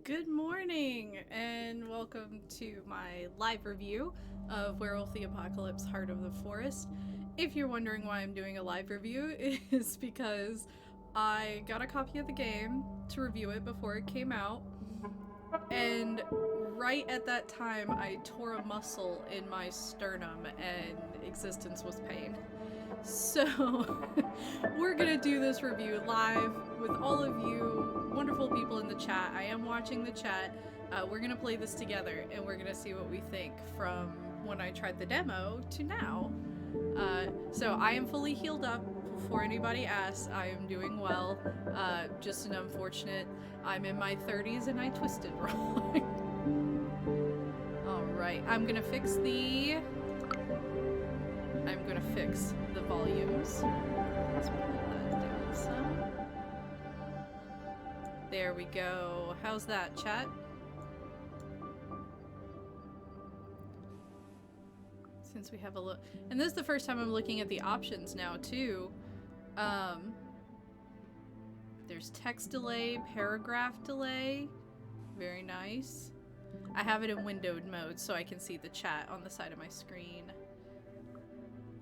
Good morning, and welcome to my live review of Werewolf the Apocalypse Heart of the Forest. If you're wondering why I'm doing a live review, it is because I got a copy of the game to review it before it came out, and right at that time I tore a muscle in my sternum and existence was pain. So we're gonna do this review live with all of you wonderful people in the chat. I am watching the chat. We're gonna play this together and we're gonna see what we think from when I tried the demo to now. So I am fully healed up. Before anybody asks, I am doing well. Just an unfortunate, I'm in my 30s and I twisted wrong. Alright, I'm gonna fix the volumes. Let's pull that down some. There we go. How's that, chat? Since we have a look. And this is the first time I'm looking at the options now, too. There's text delay, paragraph delay. Very nice. I have it in windowed mode so I can see the chat on the side of my screen.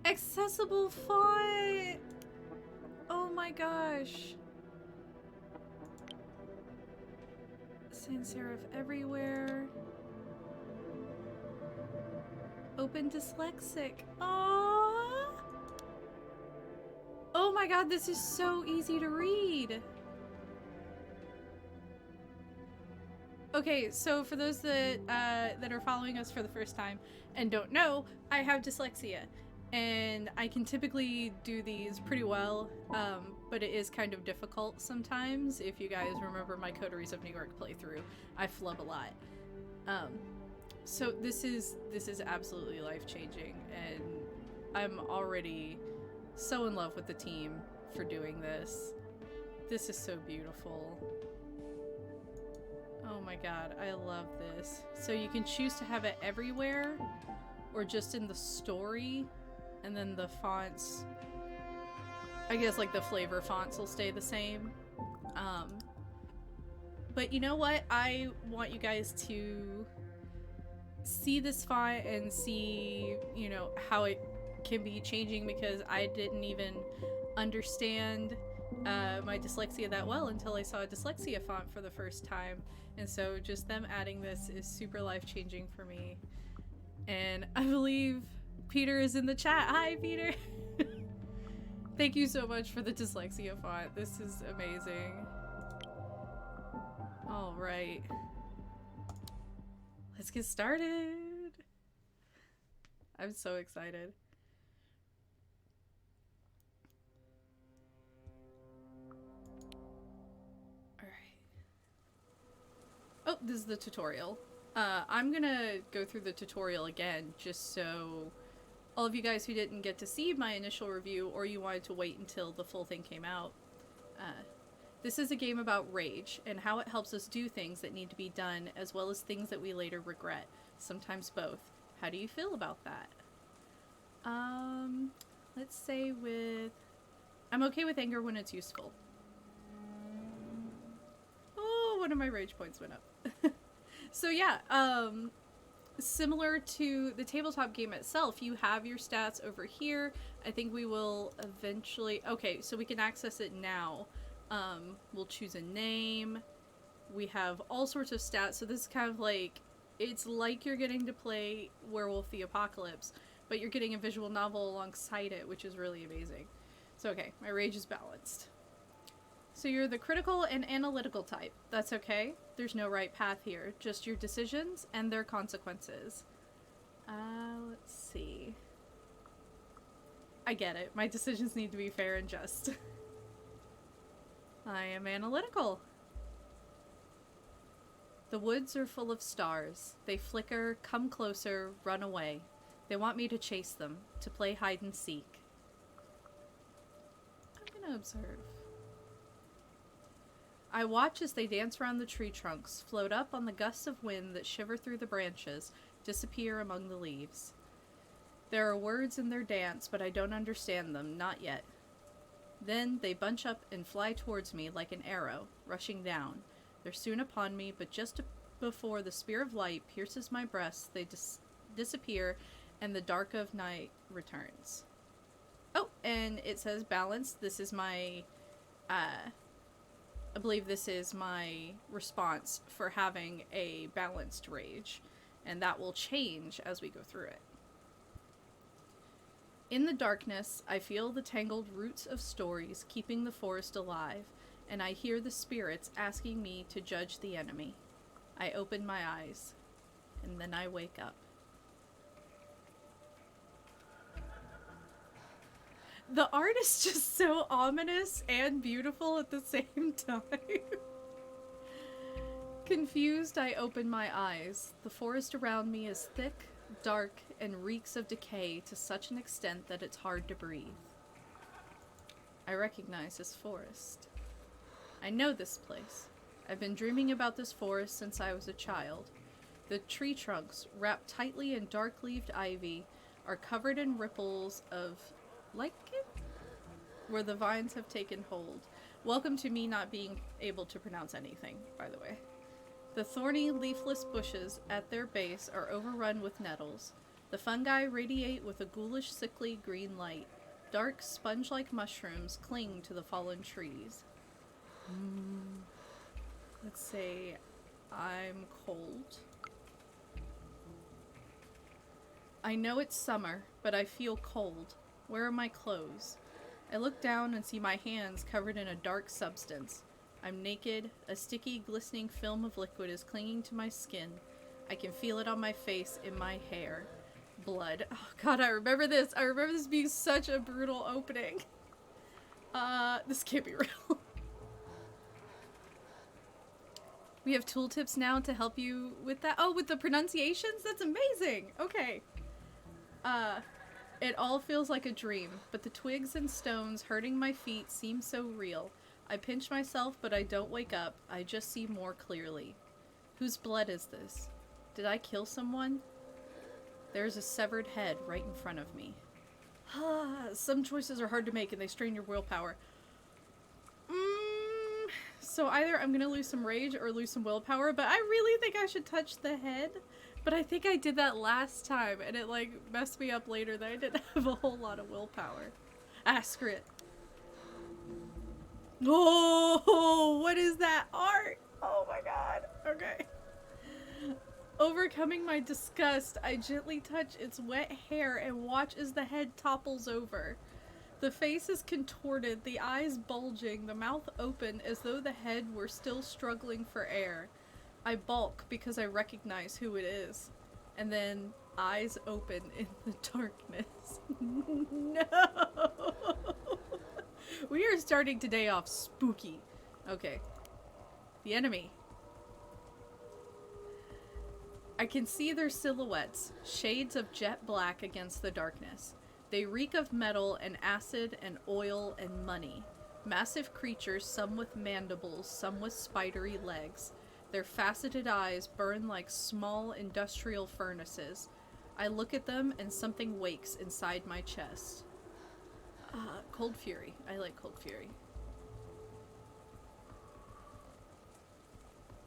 Accessible font! Oh my gosh. Sans serif everywhere. Open dyslexic. Aww! Oh my god, this is so easy to read. Okay, so for those that are following us for the first time and don't know, I have dyslexia. And I can typically do these pretty well, but it is kind of difficult sometimes. If you guys remember my Coteries of New York playthrough, I flub a lot. So this is absolutely life-changing, and I'm already so in love with the team for doing this. This is so beautiful. Oh my god, I love this. So you can choose to have it everywhere, or just in the story. And then the fonts, I guess like the flavor fonts will stay the same. But you know what? I want you guys to see this font and see, you know, how it can be changing, because I didn't even understand my dyslexia that well until I saw a dyslexia font for the first time. And so just them adding this is super life-changing for me. And I believe Peter is in the chat. Hi, Peter. Thank you so much for the dyslexia font. This is amazing. All right. Let's get started. I'm so excited. All right. Oh, this is the tutorial. I'm gonna go through the tutorial again just so all of you guys who didn't get to see my initial review, or you wanted to wait until the full thing came out. This is a game about rage and how it helps us do things that need to be done, as well as things that we later regret. Sometimes both. How do you feel about that? Let's say I'm okay with anger when it's useful. Oh, one of my rage points went up. So yeah, similar to the tabletop game itself, you have your stats over here. I think we will eventually... Okay, so we can access it now. We'll choose a name. We have all sorts of stats, so this is kind of like... It's like you're getting to play Werewolf the Apocalypse, but you're getting a visual novel alongside it, which is really amazing. So okay, my rage is balanced. So you're the critical and analytical type. That's okay. There's no right path here. Just your decisions and their consequences. Let's see. I get it. My decisions need to be fair and just. I am analytical. The woods are full of stars. They flicker, come closer, run away. They want me to chase them, to play hide and seek. I'm gonna observe. I watch as they dance around the tree trunks, float up on the gusts of wind that shiver through the branches, disappear among the leaves. There are words in their dance, but I don't understand them, not yet. Then they bunch up and fly towards me like an arrow, rushing down. They're soon upon me, but just before the spear of light pierces my breast, they disappear, and the dark of night returns. Oh, and it says balance. This is my, I believe this is my response for having a balanced rage, and that will change as we go through it. In the darkness, I feel the tangled roots of stories keeping the forest alive, and I hear the spirits asking me to judge the enemy. I open my eyes, and then I wake up. The art is just so ominous and beautiful at the same time. Confused, I open my eyes. The forest around me is thick, dark, and reeks of decay to such an extent that it's hard to breathe. I recognize this forest. I know this place. I've been dreaming about this forest since I was a child. The tree trunks, wrapped tightly in dark-leaved ivy, are covered in ripples of lichen, where the vines have taken hold. Welcome to me not being able to pronounce anything, by the way. The thorny, leafless bushes at their base are overrun with nettles. The fungi radiate with a ghoulish, sickly green light. Dark, sponge-like mushrooms cling to the fallen trees. Let's say I'm cold. I know it's summer, but I feel cold. Where are my clothes? I look down and see my hands covered in a dark substance. I'm naked. A sticky, glistening film of liquid is clinging to my skin. I can feel it on my face, in my hair. Blood. Oh god, I remember this. I remember this being such a brutal opening. This can't be real. We have tooltips now to help you with that. Oh, with the pronunciations? That's amazing. Okay. It all feels like a dream, but the twigs and stones hurting my feet seem so real. I pinch myself, but I don't wake up. I just see more clearly. Whose blood is this? Did I kill someone? There's a severed head right in front of me. Some choices are hard to make and they strain your willpower. So either I'm gonna lose some rage or lose some willpower, but I really think I should touch the head. But I think I did that last time and it like messed me up later that I didn't have a whole lot of willpower. Screw it. Oh, what is that art? Oh my god. Okay. Overcoming my disgust, I gently touch its wet hair and watch as the head topples over. The face is contorted, the eyes bulging, the mouth open as though the head were still struggling for air. I balk because I recognize who it is. And then eyes open in the darkness. No! We are starting today off spooky. Okay. The enemy. I can see their silhouettes, shades of jet black against the darkness. They reek of metal and acid and oil and money. Massive creatures, some with mandibles, some with spidery legs. Their faceted eyes burn like small industrial furnaces. I look at them and something wakes inside my chest. Cold Fury. I like Cold Fury.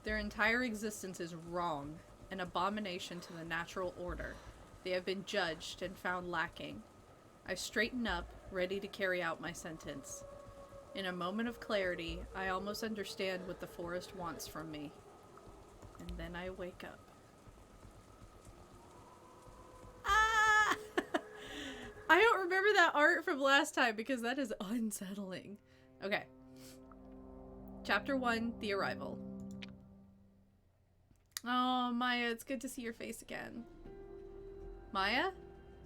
Their entire existence is wrong, an abomination to the natural order. They have been judged and found lacking. I straighten up, ready to carry out my sentence. In a moment of clarity, I almost understand what the forest wants from me. And then I wake up. I don't remember that art from last time because that is unsettling. Okay. Chapter 1, The Arrival. Oh, Maya, it's good to see your face again. Maya?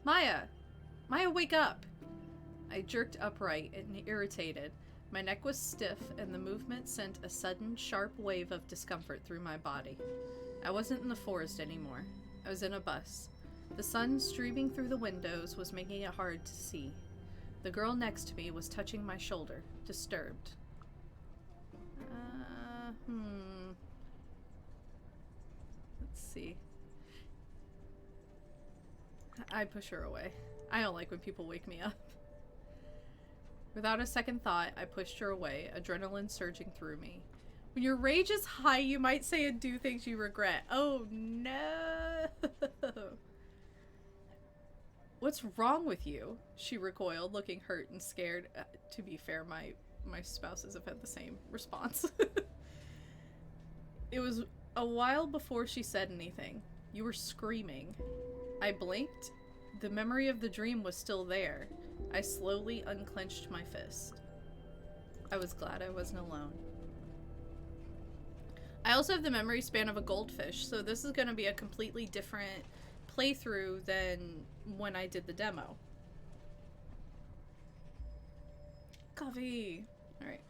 Maya! Maya, wake up! I jerked upright and irritated. My neck was stiff, and the movement sent a sudden, sharp wave of discomfort through my body. I wasn't in the forest anymore. I was in a bus. The sun streaming through the windows was making it hard to see. The girl next to me was touching my shoulder, disturbed. Let's see. I push her away. I don't like when people wake me up. Without a second thought, I pushed her away, adrenaline surging through me. When your rage is high, you might say and do things you regret. Oh no! What's wrong with you? She recoiled, looking hurt and scared. To be fair, my spouses have had the same response. It was a while before she said anything. You were screaming. I blinked. The memory of the dream was still there. I slowly unclenched my fist. I was glad I wasn't alone. I also have the memory span of a goldfish, so this is going to be a completely different playthrough than when I did the demo. Coffee! Alright.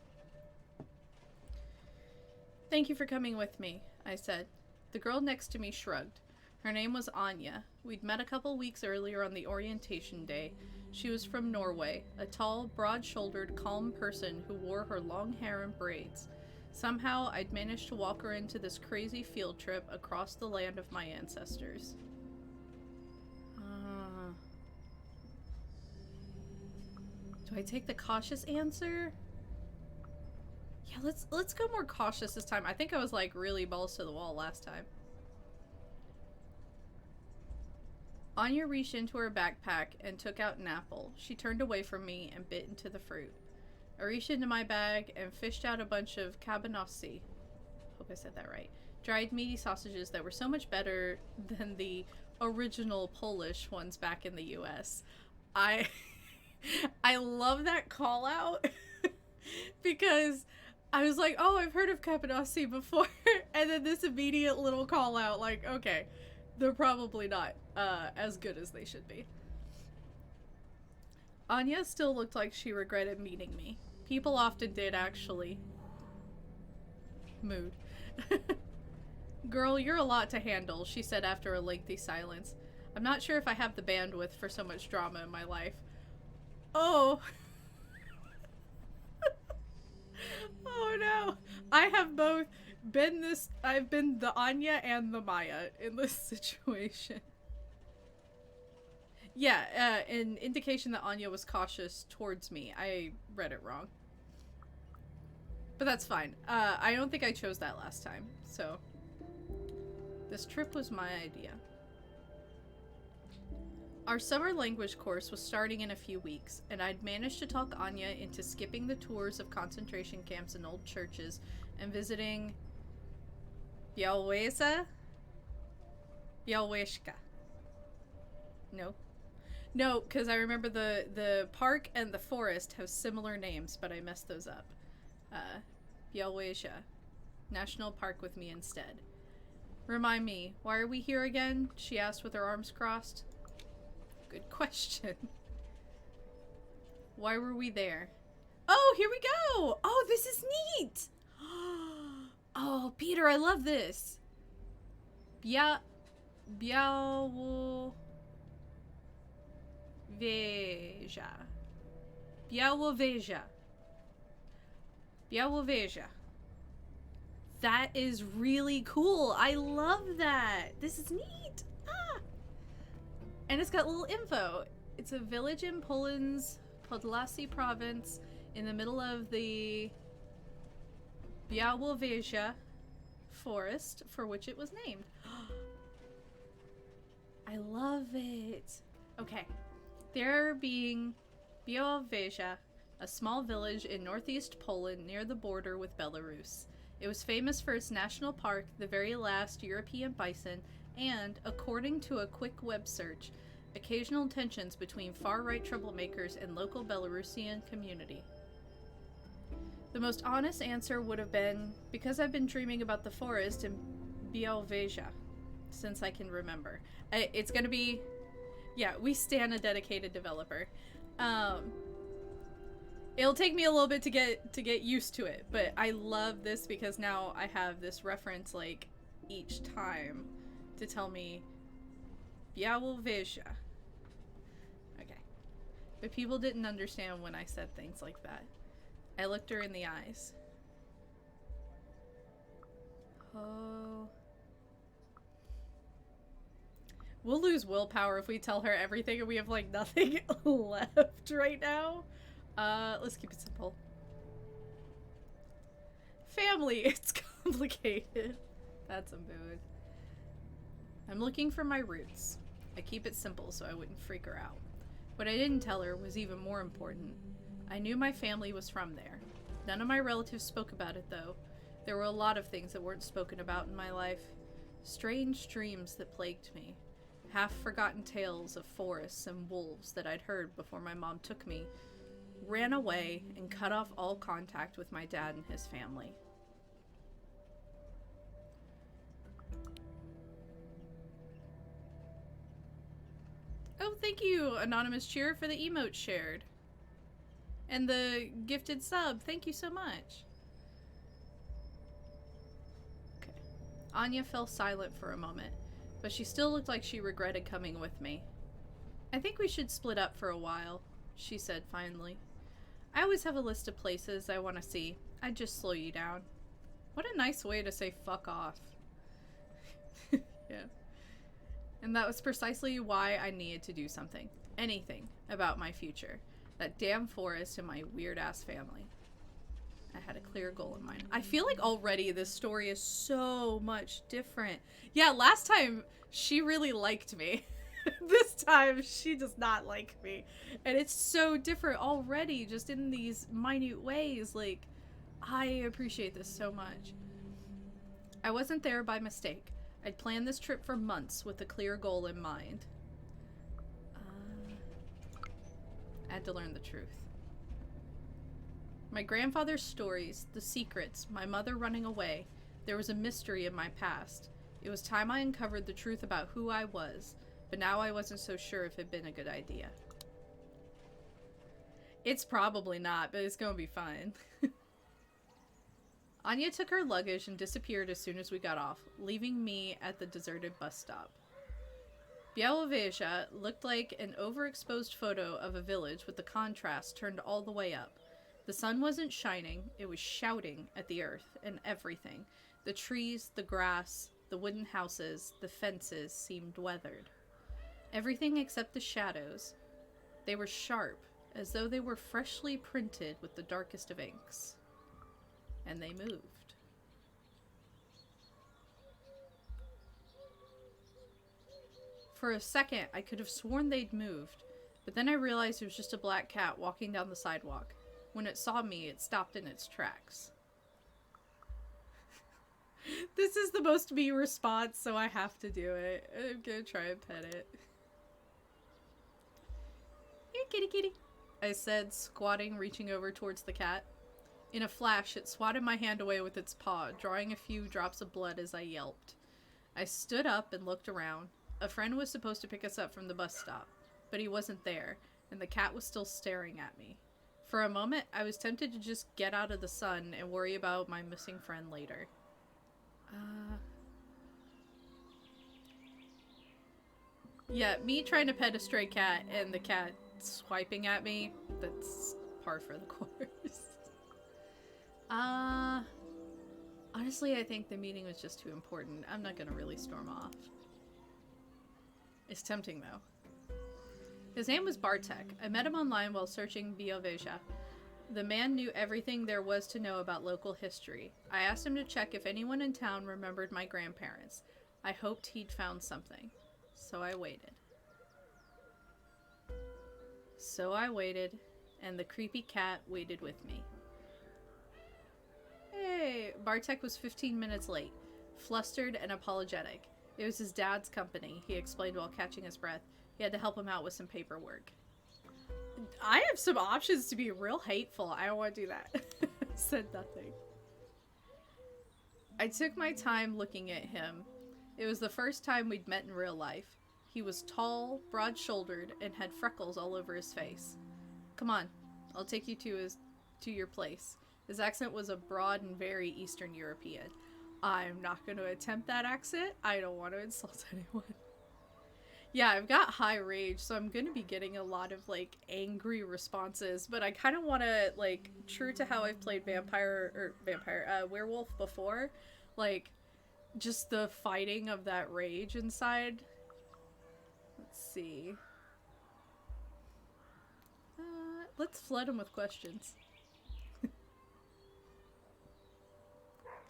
Thank you for coming with me, I said. The girl next to me shrugged. Her name was Anya. We'd met a couple weeks earlier on the orientation day. She was from Norway, a tall, broad-shouldered, calm person who wore her long hair in braids. Somehow, I'd managed to walk her into this crazy field trip across the land of my ancestors. Do I take the cautious answer? Yeah, let's go more cautious this time. I think I was like really balls to the wall last time. Anya reached into her backpack and took out an apple. She turned away from me and bit into the fruit. I reached into my bag and fished out a bunch of cabanossi. Hope I said that right. Dried meaty sausages that were so much better than the original Polish ones back in the US. I love that call out because I was like, oh, I've heard of cabanossi before. And then this immediate little call out, like, okay, they're probably not as good as they should be. Anya still looked like she regretted meeting me. People often did, actually. Mood. Girl, you're a lot to handle, she said after a lengthy silence. I'm not sure if I have the bandwidth for so much drama in my life. Oh. Oh no. I have both been I've been the Anya and the Maya in this situation. Yeah, an indication that Anya was cautious towards me. I read it wrong. But that's fine. I don't think I chose that last time, so this trip was my idea. Our summer language course was starting in a few weeks, and I'd managed to talk Anya into skipping the tours of concentration camps and old churches and visiting Białowieża? Białowieża. No. No, because I remember the park and the forest have similar names, but I messed those up. Białowieża. National Park with me instead. Remind me, why are we here again? She asked with her arms crossed. Good question. Why were we there? Oh, here we go! Oh, this is neat! Oh, Peter, I love this. Białowieża. Białowieża. Białowieża. That is really cool. I love that. This is neat. Ah. And it's got little info. It's a village in Poland's Podlasie province in the middle of the Białowieża forest for which it was named. I love it. Okay. There being Białowieża, a small village in northeast Poland near the border with Belarus. It was famous for its national park, the very last European bison, and, according to a quick web search, occasional tensions between far-right troublemakers and local Belarusian community. The most honest answer would have been, because I've been dreaming about the forest in Białowieża since I can remember. It's gonna be... Yeah, we stan a dedicated developer. It'll take me a little bit to get used to it, but I love this because now I have this reference like each time to tell me Białowieża. Okay. But people didn't understand when I said things like that. I looked her in the eyes. Oh. We'll lose willpower if we tell her everything and we have like nothing left right now. Let's keep it simple. Family, it's complicated. That's a mood. I'm looking for my roots. I keep it simple so I wouldn't freak her out. What I didn't tell her was even more important. I knew my family was from there. None of my relatives spoke about it, though. There were a lot of things that weren't spoken about in my life. Strange dreams that plagued me. Half-forgotten tales of forests and wolves that I'd heard before my mom took me, ran away, and cut off all contact with my dad and his family. Oh, thank you, Anonymous Cheer, for the emote shared. And the gifted sub. Thank you so much. Okay. Anya fell silent for a moment, but she still looked like she regretted coming with me. I think we should split up for a while, she said finally. I always have a list of places I want to see. I'd just slow you down. What a nice way to say fuck off. Yeah. And that was precisely why I needed to do something. Anything about my future. That damn forest and my weird-ass family. I had a clear goal in mind. I feel like already this story is so much different. Yeah, last time she really liked me. This time she does not like me. And it's so different already, just in these minute ways. Like, I appreciate this so much. I wasn't there by mistake. I'd planned this trip for months with a clear goal in mind. I had to learn the truth. My grandfather's stories, the secrets, my mother running away, there was a mystery in my past. It was time I uncovered the truth about who I was, but now I wasn't so sure if it'd been a good idea. It's probably not, but it's gonna be fine. Anya took her luggage and disappeared as soon as we got off, leaving me at the deserted bus stop. Białowieża looked like an overexposed photo of a village with the contrast turned all the way up. The sun wasn't shining, it was shouting at the earth and everything. The trees, the grass, the wooden houses, the fences seemed weathered. Everything except the shadows. They were sharp, as though they were freshly printed with the darkest of inks. And they moved. For a second, I could have sworn they'd moved, but then I realized it was just a black cat walking down the sidewalk. When it saw me, it stopped in its tracks. This is the most me response, so I have to do it. I'm gonna try and pet it. Here, kitty kitty, I said, squatting, reaching over towards the cat. In a flash, it swatted my hand away with its paw, drawing a few drops of blood as I yelped. I stood up and looked around. A friend was supposed to pick us up from the bus stop, but he wasn't there, and the cat was still staring at me. For a moment, I was tempted to just get out of the sun and worry about my missing friend later. Yeah, me trying to pet a stray cat and the cat swiping at me, that's par for the course. Honestly, I think the meeting was just too important. I'm not gonna really storm off. It's tempting, though. His name was Bartek. I met him online while searching Białowieża. The man knew everything there was to know about local history. I asked him to check if anyone in town remembered my grandparents. I hoped he'd found something. So I waited. And the creepy cat waited with me. Hey, Bartek was 15 minutes late, flustered and apologetic. It was his dad's company, he explained while catching his breath. He had to help him out with some paperwork. I have some options to be real hateful. I don't want to do that. Said nothing. I took my time looking at him. It was the first time we'd met in real life. He was tall, broad-shouldered, and had freckles all over his face. Come on, I'll take you to your place. His accent was a broad and very Eastern European. I'm not going to attempt that accent. I don't want to insult anyone. Yeah, I've got high rage, so I'm going to be getting a lot of, like, angry responses, but I kind of want to, like, true to how I've played Werewolf before, like, just the fighting of that rage inside. Let's see. Let's flood him with questions.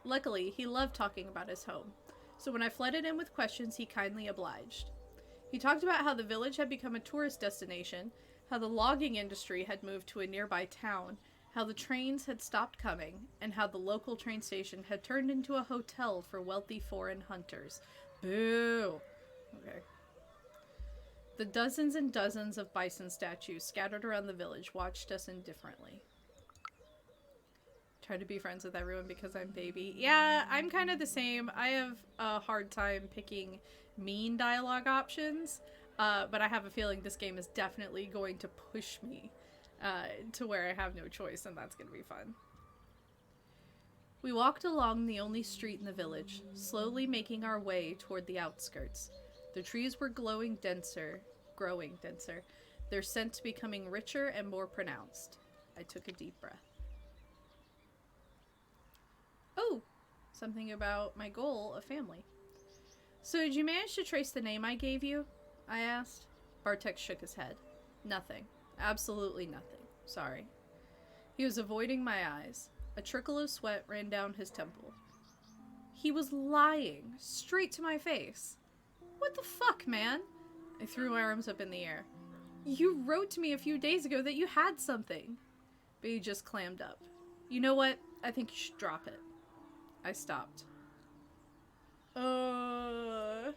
Luckily, he loved talking about his home, so when I flooded him with questions, he kindly obliged. He talked about how the village had become a tourist destination, how the logging industry had moved to a nearby town, how the trains had stopped coming, and how the local train station had turned into a hotel for wealthy foreign hunters. Boo! Okay. The dozens and dozens of bison statues scattered around the village watched us indifferently. Try to be friends with everyone because I'm baby. Yeah, I'm kind of the same. I have a hard time picking mean dialogue options, but I have a feeling this game is definitely going to push me to where I have no choice, and that's going to be fun. We walked along the only street in the village, slowly making our way toward the outskirts. The trees were growing denser, their scent becoming richer and more pronounced. I took a deep breath. Oh, something about my goal of family. So did you manage to trace the name I gave you? I asked. Bartek shook his head. Nothing. Absolutely nothing. Sorry. He was avoiding my eyes. A trickle of sweat ran down his temple. He was lying, straight to my face. What the fuck, man? I threw my arms up in the air. You wrote to me a few days ago that you had something. But he just clammed up. You know what? I think you should drop it. I stopped. Am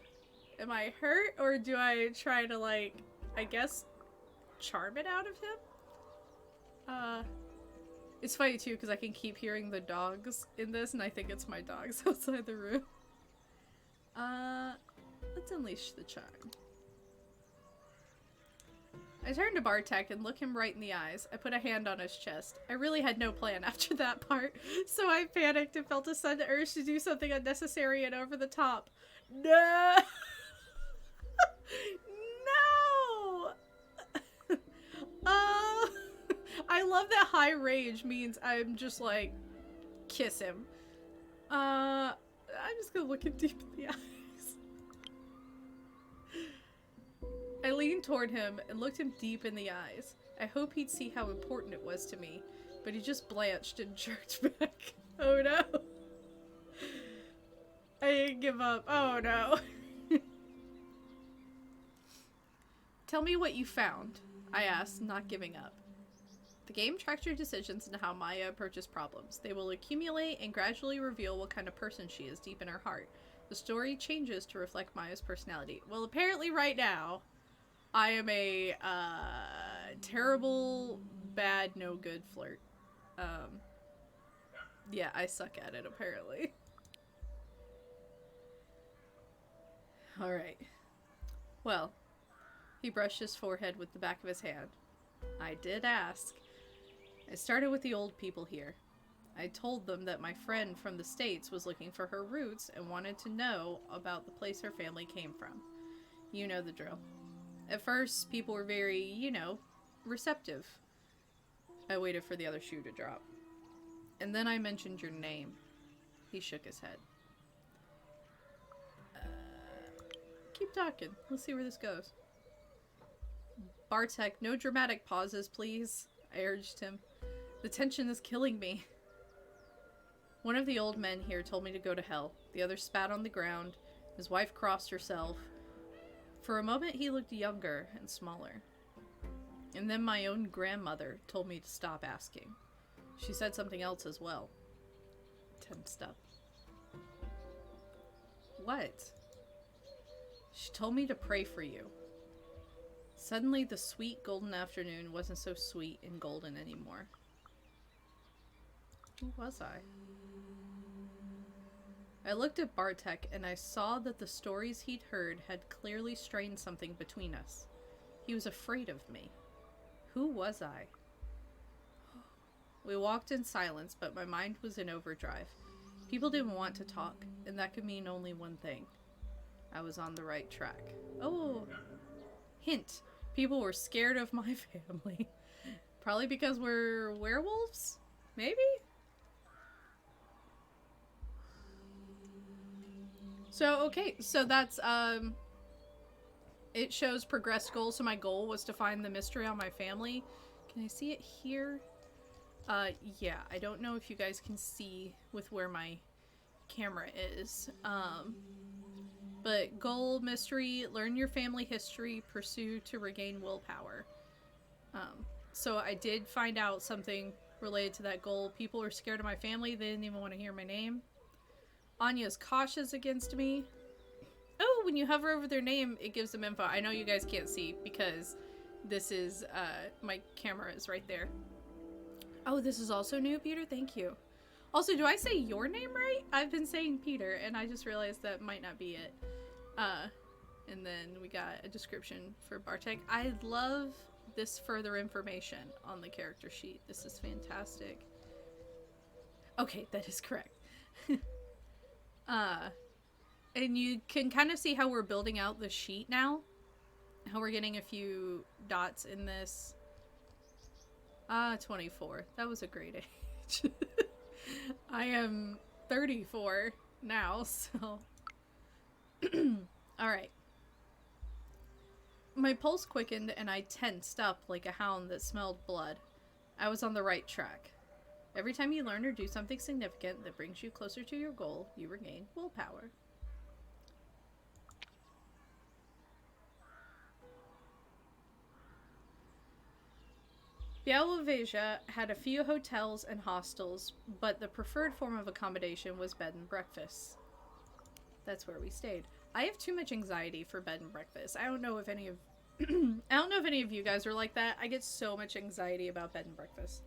I hurt, or do I try to, like, I guess, charm it out of him? It's funny, too, because I can keep hearing the dogs in this, and I think it's my dogs outside the room. Let's unleash the charm. I turned to Bartek and looked him right in the eyes. I put a hand on his chest. I really had no plan after that part, so I panicked and felt a sudden urge to do something unnecessary and over the top. No! No! I love that high rage means I'm just like, kiss him. I'm just gonna look him deep in the eyes. I leaned toward him and looked him deep in the eyes. I hope he'd see how important it was to me, but he just blanched and jerked back. Oh no. I didn't give up. Oh no. Tell me what you found, I asked, not giving up. The game tracks your decisions and how Maya approaches problems. They will accumulate and gradually reveal what kind of person she is deep in her heart. The story changes to reflect Maya's personality. Well, apparently right now, I am a terrible, bad, no good flirt. Yeah, I suck at it, apparently. Alright. Well, he brushed his forehead with the back of his hand. I did ask. I started with the old people here. I told them that my friend from the States was looking for her roots and wanted to know about the place her family came from. You know the drill. At first, people were very, you know, receptive. I waited for the other shoe to drop. And then I mentioned your name. He shook his head. Keep talking. Let's see where this goes. Bartek, no dramatic pauses, please. I urged him. The tension is killing me. One of the old men here told me to go to hell. The other spat on the ground. His wife crossed herself. For a moment, he looked younger and smaller. And then my own grandmother told me to stop asking. She said something else as well. Tensed up. What? She told me to pray for you. Suddenly, the sweet golden afternoon wasn't so sweet and golden anymore. Who was I? I looked at Bartek and I saw that the stories he'd heard had clearly strained something between us. He was afraid of me. Who was I? We walked in silence, but my mind was in overdrive. People didn't want to talk, and that could mean only one thing. I was on the right track. Oh! Hint. People were scared of my family. Probably because we're werewolves? Maybe? So, okay. So that's, it shows progressed goals. So my goal was to find the mystery on my family. Can I see it here? Yeah. I don't know if you guys can see with where my camera is. But goal, mystery, learn your family history, pursue to regain willpower. So I did find out something related to that goal. People were scared of my family. They didn't even want to hear my name. Anya's cautious against me. Oh, when you hover over their name, it gives them info. I know you guys can't see because this is, my camera is right there. Oh, this is also new, Peter? Thank you. Also, do I say your name right? I've been saying Peter, and I just realized that might not be it. And then we got a description for Bartek. I love this further information on the character sheet. This is fantastic. Okay, that is correct. And you can kind of see how we're building out the sheet now. How we're getting a few dots in this. 24. That was a great age. I am 34 now, so. Alright. My pulse quickened and I tensed up like a hound that smelled blood. I was on the right track. Every time you learn or do something significant that brings you closer to your goal, you regain willpower. Białowieża had a few hotels and hostels, but the preferred form of accommodation was bed and breakfast. That's where we stayed. I have too much anxiety for bed and breakfast. I don't know if any of I don't know if any of you guys are like that. I get so much anxiety about bed and breakfast.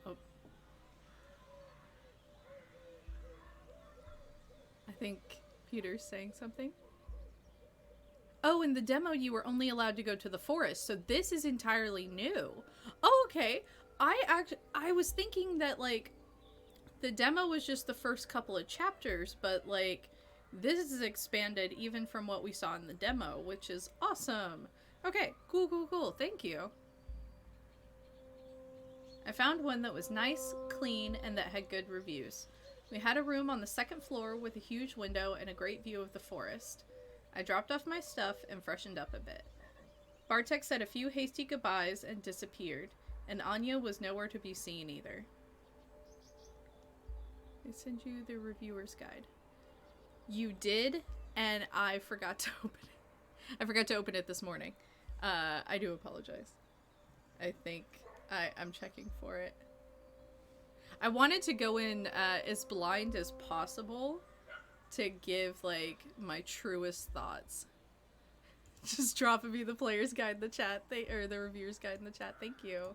Oh. I think Peter's saying something. Oh, in the demo you were only allowed to go to the forest, so this is entirely new. Oh, okay. I was thinking that, like, the demo was just the first couple of chapters, but, like, this is expanded even from what we saw in the demo, which is awesome. Okay, cool, cool, cool. Thank you. I found one that was nice, clean, and that had good reviews. We had a room on the second floor with a huge window and a great view of the forest. I dropped off my stuff and freshened up a bit. Bartek said a few hasty goodbyes and disappeared, and Anya was nowhere to be seen either. I sent you the reviewer's guide. You did, and I forgot to open it. I forgot to open it this morning. I do apologize. I think I'm checking for it. I wanted to go in as blind as possible to give, like, my truest thoughts. Just dropping me the player's guide in the chat, or the reviewer's guide in the chat. Thank you.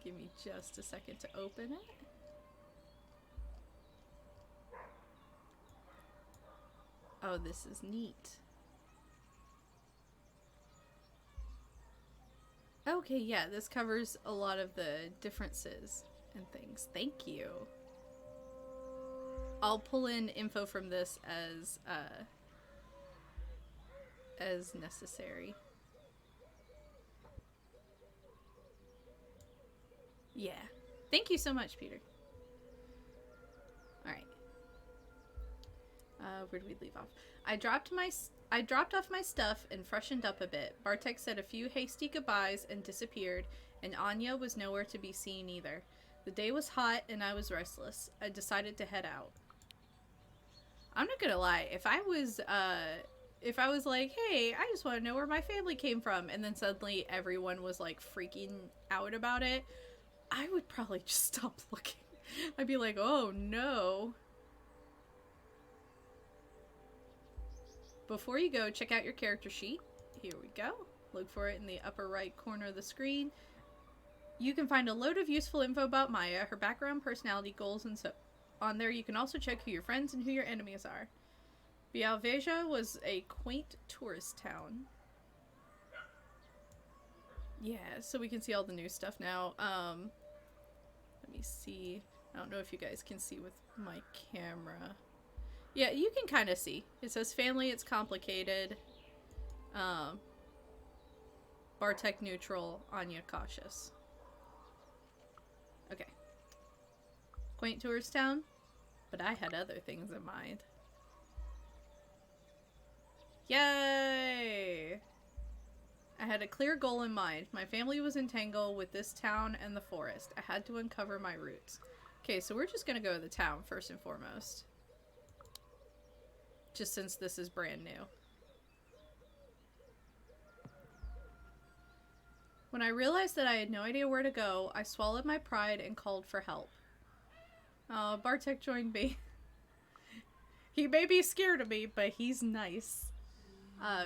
Give me just a second to open it. Oh, this is neat. Okay, yeah, this covers a lot of the differences and things. Thank you. I'll pull in info from this as necessary. Yeah. Thank you so much, Peter. Alright. Where did we leave off? I dropped off my stuff and freshened up a bit. Bartek said a few hasty goodbyes and disappeared, and Anya was nowhere to be seen either. The day was hot and I was restless. I decided to head out. I'm not gonna lie, if I was like, hey, I just want to know where my family came from, and then suddenly everyone was like freaking out about it, I would probably just stop looking. I'd be like, oh no. Before you go, check out your character sheet. Here we go. Look for it in the upper right corner of the screen. You can find a load of useful info about Maya, her background, personality, goals, and so on there. You can also check who your friends and who your enemies are. Białowieża was a quaint tourist town. Yeah, so we can see all the new stuff now. Let me see. I don't know if you guys can see with my camera. Yeah, you can kind of see. It says family, it's complicated. Bartek neutral, Anya cautious. Okay. Quaint tourist town, but I had other things in mind. Yay! I had a clear goal in mind. My family was entangled with this town and the forest. I had to uncover my roots. Okay, so we're just gonna go to the town first and foremost. Just since this is brand new. When I realized that I had no idea where to go, I swallowed my pride and called for help. Bartek joined me. He may be scared of me, but he's nice.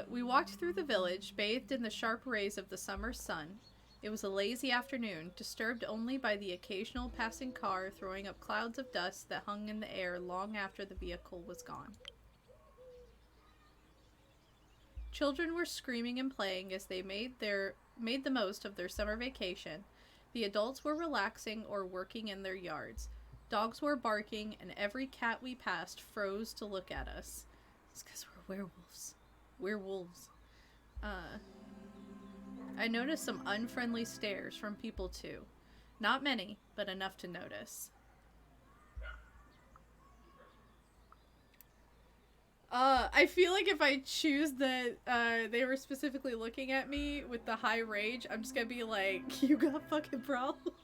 We walked through the village, bathed in the sharp rays of the summer sun. It was a lazy afternoon, disturbed only by the occasional passing car throwing up clouds of dust that hung in the air long after the vehicle was gone. Children were screaming and playing as they made the most of their summer vacation. The adults were relaxing or working in their yards. Dogs were barking, and every cat we passed froze to look at us. It's because we're werewolves. Werewolves. I noticed some unfriendly stares from people too. Not many, but enough to notice. I feel like if I choose that they were specifically looking at me with the high rage, I'm just gonna be like, you got fucking problems.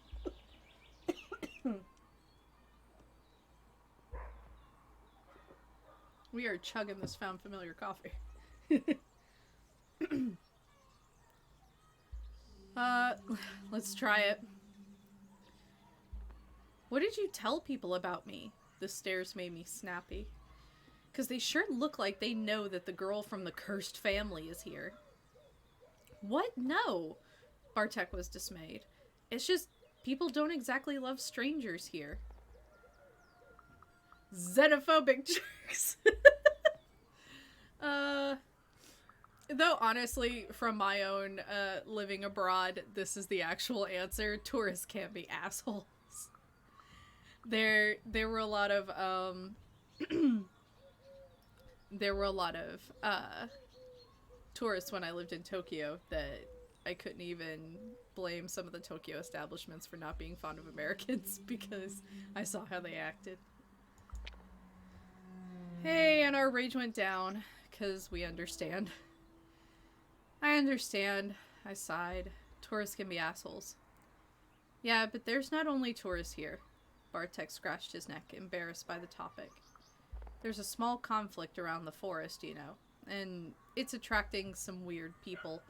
We are chugging this found familiar coffee. Let's try it. What did you tell people about me? The stares made me snappy. Because they sure look like they know that the girl from the cursed family is here. What? No! Bartek was dismayed. It's just, people don't exactly love strangers here. Xenophobic jerks! Though honestly, from my own living abroad, this is the actual answer. Tourists can't be assholes. There were a lot of tourists when I lived in Tokyo that I couldn't even blame some of the Tokyo establishments for not being fond of Americans because I saw how they acted. Hey, and our rage went down because we understand. I understand, I sighed. Tourists can be assholes. Yeah, but there's not only tourists here. Bartek scratched his neck, embarrassed by the topic. There's a small conflict around the forest, you know, and it's attracting some weird people.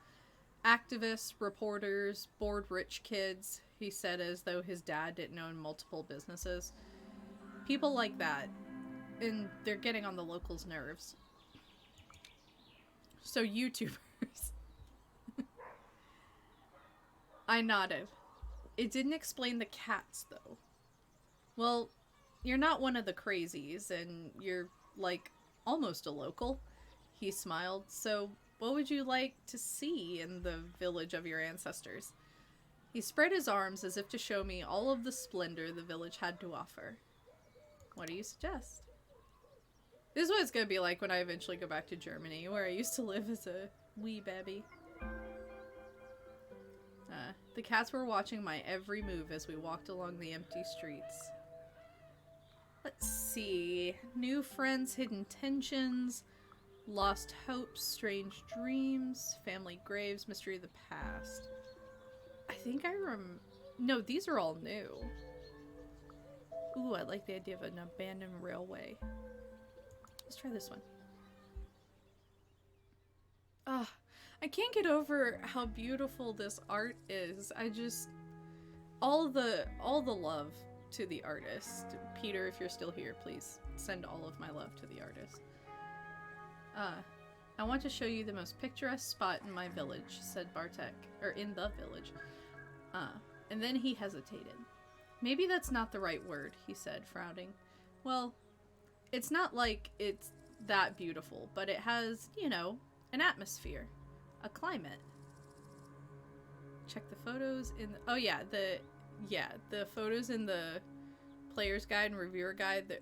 Activists, reporters, bored rich kids, he said as though his dad didn't own multiple businesses. People like that, and they're getting on the locals' nerves. So YouTubers. I nodded. It didn't explain the cats, though. Well, you're not one of the crazies, and you're, like, almost a local. He smiled. So, what would you like to see in the village of your ancestors? He spread his arms as if to show me all of the splendor the village had to offer. What do you suggest? This is what it's gonna be like when I eventually go back to Germany, where I used to live as a wee baby. The cats were watching my every move as we walked along the empty streets. Let's see. New friends, hidden tensions, lost hopes, strange dreams, family graves, mystery of the past. I think no, these are all new. Ooh, I like the idea of an abandoned railway. Let's try this one. I can't get over how beautiful this art is. All the love to the artist. Peter, if you're still here, please send all of my love to the artist. I want to show you the most picturesque spot in my village, said Bartek. Or in the village. And then he hesitated. Maybe that's not the right word, he said, frowning. Well, it's not like it's that beautiful, but it has, you know, an atmosphere. A climate. Check the photos in the, oh yeah, the photos in the player's guide and reviewer guide.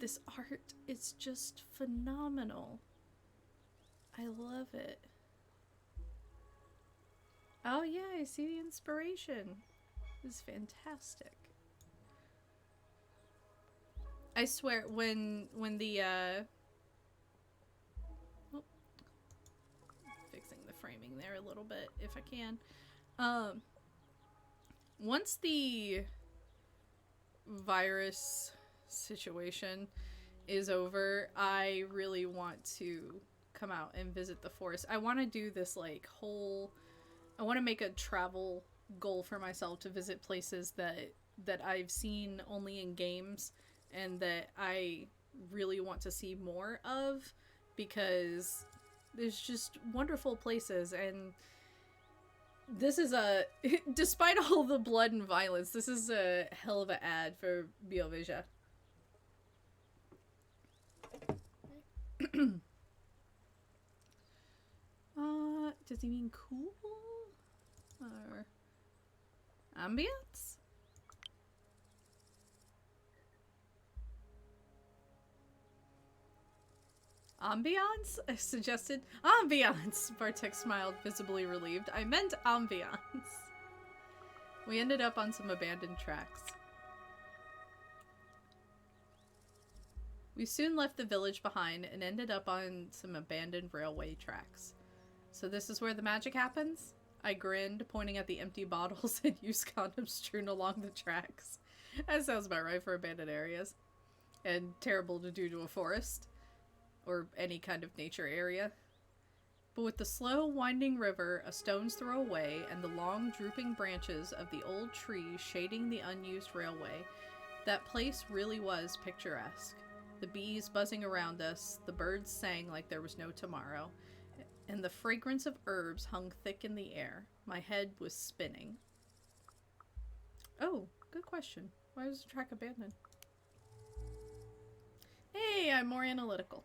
This art is just phenomenal. I love it. Oh yeah, I see the inspiration. This is fantastic. I swear, when the framing there a little bit if I can. Once the virus situation is over, I really want to come out and visit the forest. I want to do this like whole, I want to make a travel goal for myself to visit places that I've seen only in games and that I really want to see more of, because there's just wonderful places. And this is a, despite all the blood and violence, this is a hell of an ad for BioVision. Does he mean cool? Or ambience? Ambiance? I suggested ambiance. Bartek smiled, visibly relieved. I meant ambiance. We ended up on some abandoned tracks. We soon left the village behind and ended up on some abandoned railway tracks. So this is where the magic happens? I grinned, pointing at the empty bottles and used condoms strewn along the tracks. That sounds about right for abandoned areas. And terrible to do to a forest. Or any kind of nature area. But with the slow, winding river a stone's throw away and the long, drooping branches of the old trees shading the unused railway, that place really was picturesque. The bees buzzing around us, the birds sang like there was no tomorrow, and the fragrance of herbs hung thick in the air. My head was spinning. Oh, good question. Why was the track abandoned? Hey, I'm more analytical.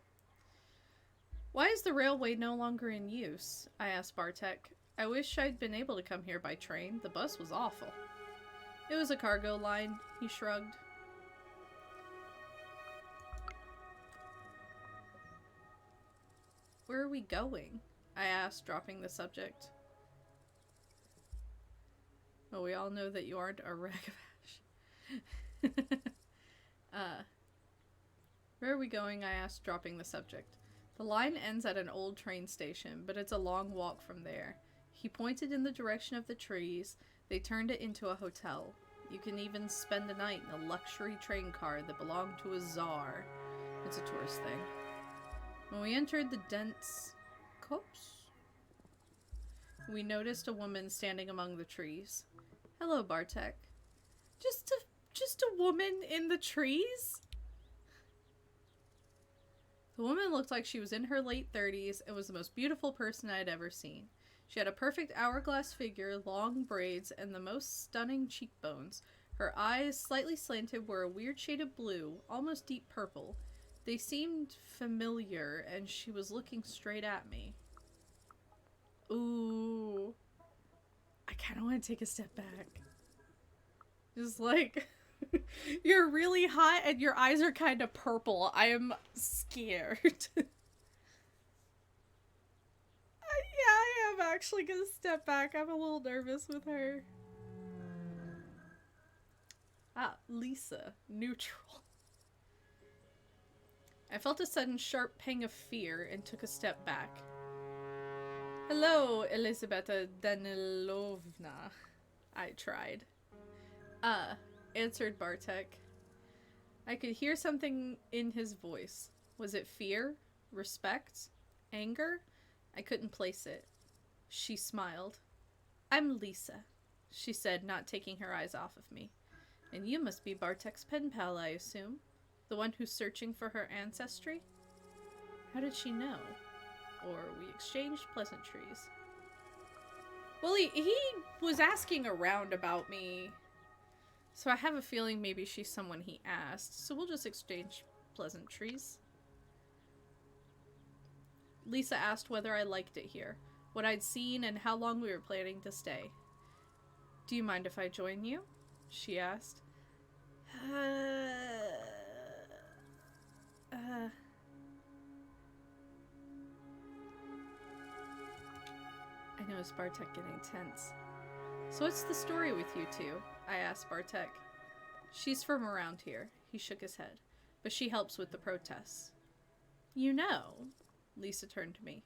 Why is the railway no longer in use? I asked Bartek. I wish I'd been able to come here by train. The bus was awful. It was a cargo line, he shrugged. Where are we going? I asked, dropping the subject. Well, we all know that you aren't a ragabash. Where are we going? I asked, dropping the subject. The line ends at an old train station, but it's a long walk from there. He pointed in the direction of the trees. They turned it into a hotel. You can even spend a night in a luxury train car that belonged to a czar. It's a tourist thing. When we entered the dense copse, we noticed a woman standing among the trees. Hello, Bartek. Just a woman in the trees? The woman looked like she was in her late 30s and was the most beautiful person I had ever seen. She had a perfect hourglass figure, long braids, and the most stunning cheekbones. Her eyes, slightly slanted, were a weird shade of blue, almost deep purple. They seemed familiar, and she was looking straight at me. Ooh. I kind of want to take a step back. Just like... You're really hot and your eyes are kind of purple. I am scared. Yeah, I am actually gonna step back. I'm a little nervous with her. Ah, Lisa. Neutral. I felt a sudden sharp pang of fear and took a step back. Hello, Elisabetta Danilovna. I tried. Answered Bartek. I could hear something in his voice. Was it fear? Respect? Anger? I couldn't place it. She smiled. I'm Lisa, she said, not taking her eyes off of me. And you must be Bartek's pen pal, I assume? The one who's searching for her ancestry? How did she know? Or we exchanged pleasantries. Well, he was asking around about me. So I have a feeling maybe she's someone he asked, so we'll just exchange pleasantries. Lisa asked whether I liked it here, what I'd seen, and how long we were planning to stay. Do you mind if I join you? She asked. I noticed Bartek getting tense. So what's the story with you two? I asked Bartek. She's from around here. He shook his head. But she helps with the protests. You know, Lisa turned to me.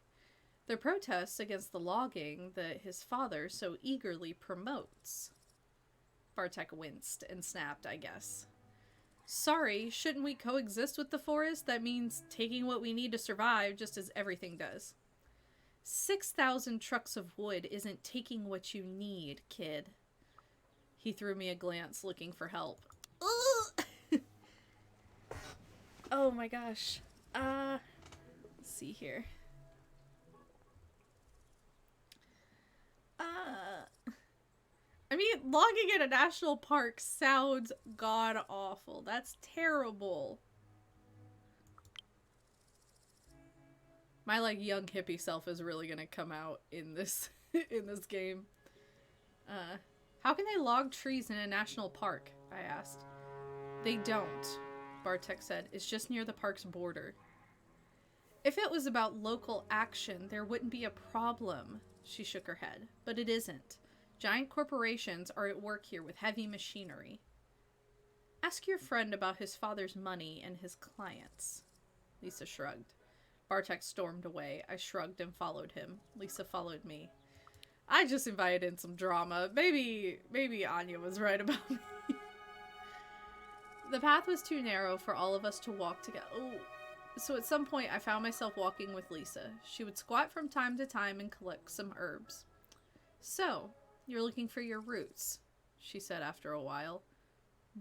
The protests against the logging that his father so eagerly promotes. Bartek winced and snapped, I guess. Sorry, shouldn't we coexist with the forest? That means taking what we need to survive, just as everything does. 6,000 trucks of wood isn't taking what you need, kid. He threw me a glance, looking for help. Oh my gosh. Let's see here. I mean, logging in a national park sounds god-awful. That's terrible. My, like, young hippie self is really gonna come out in this in this game. How can they log trees in a national park? I asked. They don't, Bartek said. It's just near the park's border. If it was about local action, there wouldn't be a problem, she shook her head. But it isn't. Giant corporations are at work here with heavy machinery. Ask your friend about his father's money and his clients. Lisa shrugged. Bartek stormed away. I shrugged and followed him. Lisa followed me. I just invited in some drama. Maybe Anya was right about me. The path was too narrow for all of us to walk together. Oh. So at some point I found myself walking with Lisa. She would squat from time to time and collect some herbs. So, you're looking for your roots, she said after a while.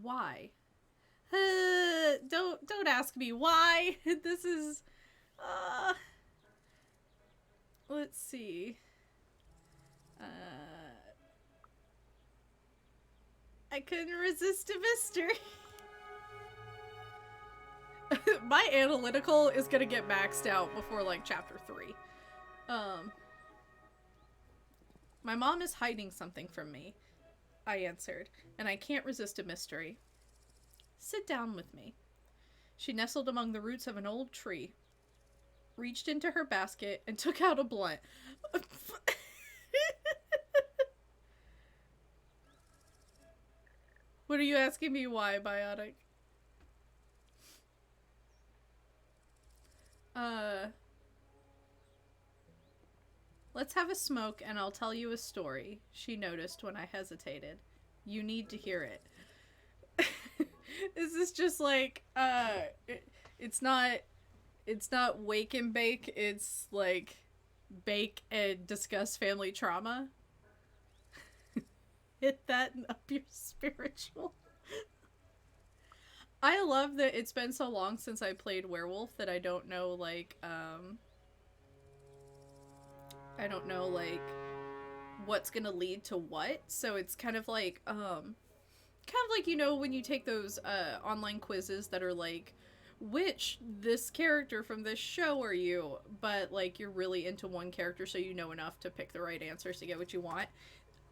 Why? Don't ask me why. This is let's see. I couldn't resist a mystery. My analytical is gonna get maxed out before, like, chapter 3. My mom is hiding something from me, I answered, and I can't resist a mystery. Sit down with me. She nestled among the roots of an old tree, reached into her basket, and took out a blunt. What are you asking me why, Biotic? Let's have a smoke and I'll tell you a story, she noticed when I hesitated. You need to hear it. Is this just like, it's not wake and bake, it's like bake and discuss family trauma? Hit that up your spiritual. I love that it's been so long since I played Werewolf that I don't know, like, what's gonna lead to what. So it's kind of like, you know, when you take those, online quizzes that are like, which this character from this show are you? But, like, you're really into one character so you know enough to pick the right answers to get what you want.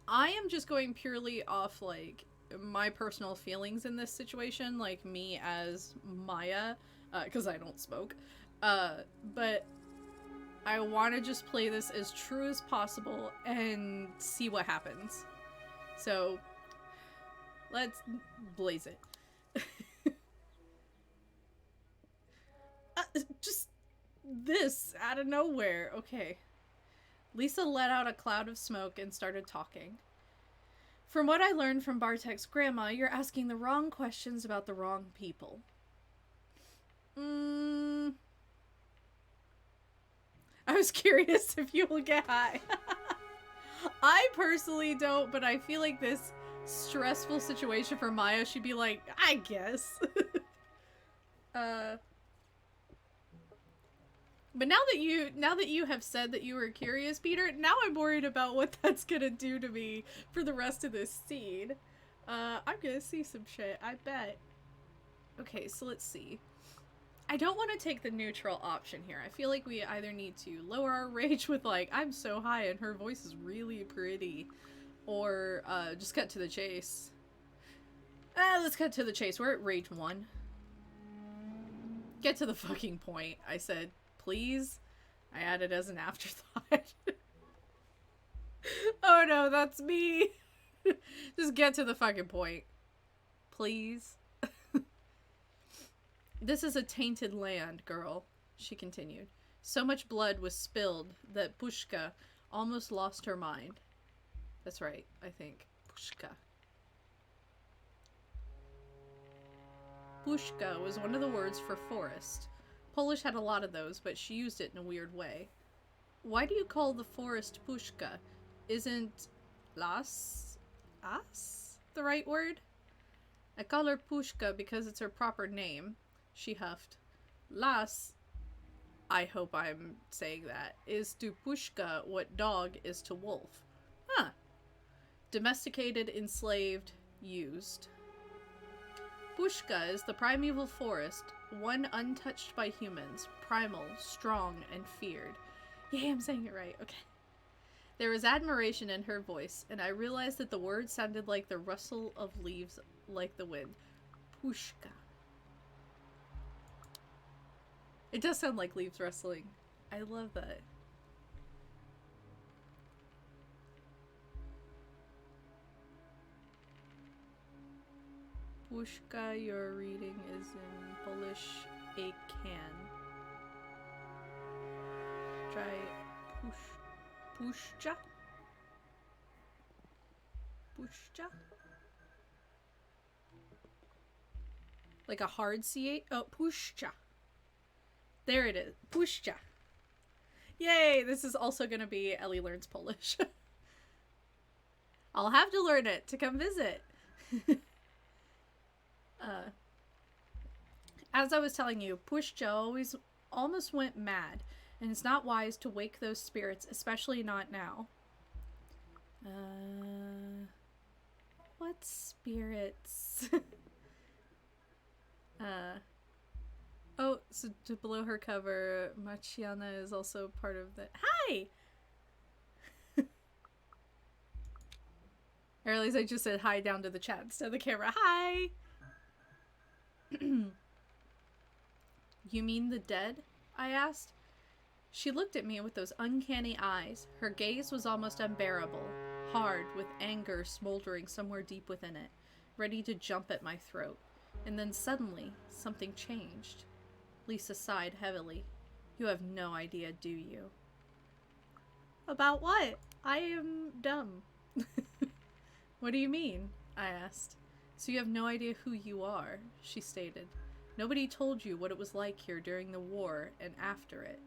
I am just going purely off, like, my personal feelings in this situation, like me as Maya, because I don't smoke, but I want to just play this as true as possible and see what happens. So, let's blaze it. Just this out of nowhere. Okay. Lisa let out a cloud of smoke and started talking. From what I learned from Bartek's grandma, you're asking the wrong questions about the wrong people. I was curious if you will get high. I personally don't, but I feel like this stressful situation for Maya, she'd be like, I guess. But now that you have said that you were curious, Peter, now I'm worried about what that's gonna do to me for the rest of this scene. I'm gonna see some shit, I bet. Okay, so let's see. I don't want to take the neutral option here. I feel like we either need to lower our rage with, like, I'm so high and her voice is really pretty, or just cut to the chase. Let's cut to the chase. We're at rage 1. Get to the fucking point, I said. Please? I added as an afterthought. Oh no, that's me. Just get to the fucking point. Please? This is a tainted land, girl, she continued. So much blood was spilled that Pushka almost lost her mind. That's right, I think. Pushka. Pushka was one of the words for forest. Polish had a lot of those, but she used it in a weird way. Why do you call the forest Pushka? Isn't las the right word? I call her Pushka because it's her proper name, she huffed. Las, I hope I'm saying that, is to Pushka what dog is to wolf. Huh. Domesticated, enslaved, used. Pushka is the primeval forest, one untouched by humans, primal, strong, and feared. Yay, I'm saying it right, okay. There was admiration in her voice, and I realized that the words sounded like the rustle of leaves like the wind. Pushka. It does sound like leaves rustling. I love that. Pushka, your reading is in Polish, a can. Try puszcza? Puszcza? Like a hard CH? Oh, puszcza. There it is. Puszcza. Yay! This is also going to be Ellie Learns Polish. I'll have to learn it to come visit. As I was telling you, Puszcza almost went mad, and it's not wise to wake those spirits, especially not now. What spirits? Oh, so to below her cover, Maciana is also part of the— Hi! Or at least I just said hi down to the chat instead of the camera. Hi! You mean the dead? I asked. She looked at me with those uncanny eyes. Her gaze was almost unbearable, hard, with anger smoldering somewhere deep within it, ready to jump at my throat. And then suddenly, something changed. Lisa sighed heavily. You have no idea, do you? About what? I am dumb. What do you mean? I asked. So you have no idea who you are, she stated. Nobody told you what it was like here during the war and after it.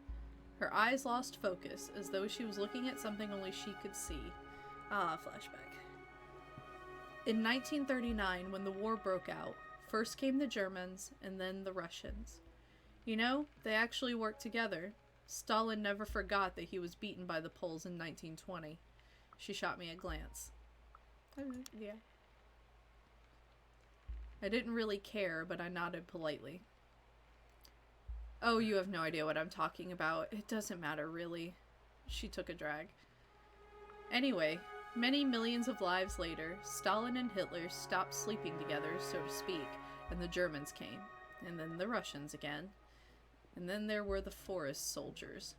Her eyes lost focus, as though she was looking at something only she could see. Ah, flashback. In 1939, when the war broke out, first came the Germans and then the Russians. You know, they actually worked together. Stalin never forgot that he was beaten by the Poles in 1920. She shot me a glance. Yeah. I didn't really care, but I nodded politely. Oh, you have no idea what I'm talking about. It doesn't matter, really. She took a drag. Anyway, many millions of lives later, Stalin and Hitler stopped sleeping together, so to speak, and the Germans came. And then the Russians again. And then there were the forest soldiers.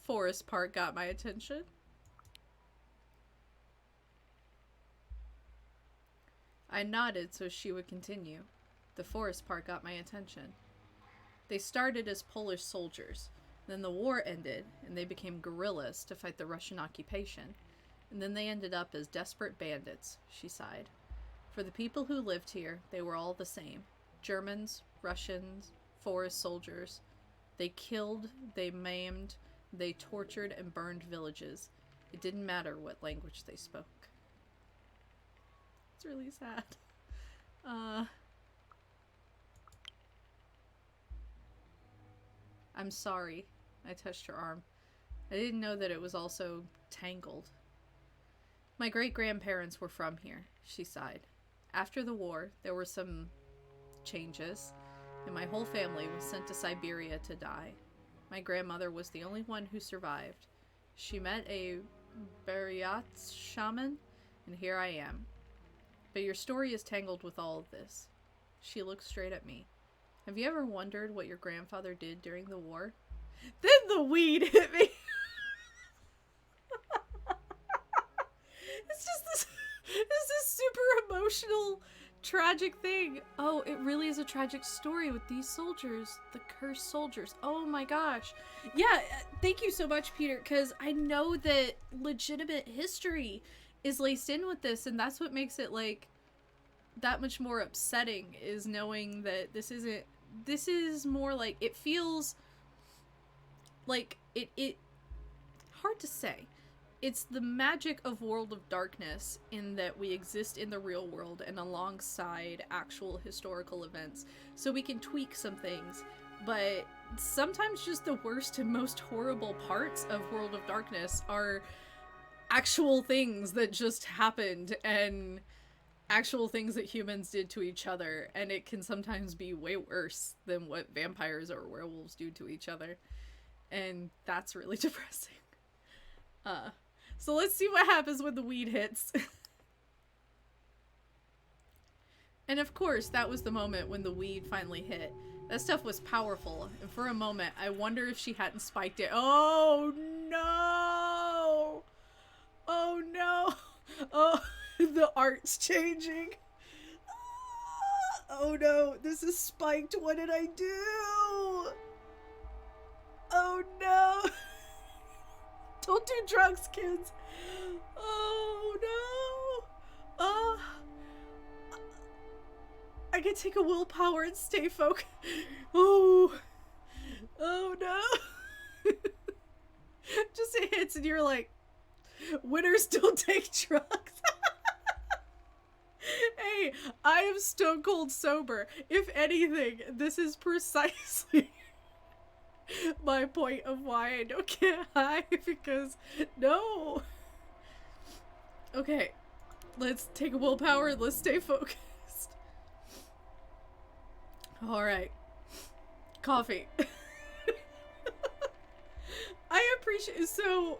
Forest part got my attention. I nodded so she would continue. The forest part got my attention. They started as Polish soldiers. Then the war ended, and they became guerrillas to fight the Russian occupation. And then they ended up as desperate bandits, she sighed. For the people who lived here, they were all the same. Germans, Russians, forest soldiers. They killed, they maimed, they tortured and burned villages. It didn't matter what language they spoke. It's really sad. I'm sorry. I touched her arm. I didn't know that it was also tangled. My great-grandparents were from here, she sighed. After the war, there were some changes, and my whole family was sent to Siberia to die. My grandmother was the only one who survived. She met a Buryat shaman, and here I am. But your story is tangled with all of this. She looked straight at me. Have you ever wondered what your grandfather did during the war? Then the weed hit me. It's just this super emotional tragic thing. Oh, it really is a tragic story with these soldiers, the cursed soldiers. Oh my gosh. Yeah, thank you so much, Peter, because I know that legitimate history is laced in with this, and that's what makes it like that much more upsetting, is knowing that this is more like, it feels like it hard to say. It's the magic of World of Darkness, in that we exist in the real world and alongside actual historical events, so we can tweak some things, but sometimes just the worst and most horrible parts of World of Darkness are actual things that just happened, and actual things that humans did to each other, and it can sometimes be way worse than what vampires or werewolves do to each other, and that's really depressing. So let's see what happens when the weed hits. And of course, that was the moment when the weed finally hit. That stuff was powerful, and for a moment, I wonder if she hadn't spiked it. Oh no! Oh no! Oh, the art's changing. Oh no, this is spiked. What did I do? Oh no! Don't do drugs, kids. Oh no. I can take a willpower and stay focused. Oh no. Just it hits and you're like, winners don't take drugs. Hey, I am stone cold sober. If anything, this is precisely my point of why I don't get high, because no. Okay, let's take a willpower and let's stay focused. Alright. Coffee. I appreciate, so,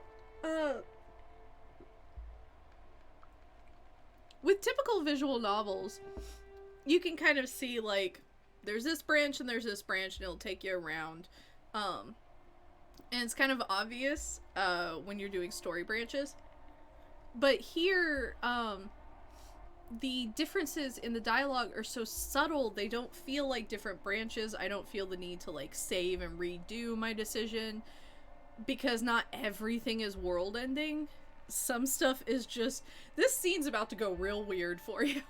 with typical visual novels, you can kind of see, like, there's this branch and there's this branch, and it'll take you around. And it's kind of obvious, when you're doing story branches. But here, the differences in the dialogue are so subtle, they don't feel like different branches. I don't feel the need to, like, save and redo my decision, because not everything is world ending. Some stuff is just, this scene's about to go real weird for you.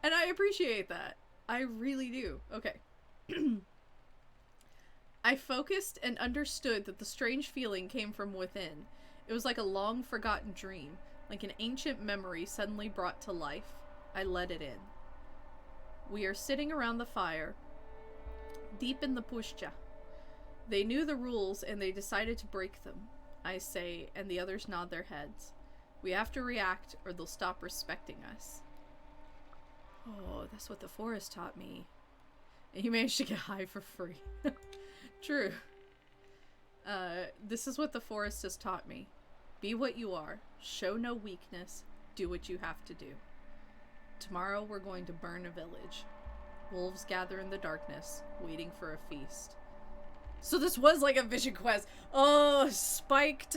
And I appreciate that. I really do. Okay. I focused and understood that the strange feeling came from within. It was like a long forgotten dream, like an ancient memory suddenly brought to life. I let it in. We are sitting around the fire, deep in the pushcha. They knew the rules and they decided to break them, I say, and the others nod their heads. We have to react or they'll stop respecting us. Oh, that's what the forest taught me. And you managed to get high for free. True. This is what the forest has taught me. Be what you are. Show no weakness. Do what you have to do. Tomorrow we're going to burn a village. Wolves gather in the darkness, waiting for a feast. So this was like a vision quest. Oh, a spiked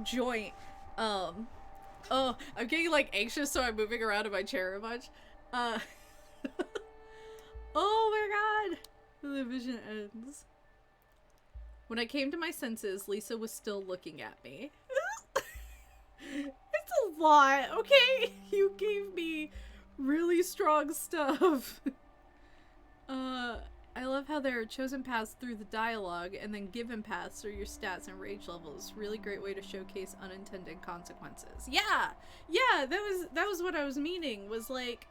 joint. Oh, I'm getting like anxious, so I'm moving around in my chair a bunch. Oh my god. The vision ends. When I came to my senses, Lisa was still looking at me. It's a lot, okay? You gave me really strong stuff. I love how there are chosen paths through the dialogue and then given paths through your stats and rage levels. Really great way to showcase unintended consequences. Yeah! Yeah, that was what I was meaning, was like,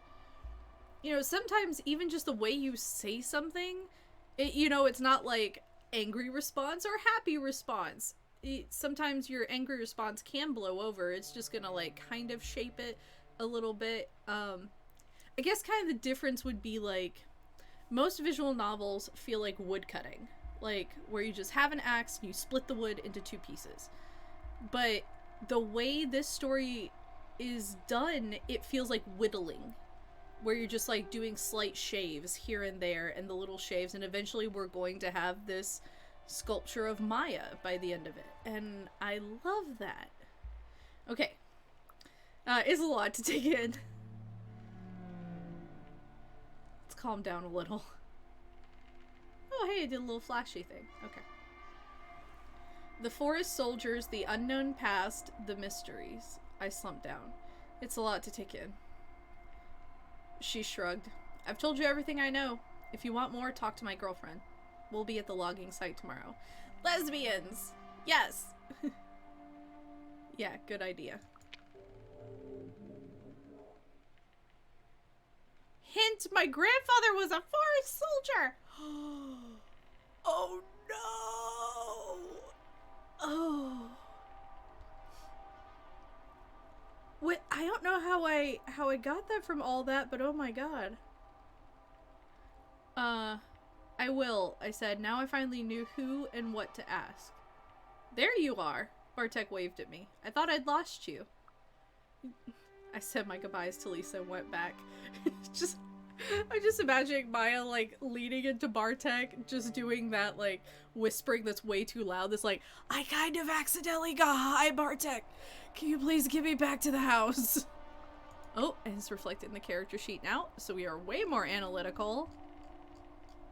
you know, sometimes even just the way you say something, you know, it's not like angry response or happy response. Sometimes your angry response can blow over. It's just gonna like kind of shape it a little bit. I guess kind of the difference would be like, most visual novels feel like wood cutting, like where you just have an axe and you split the wood into two pieces. But the way this story is done, it feels like whittling, where you're just like doing slight shaves here and there and the little shaves, and eventually we're going to have this sculpture of Maya by the end of it, and I love that. Okay, it's a lot to take in. calm down a little. Oh, hey, I did a little flashy thing. Okay. The forest soldiers, the unknown past, the mysteries. I slumped down. It's a lot to take in. She shrugged. I've told you everything I know. If you want more, talk to my girlfriend. We'll be at the logging site tomorrow. Lesbians! Yes! Yeah, good idea. Hint, my grandfather was a forest soldier! Oh no! Oh. Wait, I don't know how I got that from all that, but oh my god. I will, I said. Now I finally knew who and what to ask. There you are. Bartek waved at me. I thought I'd lost you. I said my goodbyes to Lisa and went back. I'm just imagining Maya, like, leaning into Bartek, just doing that, like, whispering that's way too loud. That's like, I kind of accidentally got high, Bartek. Can you please get me back to the house? Oh, and it's reflected in the character sheet now, so we are way more analytical.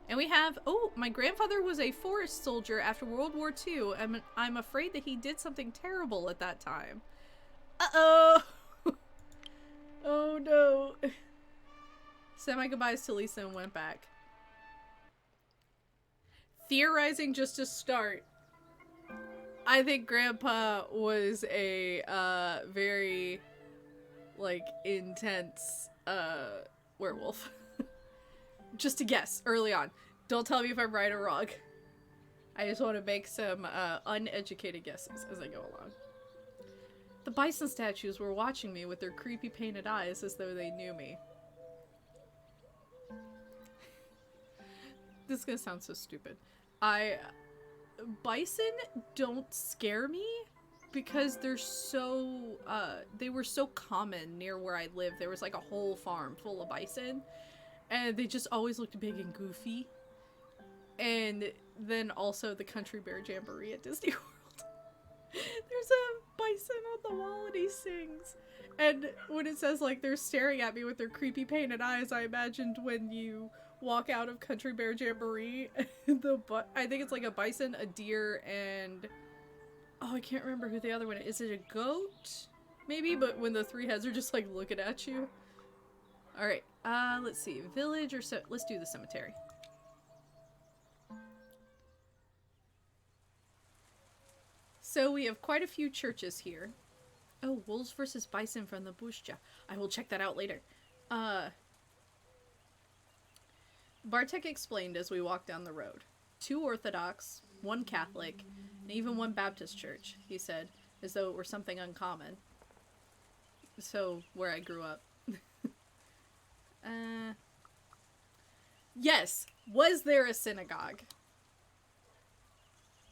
And we have, oh, my grandfather was a forest soldier after World War II, and I'm afraid that he did something terrible at that time. Uh-oh! Oh no. Said my goodbyes to Lisa and went back. Theorizing just to start. I think Grandpa was a very, like, intense werewolf. Just a guess early on. Don't tell me if I'm right or wrong. I just want to make some uneducated guesses as I go along. The bison statues were watching me with their creepy painted eyes as though they knew me. This is gonna sound so stupid. Bison don't scare me because they're so, they were so common near where I live. There was like a whole farm full of bison, and they just always looked big and goofy. And then also the Country Bear Jamboree at Disney World. There's a bison on the wall and he sings. And when it says like they're staring at me with their creepy painted eyes, I imagined when you walk out of Country Bear Jamboree, I think it's like a bison, a deer, and oh, I can't remember who the other one is. Is it a goat? Maybe, but when the three heads are just like looking at you. Alright, let's see. Village or so let's do the cemetery. So we have quite a few churches here. Oh, wolves versus bison from the Bushja. I will check that out later. Bartek explained as we walked down the road. 2 Orthodox, 1 Catholic, and even 1 Baptist church, he said, as though it were something uncommon. So, where I grew up. Yes! Was there a synagogue?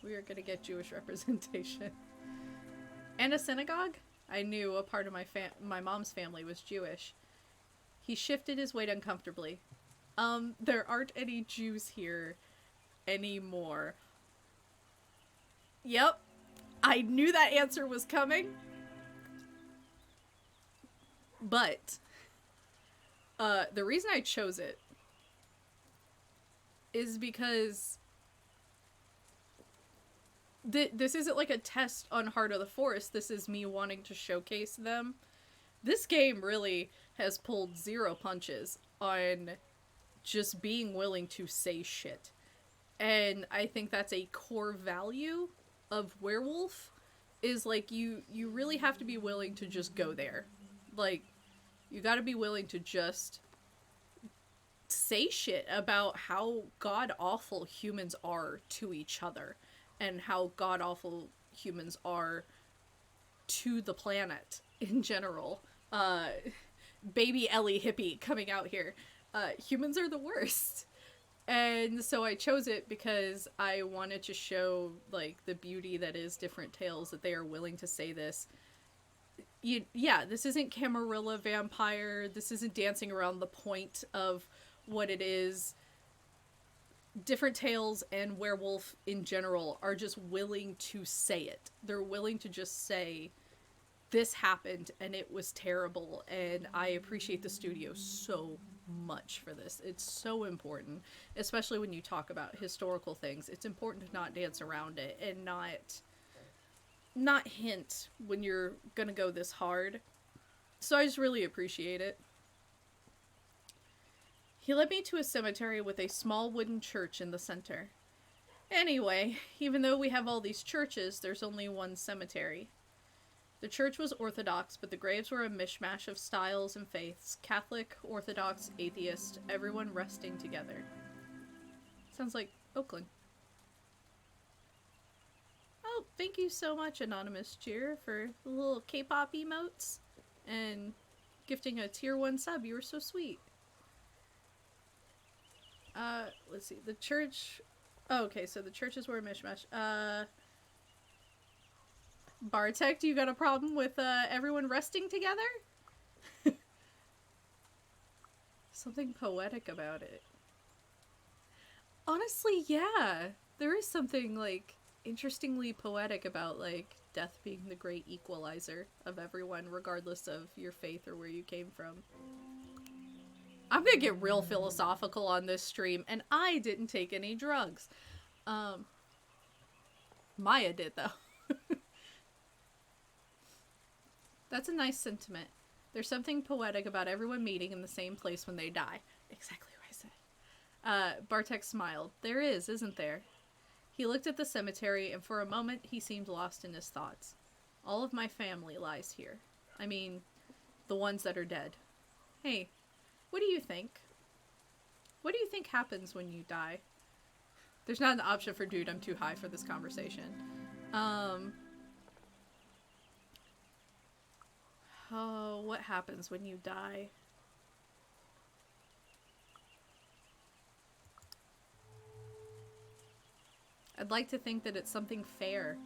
We are gonna get Jewish representation. And a synagogue? I knew a part of my mom's family was Jewish. He shifted his weight uncomfortably. There aren't any Jews here anymore. Yep. I knew that answer was coming. But, the reason I chose it is because this isn't like a test on Heart of the Forest. This is me wanting to showcase them. This game really has pulled 0 punches on just being willing to say shit. And I think that's a core value of Werewolf, is like you really have to be willing to just go there. Like, you gotta be willing to just say shit about how god-awful humans are to each other and how god-awful humans are to the planet in general. Baby Ellie hippie coming out here. Humans are the worst. And so I chose it because I wanted to show, like, the beauty that is Different Tales, that they are willing to say this. Yeah, this isn't Camarilla Vampire. This isn't dancing around the point of what it is. Different Tales and Werewolf in general are just willing to say it. They're willing to just say, this happened and it was terrible, and I appreciate the studio so much for this. It's so important, especially when you talk about historical things. It's important to not dance around it and not hint when you're gonna go this hard. So I just really appreciate it. He led me to a cemetery with a small wooden church in the center. Anyway, even though we have all these churches, there's only one cemetery. The church was Orthodox, but the graves were a mishmash of styles and faiths. Catholic, Orthodox, atheist, everyone resting together. Sounds like Oakland. Oh, thank you so much, Anonymous Cheer, for the little K-pop emotes and gifting a tier 1 sub. You were so sweet. Let's see. The church... Oh, okay, so the churches were a mishmash. Bartek, do you got a problem with everyone resting together? Something poetic about it. Honestly, yeah. There is something, like, interestingly poetic about, like, death being the great equalizer of everyone, regardless of your faith or where you came from. I'm gonna get real philosophical on this stream, and I didn't take any drugs. Maya did, though. That's a nice sentiment. There's something poetic about everyone meeting in the same place when they die. Exactly what I said. Bartek smiled. There is, isn't there? He looked at the cemetery, and for a moment he seemed lost in his thoughts. All of my family lies here. I mean, the ones that are dead. Hey, what do you think? What do you think happens when you die? There's not an option for dude, I'm too high for this conversation. Oh, what happens when you die? I'd like to think that it's something fair.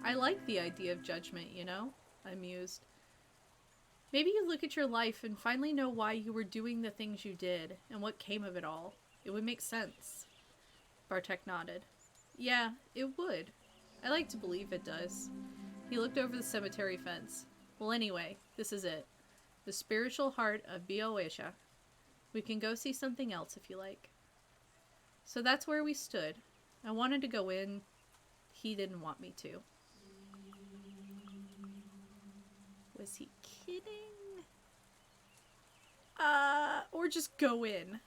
I like the idea of judgment, you know? I mused. Maybe you look at your life and finally know why you were doing the things you did, and what came of it all. It would make sense. Bartek nodded. Yeah, it would. I like to believe it does. He looked over the cemetery fence. Well, anyway, this is it. The spiritual heart of Bioesha. We can go see something else if you like. So that's where we stood. I wanted to go in. He didn't want me to. Was he kidding? Or just go in.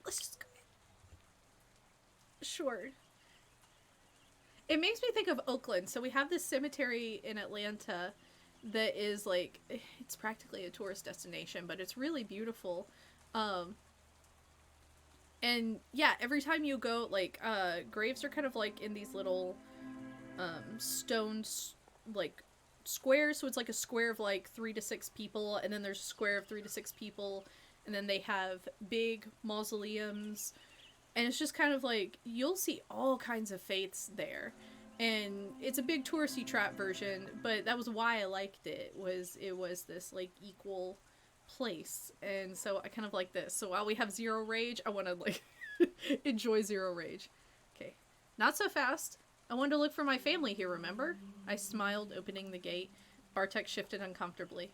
Let's just go in. Sure. It makes me think of Oakland. So we have this cemetery in Atlanta that is like, it's practically a tourist destination, but it's really beautiful. And yeah, every time you go, like, graves are kind of like in these little, stone, like, squares. So it's like a square of like 3 to 6 people, and then there's a square of 3 to 6 people, and then they have big mausoleums. And it's just kind of like, you'll see all kinds of faiths there. And it's a big touristy trap version, but that was why I liked it, it was this, like, equal place. And so I kind of like this. So while we have Zero Rage, I want to, like, enjoy Zero Rage. Okay. Not so fast. I wanted to look for my family here, remember? I smiled, opening the gate. Bartek shifted uncomfortably.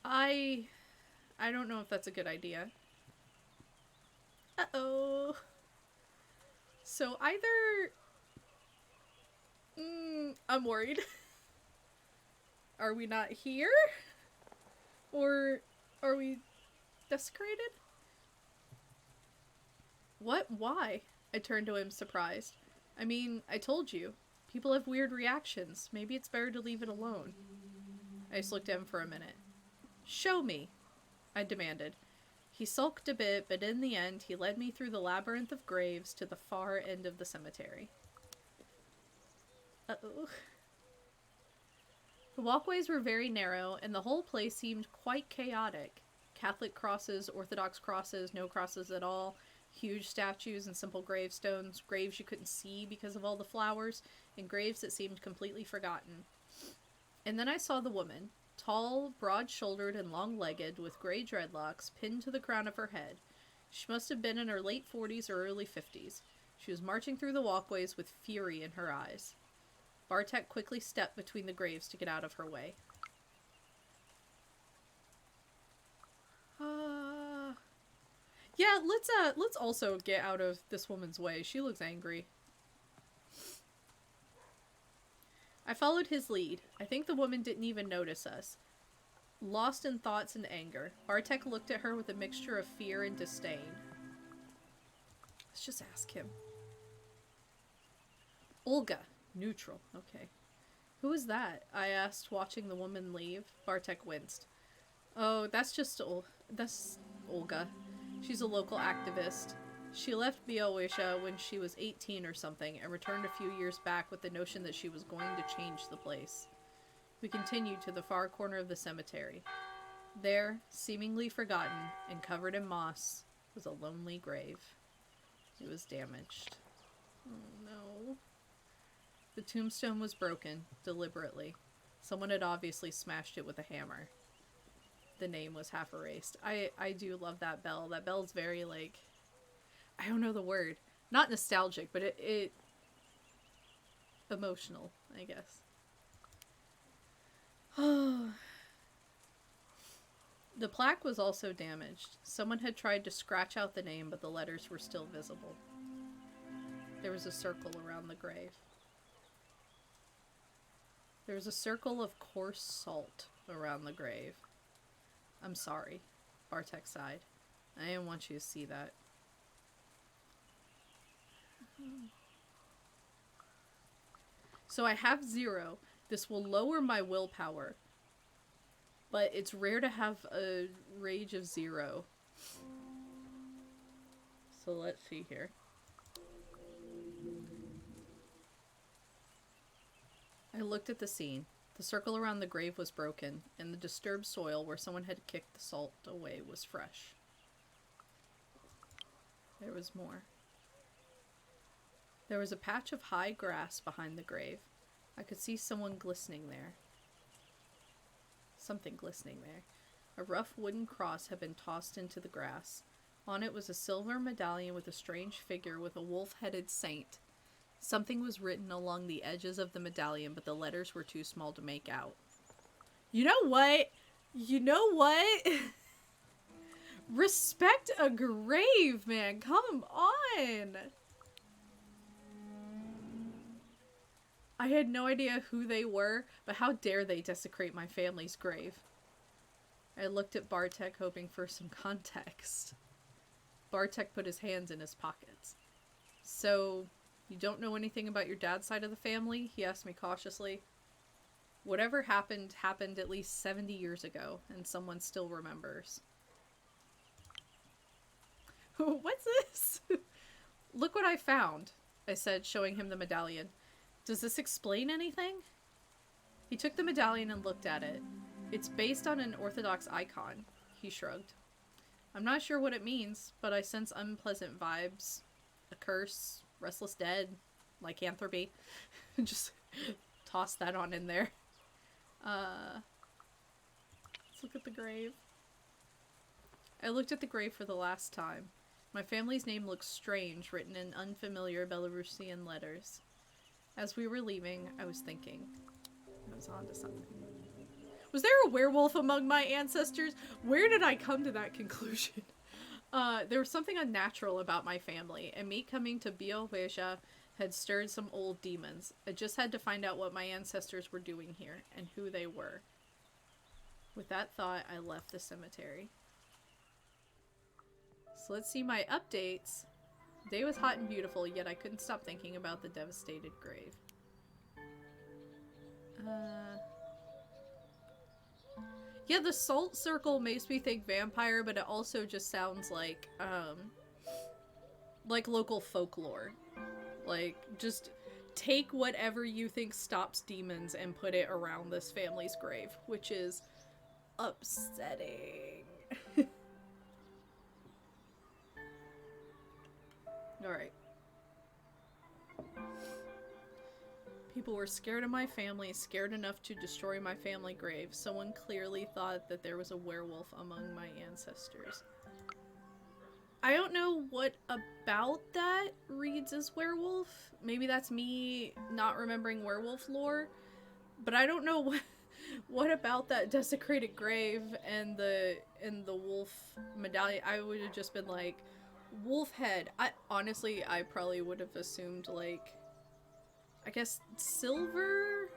I don't know if that's a good idea. Uh-oh. So either... I'm worried. Are we not here? Or are we desecrated? What? Why? I turned to him, surprised. I mean, I told you. People have weird reactions. Maybe it's better to leave it alone. I just looked at him for a minute. Show me, I demanded. He sulked a bit, but in the end, he led me through the labyrinth of graves to the far end of the cemetery. Uh-oh. The walkways were very narrow, and the whole place seemed quite chaotic. Catholic crosses, Orthodox crosses, no crosses at all, huge statues and simple gravestones, graves you couldn't see because of all the flowers, and graves that seemed completely forgotten. And then I saw the woman, tall, broad-shouldered, and long-legged, with gray dreadlocks pinned to the crown of her head. She must have been in her late 40s or early 50s. She was marching through the walkways with fury in her eyes. Bartek quickly stepped between the graves to get out of her way. Yeah, let's also get out of this woman's way. She looks angry. I followed his lead. I think the woman didn't even notice us. Lost in thoughts and anger, Bartek looked at her with a mixture of fear and disdain. Let's just ask him. Olga. Neutral. Okay. Who is that? I asked, watching the woman leave. Bartek winced. Oh, that's Olga. She's a local activist. She left Białysza when she was 18 or something and returned a few years back with the notion that she was going to change the place. We continued to the far corner of the cemetery. There, seemingly forgotten and covered in moss, was a lonely grave. It was damaged. Oh no. The tombstone was broken, deliberately. Someone had obviously smashed it with a hammer. The name was half erased. I do love that bell. That bell's very, like, I don't know the word. Not nostalgic, but it emotional, I guess. The plaque was also damaged. Someone had tried to scratch out the name, but the letters were still visible. There was a circle around the grave. There was a circle of coarse salt around the grave. I'm sorry, Bartek sighed. I didn't want you to see that. So I have 0. This will lower my willpower. But it's rare to have a rage of 0. So let's see here. I looked at the scene. The circle around the grave was broken, and the disturbed soil where someone had kicked the salt away was fresh. There was more. There was a patch of high grass behind the grave. I could see someone glistening there. Something glistening there. A rough wooden cross had been tossed into the grass. On it was a silver medallion with a strange figure with a wolf-headed saint. Something was written along the edges of the medallion, but the letters were too small to make out. You know what? You know what? Respect a grave, man. Come on. I had no idea who they were, but how dare they desecrate my family's grave? I looked at Bartek, hoping for some context. Bartek put his hands in his pockets. So, you don't know anything about your dad's side of the family? He asked me cautiously. Whatever happened at least 70 years ago, and someone still remembers. What's this? Look what I found, I said, showing him the medallion. Does this explain anything? He took the medallion and looked at it. It's based on an Orthodox icon, he shrugged. I'm not sure what it means, but I sense unpleasant vibes. A curse, restless dead, lycanthropy. Just toss that on in there. Let's look at the grave. I looked at the grave for the last time. My family's name looked strange, written in unfamiliar Belarusian letters. As we were leaving, I was thinking. I was on to something. Was there a werewolf among my ancestors? Where did I come to that conclusion? There was something unnatural about my family, and me coming to Białysza had stirred some old demons. I just had to find out what my ancestors were doing here, and who they were. With that thought, I left the cemetery. So let's see my updates. The day was hot and beautiful, yet I couldn't stop thinking about the devastated grave. Yeah, the salt circle makes me think vampire, but it also just sounds like local folklore. Like, just take whatever you think stops demons and put it around this family's grave, which is upsetting. Alright. People were scared of my family, scared enough to destroy my family grave. Someone clearly thought that there was a werewolf among my ancestors. I don't know what about that reads as werewolf. Maybe that's me not remembering werewolf lore. But I don't know What about that desecrated grave and the wolf medallion? I would have just been like, wolf head. I honestly, I probably would have assumed like, I guess silver,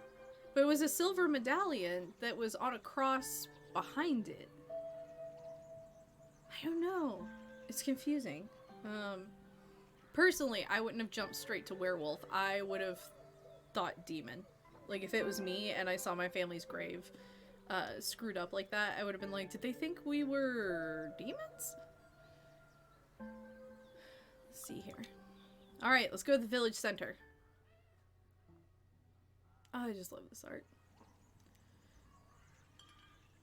but it was a silver medallion that was on a cross behind it. I don't know. It's confusing. Personally, I wouldn't have jumped straight to werewolf. I would have thought demon. Like, if it was me and I saw my family's grave screwed up like that, I would have been like, did they think we were demons? Let's see here. Alright, let's go to the village center. Oh, I just love this art.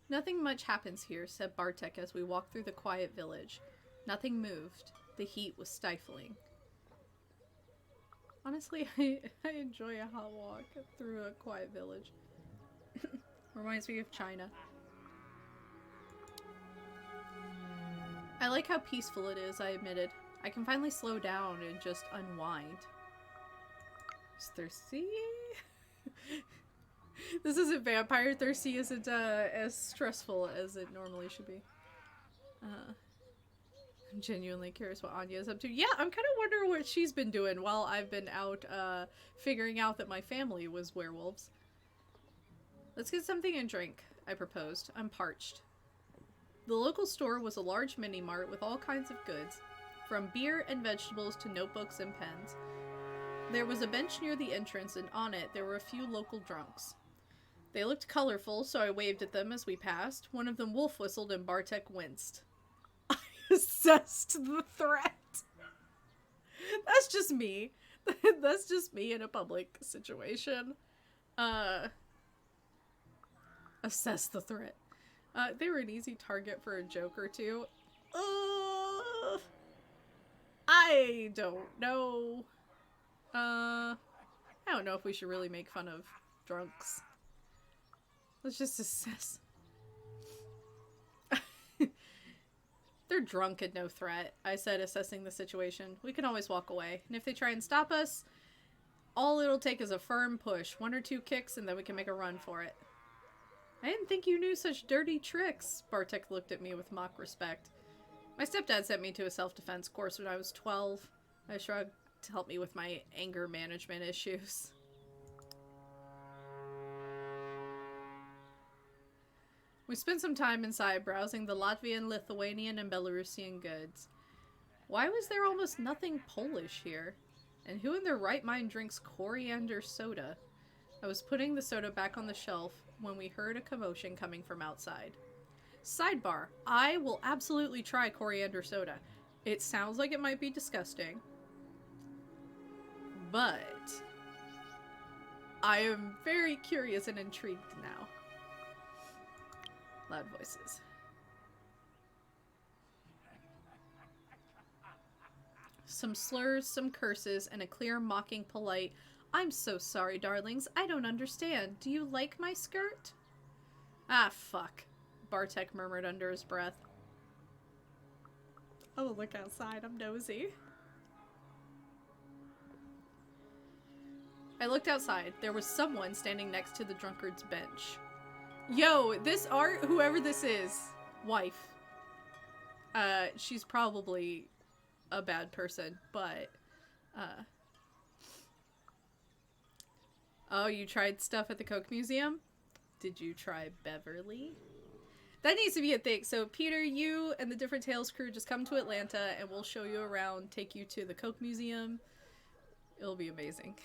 Nothing much happens here, said Bartek as we walked through the quiet village. Nothing moved. The heat was stifling. Honestly, I enjoy a hot walk through a quiet village. Reminds me of China. I like how peaceful it is, I admitted. I can finally slow down and just unwind. Is thirsty? This isn't vampire. Thirsty isn't as stressful as it normally should be. I'm genuinely curious what Anya is up to. Yeah, I'm kind of wondering what she's been doing while I've been out figuring out that my family was werewolves. Let's get something and drink, I proposed. I'm parched. The local store was a large mini-mart with all kinds of goods, from beer and vegetables to notebooks and pens. There was a bench near the entrance, and on it there were a few local drunks. They looked colorful, so I waved at them as we passed. One of them wolf whistled and Bartek winced. I assessed the threat. That's just me. That's just me in a public situation. Assess the threat. They were an easy target for a joke or two. I don't know. I don't know if we should really make fun of drunks. Let's just assess. They're drunk and no threat, I said, assessing the situation. We can always walk away. And if they try and stop us, all it'll take is a firm push. 1 or 2 kicks, and then we can make a run for it. I didn't think you knew such dirty tricks. Bartek looked at me with mock respect. My stepdad sent me to a self-defense course when I was 12. I shrugged to help me with my anger management issues. We spent some time inside browsing the Latvian, Lithuanian, and Belarusian goods. Why was there almost nothing Polish here? And who in their right mind drinks coriander soda? I was putting the soda back on the shelf when we heard a commotion coming from outside. Sidebar, I will absolutely try coriander soda. It sounds like it might be disgusting, but I am very curious and intrigued now. Loud voices. Some slurs, some curses, and a clear, mocking, polite, "I'm so sorry, darlings. I don't understand. Do you like my skirt?" Ah, fuck, Bartek murmured under his breath. Oh, look outside. I'm nosy. I looked outside. There was someone standing next to the drunkard's bench. Yo, this art, whoever this is, wife. She's probably a bad person, but, oh, you tried stuff at the Coke Museum? Did you try Beverly? That needs to be a thing. So, Peter, you and the Different Tales crew just come to Atlanta and we'll show you around, take you to the Coke Museum. It'll be amazing.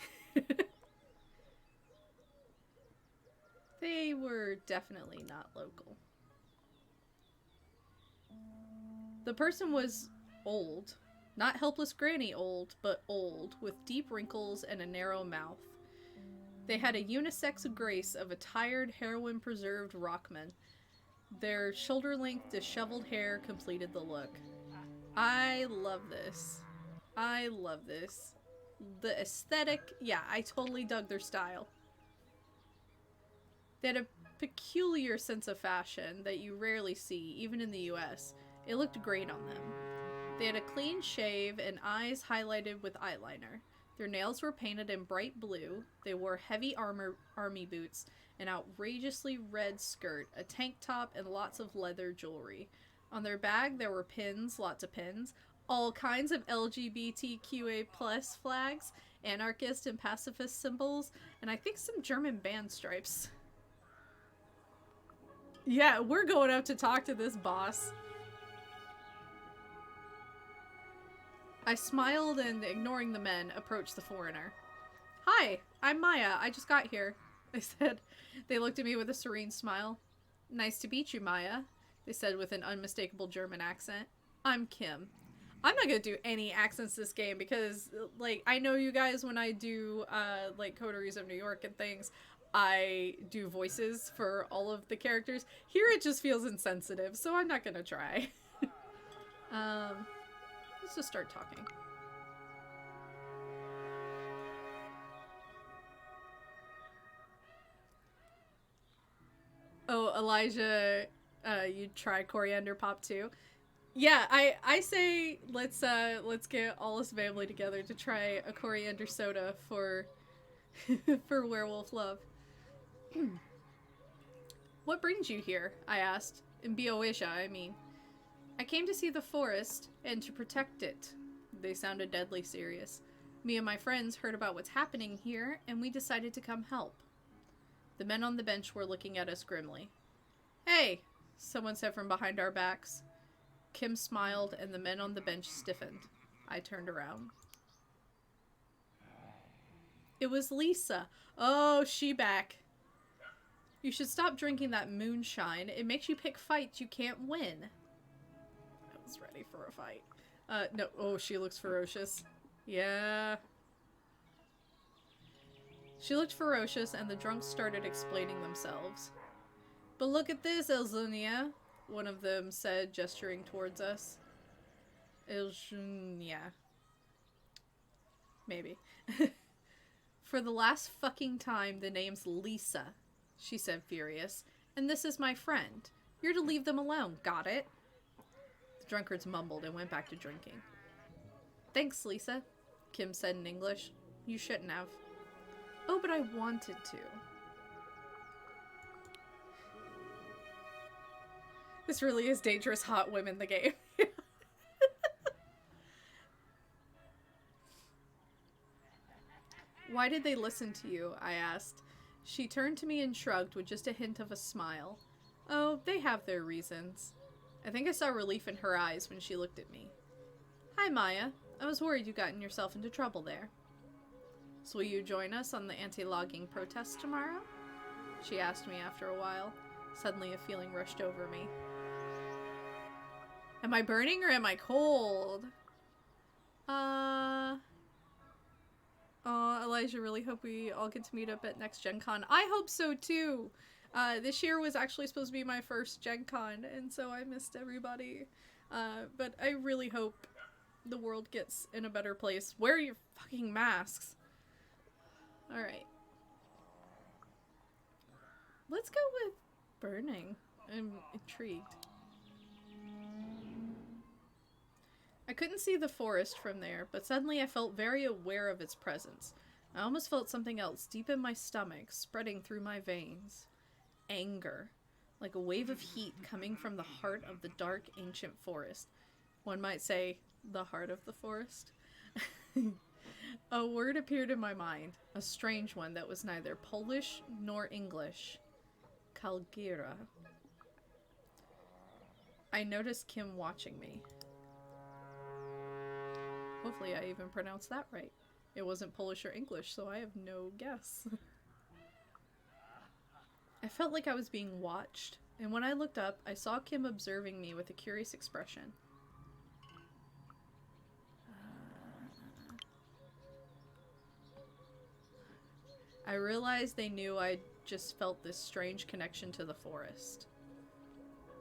They were definitely not local. The person was old. Not helpless granny old, but old, with deep wrinkles and a narrow mouth. They had a unisex grace of a tired, heroin-preserved rockman. Their shoulder-length, disheveled hair completed the look. I love this. I love this. The aesthetic, yeah, I totally dug their style. They had a peculiar sense of fashion that you rarely see, even in the US. It looked great on them. They had a clean shave and eyes highlighted with eyeliner. Their nails were painted in bright blue. They wore heavy army boots, an outrageously red skirt, a tank top, and lots of leather jewelry. On their bag, there were pins, lots of pins, all kinds of LGBTQA plus flags, anarchist and pacifist symbols, and I think some German band stripes. Yeah, we're going up to talk to this boss. I smiled and, ignoring the men, approached the foreigner. Hi, I'm Maya. I just got here, I said. They looked at me with a serene smile. Nice to meet you, Maya, they said with an unmistakable German accent. I'm Kim. I'm not gonna do any accents this game because, like, I know you guys when I do, like, Coteries of New York and things, I do voices for all of the characters. Here it just feels insensitive, so I'm not gonna try. Let's just start talking. Oh, Elijah, you try coriander pop too? Yeah, I say let's get all us family together to try a coriander soda for for Werewolf Love. What brings you here? I asked. In Bioisha, I mean. I came to see the forest and to protect it. They sounded deadly serious. Me and my friends heard about what's happening here, and we decided to come help. The men on the bench were looking at us grimly. Hey, someone said from behind our backs. Kim smiled, and the men on the bench stiffened. I turned around. It was Lisa. Oh, she back. You should stop drinking that moonshine. It makes you pick fights you can't win. I was ready for a fight. No. Oh, she looks ferocious. Yeah. She looked ferocious, and the drunks started explaining themselves. But look at this, Elzunia, one of them said, gesturing towards us. Elzunia. Maybe. For the last fucking time, the name's Lisa, she said, furious. And this is my friend. You're to leave them alone, got it? The drunkards mumbled and went back to drinking. Thanks, Lisa, Kim said in English. You shouldn't have. Oh, but I wanted to. This really is dangerous hot women, the game. Why did they listen to you? I asked. She turned to me and shrugged with just a hint of a smile. Oh, they have their reasons. I think I saw relief in her eyes when she looked at me. Hi, Maya. I was worried you gotten yourself into trouble there. So will you join us on the anti-logging protest tomorrow? She asked me after a while. Suddenly a feeling rushed over me. Am I burning or am I cold? Oh, Elijah, really hope we all get to meet up at next Gen Con. I hope so too! This year was actually supposed to be my first Gen Con, and so I missed everybody. But I really hope the world gets in a better place. Wear your fucking masks! Alright. Let's go with burning. I'm intrigued. I couldn't see the forest from there, but suddenly I felt very aware of its presence. I almost felt something else deep in my stomach, spreading through my veins. Anger. Like a wave of heat coming from the heart of the dark, ancient forest. One might say, the heart of the forest. A word appeared in my mind, a strange one that was neither Polish nor English. Kalgira. I noticed Kim watching me. Hopefully I even pronounced that right. It wasn't Polish or English, so I have no guess. I felt like I was being watched, and when I looked up, I saw Kim observing me with a curious expression. I realized they knew I just felt this strange connection to the forest.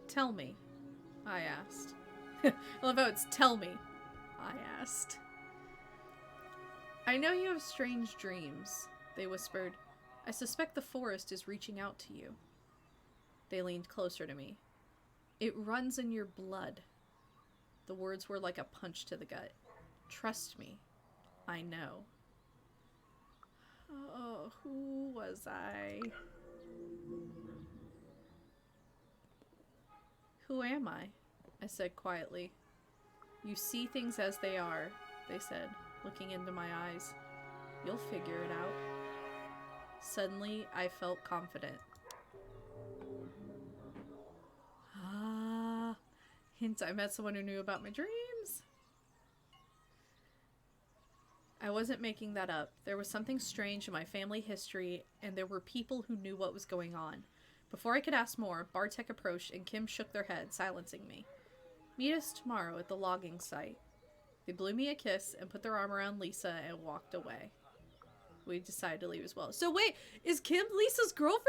Tell me, I asked. I love how it's tell me, I asked. I know you have strange dreams, they whispered. I suspect the forest is reaching out to you. They leaned closer to me. It runs in your blood. The words were like a punch to the gut. Trust me, I know. Oh, who was I? Who am I said quietly. You see things as they are, they said, looking into my eyes. You'll figure it out. Suddenly, I felt confident. Ah, hint I met someone who knew about my dreams. I wasn't making that up. There was something strange in my family history, and there were people who knew what was going on. Before I could ask more, Bartek approached and Kim shook their head, silencing me. Meet us tomorrow at the logging site. They blew me a kiss and put their arm around Lisa and walked away. We decided to leave as well. So wait, is Kim Lisa's girlfriend?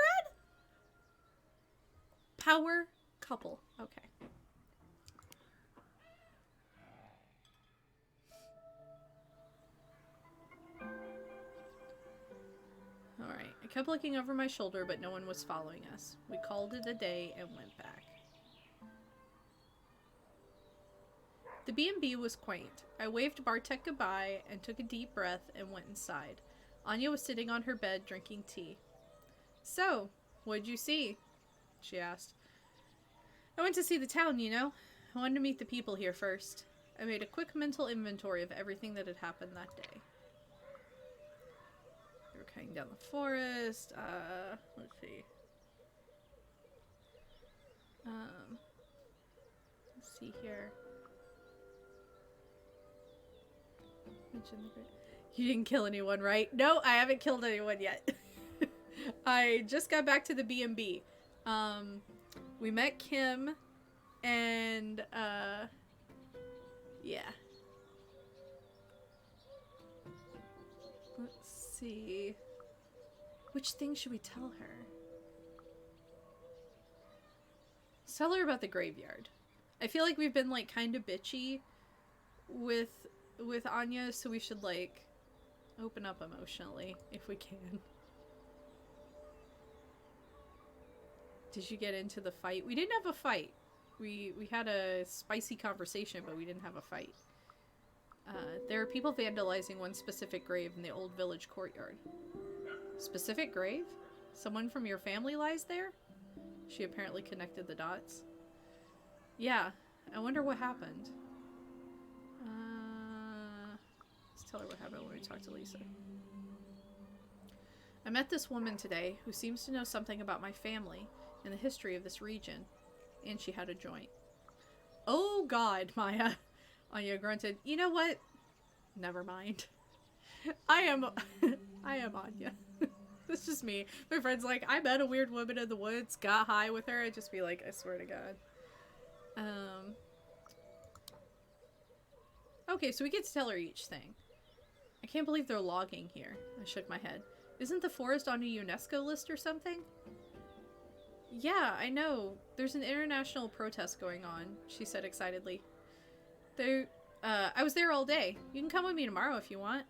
Power couple. Okay. Alright, I kept looking over my shoulder, but no one was following us. We called it a day and went back. The B&B was quaint. I waved Bartek goodbye and took a deep breath and went inside. Anya was sitting on her bed drinking tea. So, what'd you see? She asked. I went to see the town, you know. I wanted to meet the people here first. I made a quick mental inventory of everything that had happened that day. We were cutting down the forest. Let's see. Let's see here. You didn't kill anyone, right? No, I haven't killed anyone yet. I just got back to the B&B. We met Kim and yeah. Let's see. Which thing should we tell her? Let's tell her about the graveyard. I feel like we've been like kind of bitchy with Anya, so we should like open up emotionally if we can. Did you get into the fight? We didn't have a fight. We had a spicy conversation, but we didn't have a fight. There are people vandalizing one specific grave in the old village courtyard. Specific grave? Someone from your family lies there? She apparently connected the dots. Yeah, I wonder what happened. Let's tell her what happened when we talked to Lisa. I met this woman today who seems to know something about my family and the history of this region. And she had a joint. Oh god, Maya. Anya grunted. You know what? Never mind. I am Anya. That's just me. My friend's like, I met a weird woman in the woods, got high with her. I'd just be like, I swear to god. Okay, so we get to tell her each thing. I can't believe they're logging here. I shook my head. Isn't the forest on a UNESCO list or something? Yeah, I know. There's an international protest going on, she said excitedly. I was there all day. You can come with me tomorrow if you want.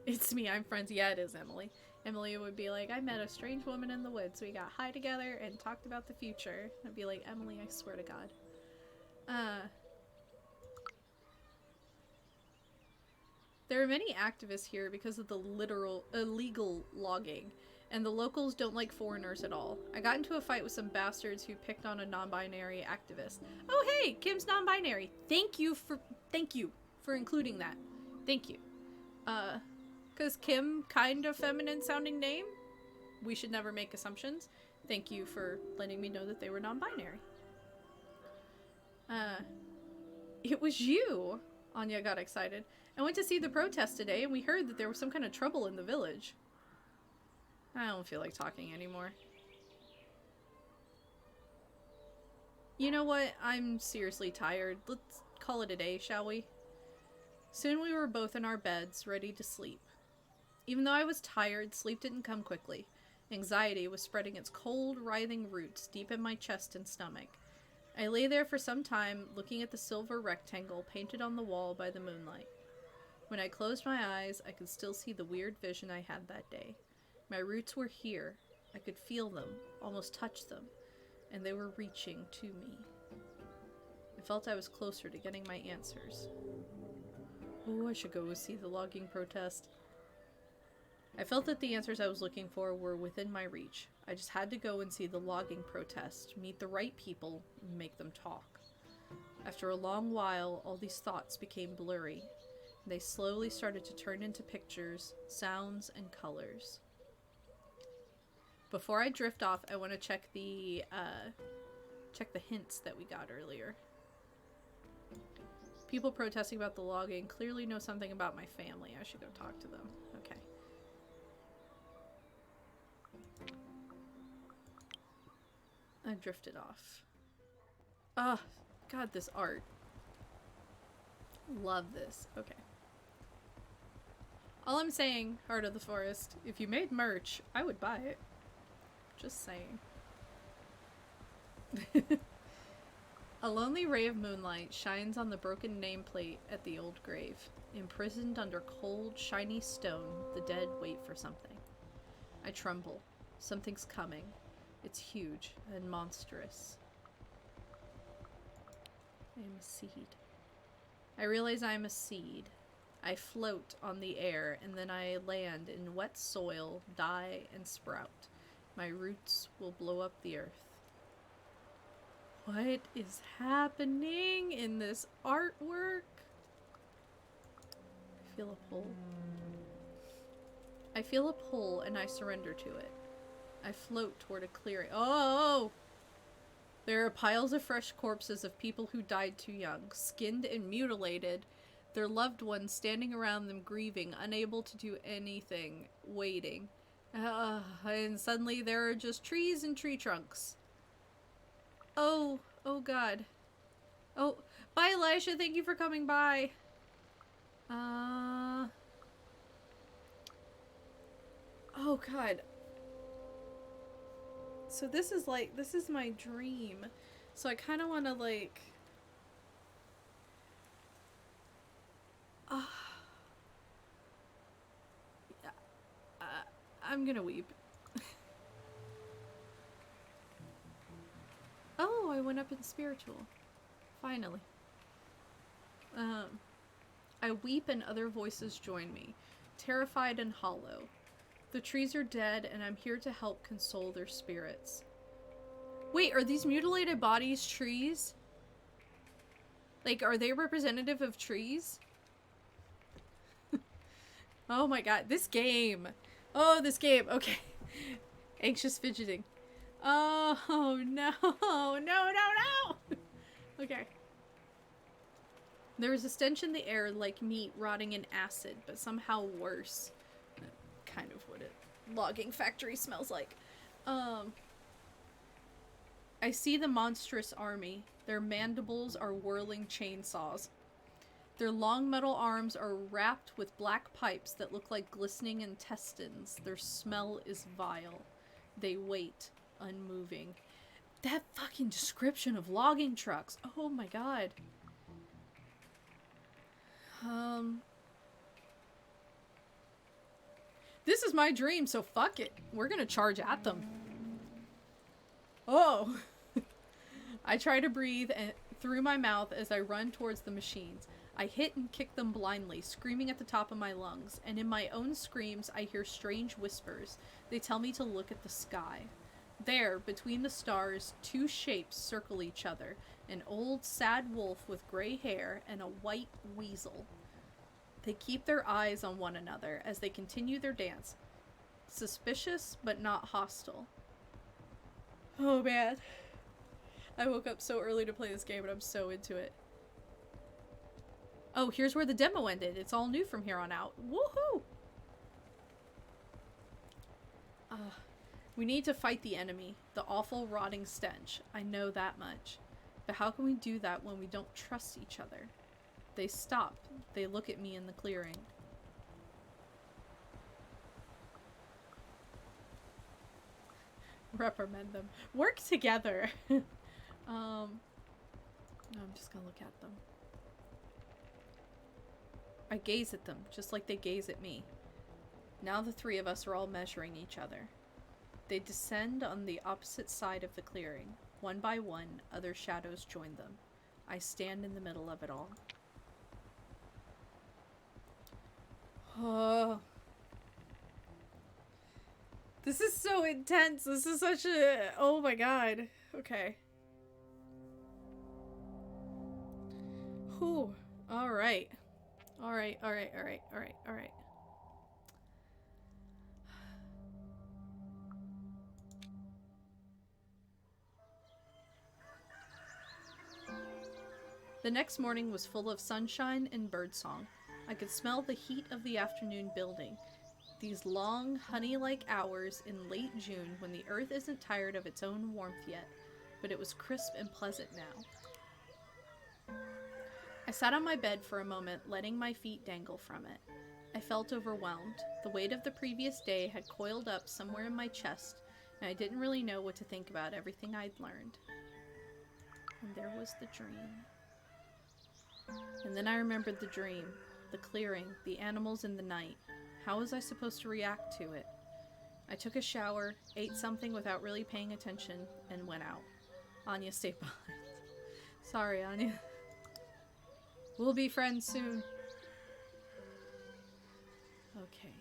It's me, I'm friends. Yeah, it is Emily. Emily would be like, I met a strange woman in the woods. We got high together and talked about the future. I'd be like, Emily, I swear to God. There are many activists here because of the illegal logging, and the locals don't like foreigners at all. I got into a fight with some bastards who picked on a non-binary activist. Oh hey, Kim's non-binary. Thank you for including that. Thank you. Cause Kim, kind of feminine sounding name. We should never make assumptions. Thank you for letting me know that they were non-binary. It was you! Anya got excited. I went to see the protest today and we heard that there was some kind of trouble in the village. I don't feel like talking anymore. You know what? I'm seriously tired. Let's call it a day, shall we? Soon we were both in our beds, ready to sleep. Even though I was tired, sleep didn't come quickly. Anxiety was spreading its cold, writhing roots deep in my chest and stomach. I lay there for some time, looking at the silver rectangle painted on the wall by the moonlight. When I closed my eyes, I could still see the weird vision I had that day. My roots were here. I could feel them, almost touch them, and they were reaching to me. I felt I was closer to getting my answers. Oh, I should go see the logging protest. I felt that the answers I was looking for were within my reach. I just had to go and see the logging protest, meet the right people, and make them talk. After a long while, all these thoughts became blurry. They slowly started to turn into pictures, sounds, and colors. Before I drift off, I want to check the hints that we got earlier. People protesting about the logging clearly know something about my family. I should go talk to them. Okay. I drifted off. Ah, God, this art. Love this. Okay. All I'm saying, Heart of the Forest, if you made merch, I would buy it. Just saying. A lonely ray of moonlight shines on the broken nameplate at the old grave. Imprisoned under cold, shiny stone, the dead wait for something. I tremble. Something's coming. It's huge and monstrous. I am a seed. I realize I am a seed. I float on the air, and then I land in wet soil, die, and sprout. My roots will blow up the earth. What is happening in this artwork? I feel a pull. I feel a pull, and I surrender to it. I float toward a clearing. Oh! There are piles of fresh corpses of people who died too young, skinned and mutilated, their loved ones standing around them grieving, unable to do anything, waiting. And suddenly there are just trees and tree trunks. Oh God. Oh, bye Elisha, thank you for coming by. Oh God. So this is my dream. So I kind of want to like... I'm gonna weep. Oh, I went up in spiritual. Finally. I weep and other voices join me, terrified and hollow. The trees are dead and I'm here to help console their spirits. Wait, are these mutilated bodies trees? Like, are they representative of trees? Oh my god, this game. Oh, this game. Okay. Anxious fidgeting. Oh, no. No. Okay. There is a stench in the air like meat rotting in acid, but somehow worse. Kind of what a logging factory smells like. I see the monstrous army. Their mandibles are whirling chainsaws. Their long metal arms are wrapped with black pipes that look like glistening intestines. Their smell is vile. They wait, unmoving. That fucking description of logging trucks. Oh my god. This is my dream, so fuck it. We're gonna charge at them. Oh. I try to breathe through my mouth as I run towards the machines. I hit and kick them blindly, screaming at the top of my lungs, and in my own screams I hear strange whispers. They tell me to look at the sky. There, between the stars, two shapes circle each other, an old sad wolf with gray hair and a white weasel. They keep their eyes on one another as they continue their dance. Suspicious, but not hostile. Oh man. I woke up so early to play this game, but I'm so into it. Oh, here's where the demo ended. It's all new from here on out. Woohoo! We need to fight the enemy, the awful rotting stench. I know that much. But how can we do that when we don't trust each other? They stop. They look at me in the clearing. Reprimand them. Work together! No, I'm just gonna look at them. I gaze at them, just like they gaze at me. Now the three of us are all measuring each other. They descend on the opposite side of the clearing. One by one, other shadows join them. I stand in the middle of it all. Oh. This is so intense. This is such a... Oh my god. Okay. Whew. Alright. Alright. The next morning was full of sunshine and birdsong. I could smell the heat of the afternoon building. These long, honey-like hours in late June when the earth isn't tired of its own warmth yet, but it was crisp and pleasant now. I sat on my bed for a moment, letting my feet dangle from it. I felt overwhelmed. The weight of the previous day had coiled up somewhere in my chest, and I didn't really know what to think about everything I'd learned. And there was the dream. And then I remembered the dream, the clearing, the animals in the night. How was I supposed to react to it? I took a shower, ate something without really paying attention, and went out. Anya stayed behind. Sorry, Anya. We'll be friends soon. Okay.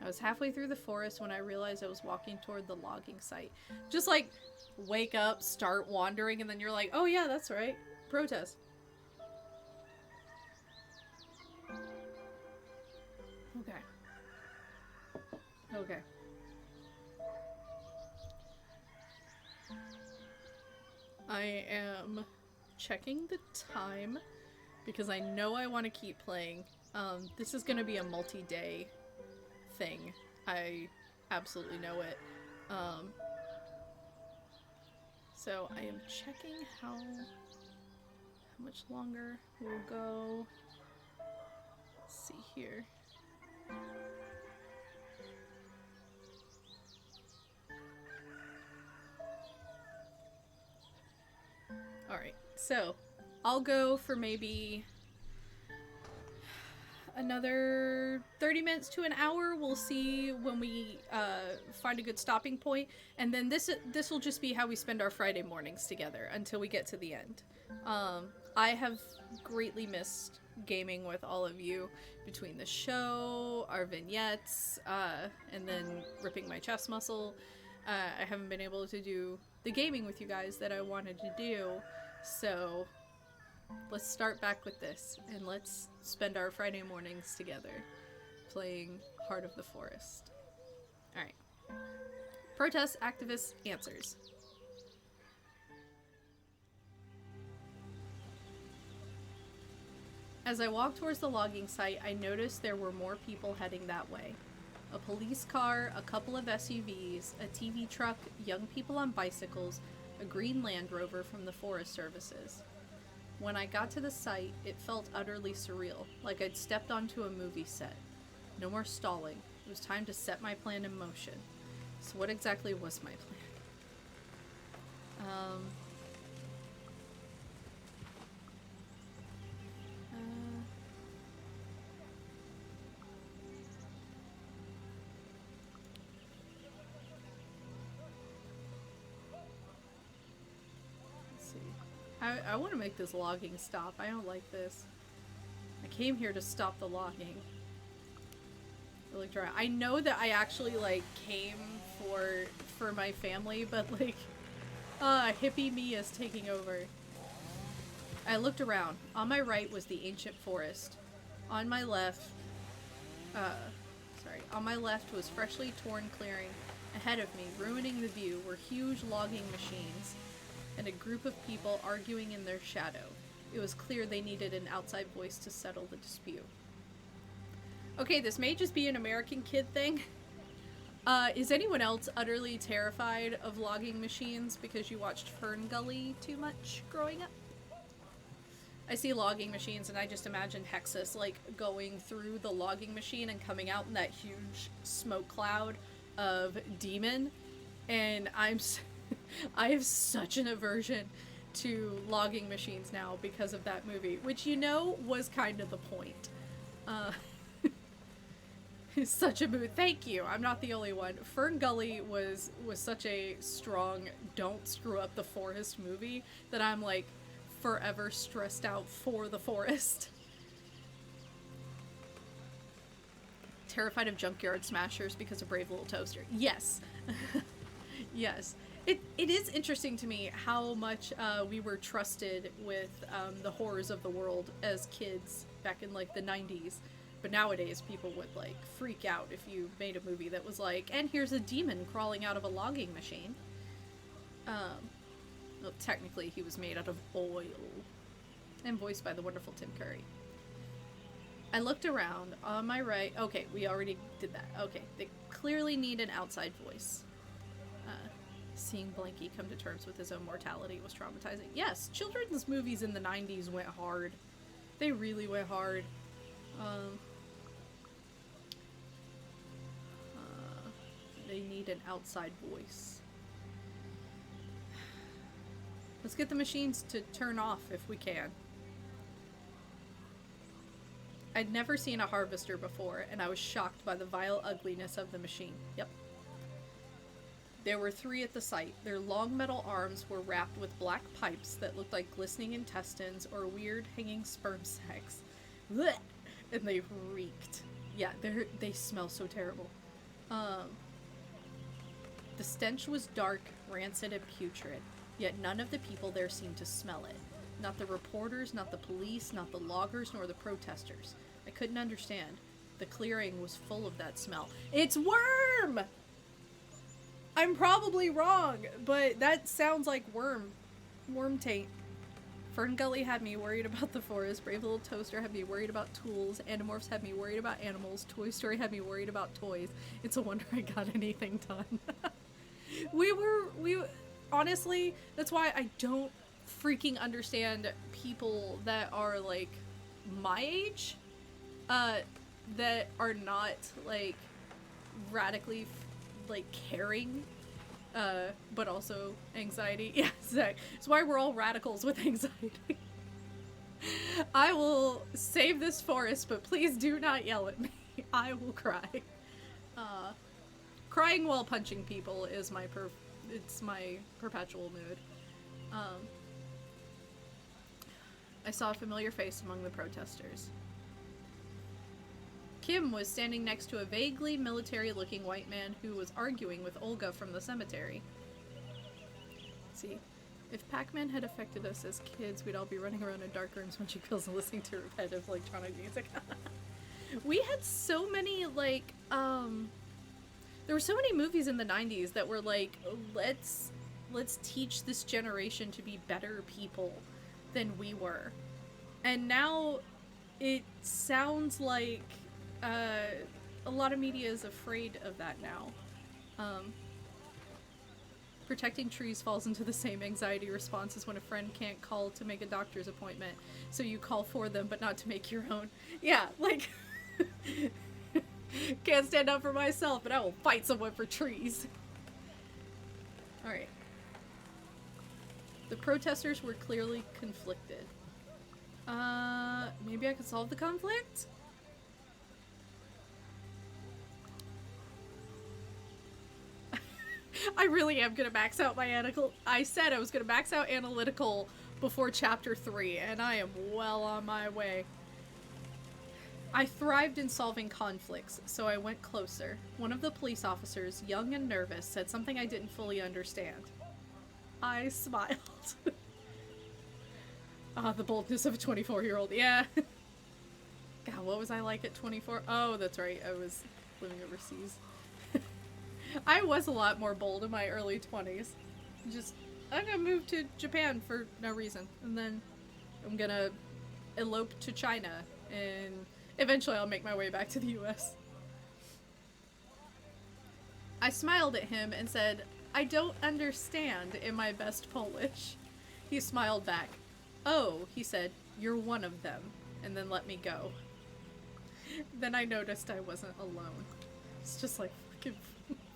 I was halfway through the forest when I realized I was walking toward the logging site. Just like, wake up, start wandering, and then you're like, oh yeah, that's right. Protest. Okay. Okay. I am checking the time because I know I want to keep playing. This is going to be a multi-day thing. I absolutely know it. So I am checking how much longer we'll go. Let's see here. Alright, so I'll go for maybe another 30 minutes to an hour. We'll see when we find a good stopping point, and then this will just be how we spend our Friday mornings together until we get to the end. I have greatly missed gaming with all of you between the show, our vignettes, and then ripping my chest muscle. I haven't been able to do the gaming with you guys that I wanted to do, so let's start back with this and let's spend our Friday mornings together playing Heart of the Forest. Alright. Protest, activists, answers. As I walked towards the logging site, I noticed there were more people heading that way. A police car, a couple of SUVs, a TV truck, young people on bicycles, a green Land Rover from the Forest Services. When I got to the site, it felt utterly surreal, like I'd stepped onto a movie set. No more stalling. It was time to set my plan in motion. So what exactly was my plan? Let's see. I want to make this logging stop. I don't like this. I came here to stop the logging. I looked around. I know that I actually like came for my family, but like hippie me is taking over. I looked around. On my right was the ancient forest. On my left was freshly torn clearing. Ahead of me, ruining the view, were huge logging machines and a group of people arguing in their shadow. It was clear they needed an outside voice to settle the dispute. Okay, this may just be an American kid thing. Is anyone else utterly terrified of logging machines because you watched Fern Gully too much growing up? I see logging machines and I just imagine Hexus like going through the logging machine and coming out in that huge smoke cloud of demon, and I have such an aversion to logging machines now because of that movie, which you know was kind of the point. It's such a mood. Thank you. I'm not the only one. Fern Gully was such a strong don't screw up the forest movie that I'm like forever stressed out for the forest. terrified of junkyard smashers because of Brave Little Toaster. Yes. Yes. It is interesting to me how much we were trusted with the horrors of the world as kids back in, like, the 90s. But nowadays, people would, like, freak out if you made a movie that was like, and here's a demon crawling out of a logging machine. Well, technically, he was made out of oil. And voiced by the wonderful Tim Curry. I looked around. On my right... Okay, we already did that. Okay, they clearly need an outside voice. Seeing Blanky come to terms with his own mortality was traumatizing. Yes, children's movies in the 90s went hard. They really went hard. They need an outside voice. Let's get the machines to turn off if we can. I'd never seen a harvester before, and I was shocked by the vile ugliness of the machine. Yep. There were 3 at the site. Their long metal arms were wrapped with black pipes that looked like glistening intestines or weird hanging sperm sacs. Blech! And they reeked. Yeah, they smell so terrible. The stench was dark, rancid, and putrid, yet none of the people there seemed to smell it. Not the reporters, not the police, not the loggers, nor the protesters. I couldn't understand. The clearing was full of that smell. It's worm! I'm probably wrong, but that sounds like worm. Worm taint. Fern Gully had me worried about the forest. Brave Little Toaster had me worried about tools. Animorphs had me worried about animals. Toy Story had me worried about toys. It's a wonder I got anything done. Honestly, that's why I don't freaking understand people that are, like, my age, that are not, like, radically, like, caring, but also anxiety. Yeah, Zach. It's why we're all radicals with anxiety. I will save this forest, but please do not yell at me. I will cry. Crying while punching people is my perpetual mood. I saw a familiar face among the protesters. Kim was standing next to a vaguely military-looking white man who was arguing with Olga from the cemetery. See, if Pac-Man had affected us as kids, we'd all be running around in dark rooms munching pills and listening to repetitive electronic music. We had so many, like, there were so many movies in the 90s that were like, let's teach this generation to be better people than we were. And now it sounds like a lot of media is afraid of that now. Protecting trees falls into the same anxiety response as when a friend can't call to make a doctor's appointment, so you call for them but not to make your own. Yeah, like... Can't stand up for myself, but I will fight someone for trees. Alright. The protesters were clearly conflicted. Maybe I could solve the conflict? I really am gonna max out my analytical. I said I was gonna max out analytical before chapter 3, and I am well on my way. I thrived in solving conflicts, so I went closer. One of the police officers, young and nervous, said something I didn't fully understand. I smiled. Ah, the boldness of a 24-year-old. Yeah. God, what was I like at 24? Oh, that's right. I was living overseas. I was a lot more bold in my early 20s. I'm gonna move to Japan for no reason. And then I'm gonna elope to China. And eventually I'll make my way back to the US. I smiled at him and said, "I don't understand," in my best Polish. He smiled back. "Oh," he said, "you're one of them," and then let me go. Then I noticed I wasn't alone. It's just like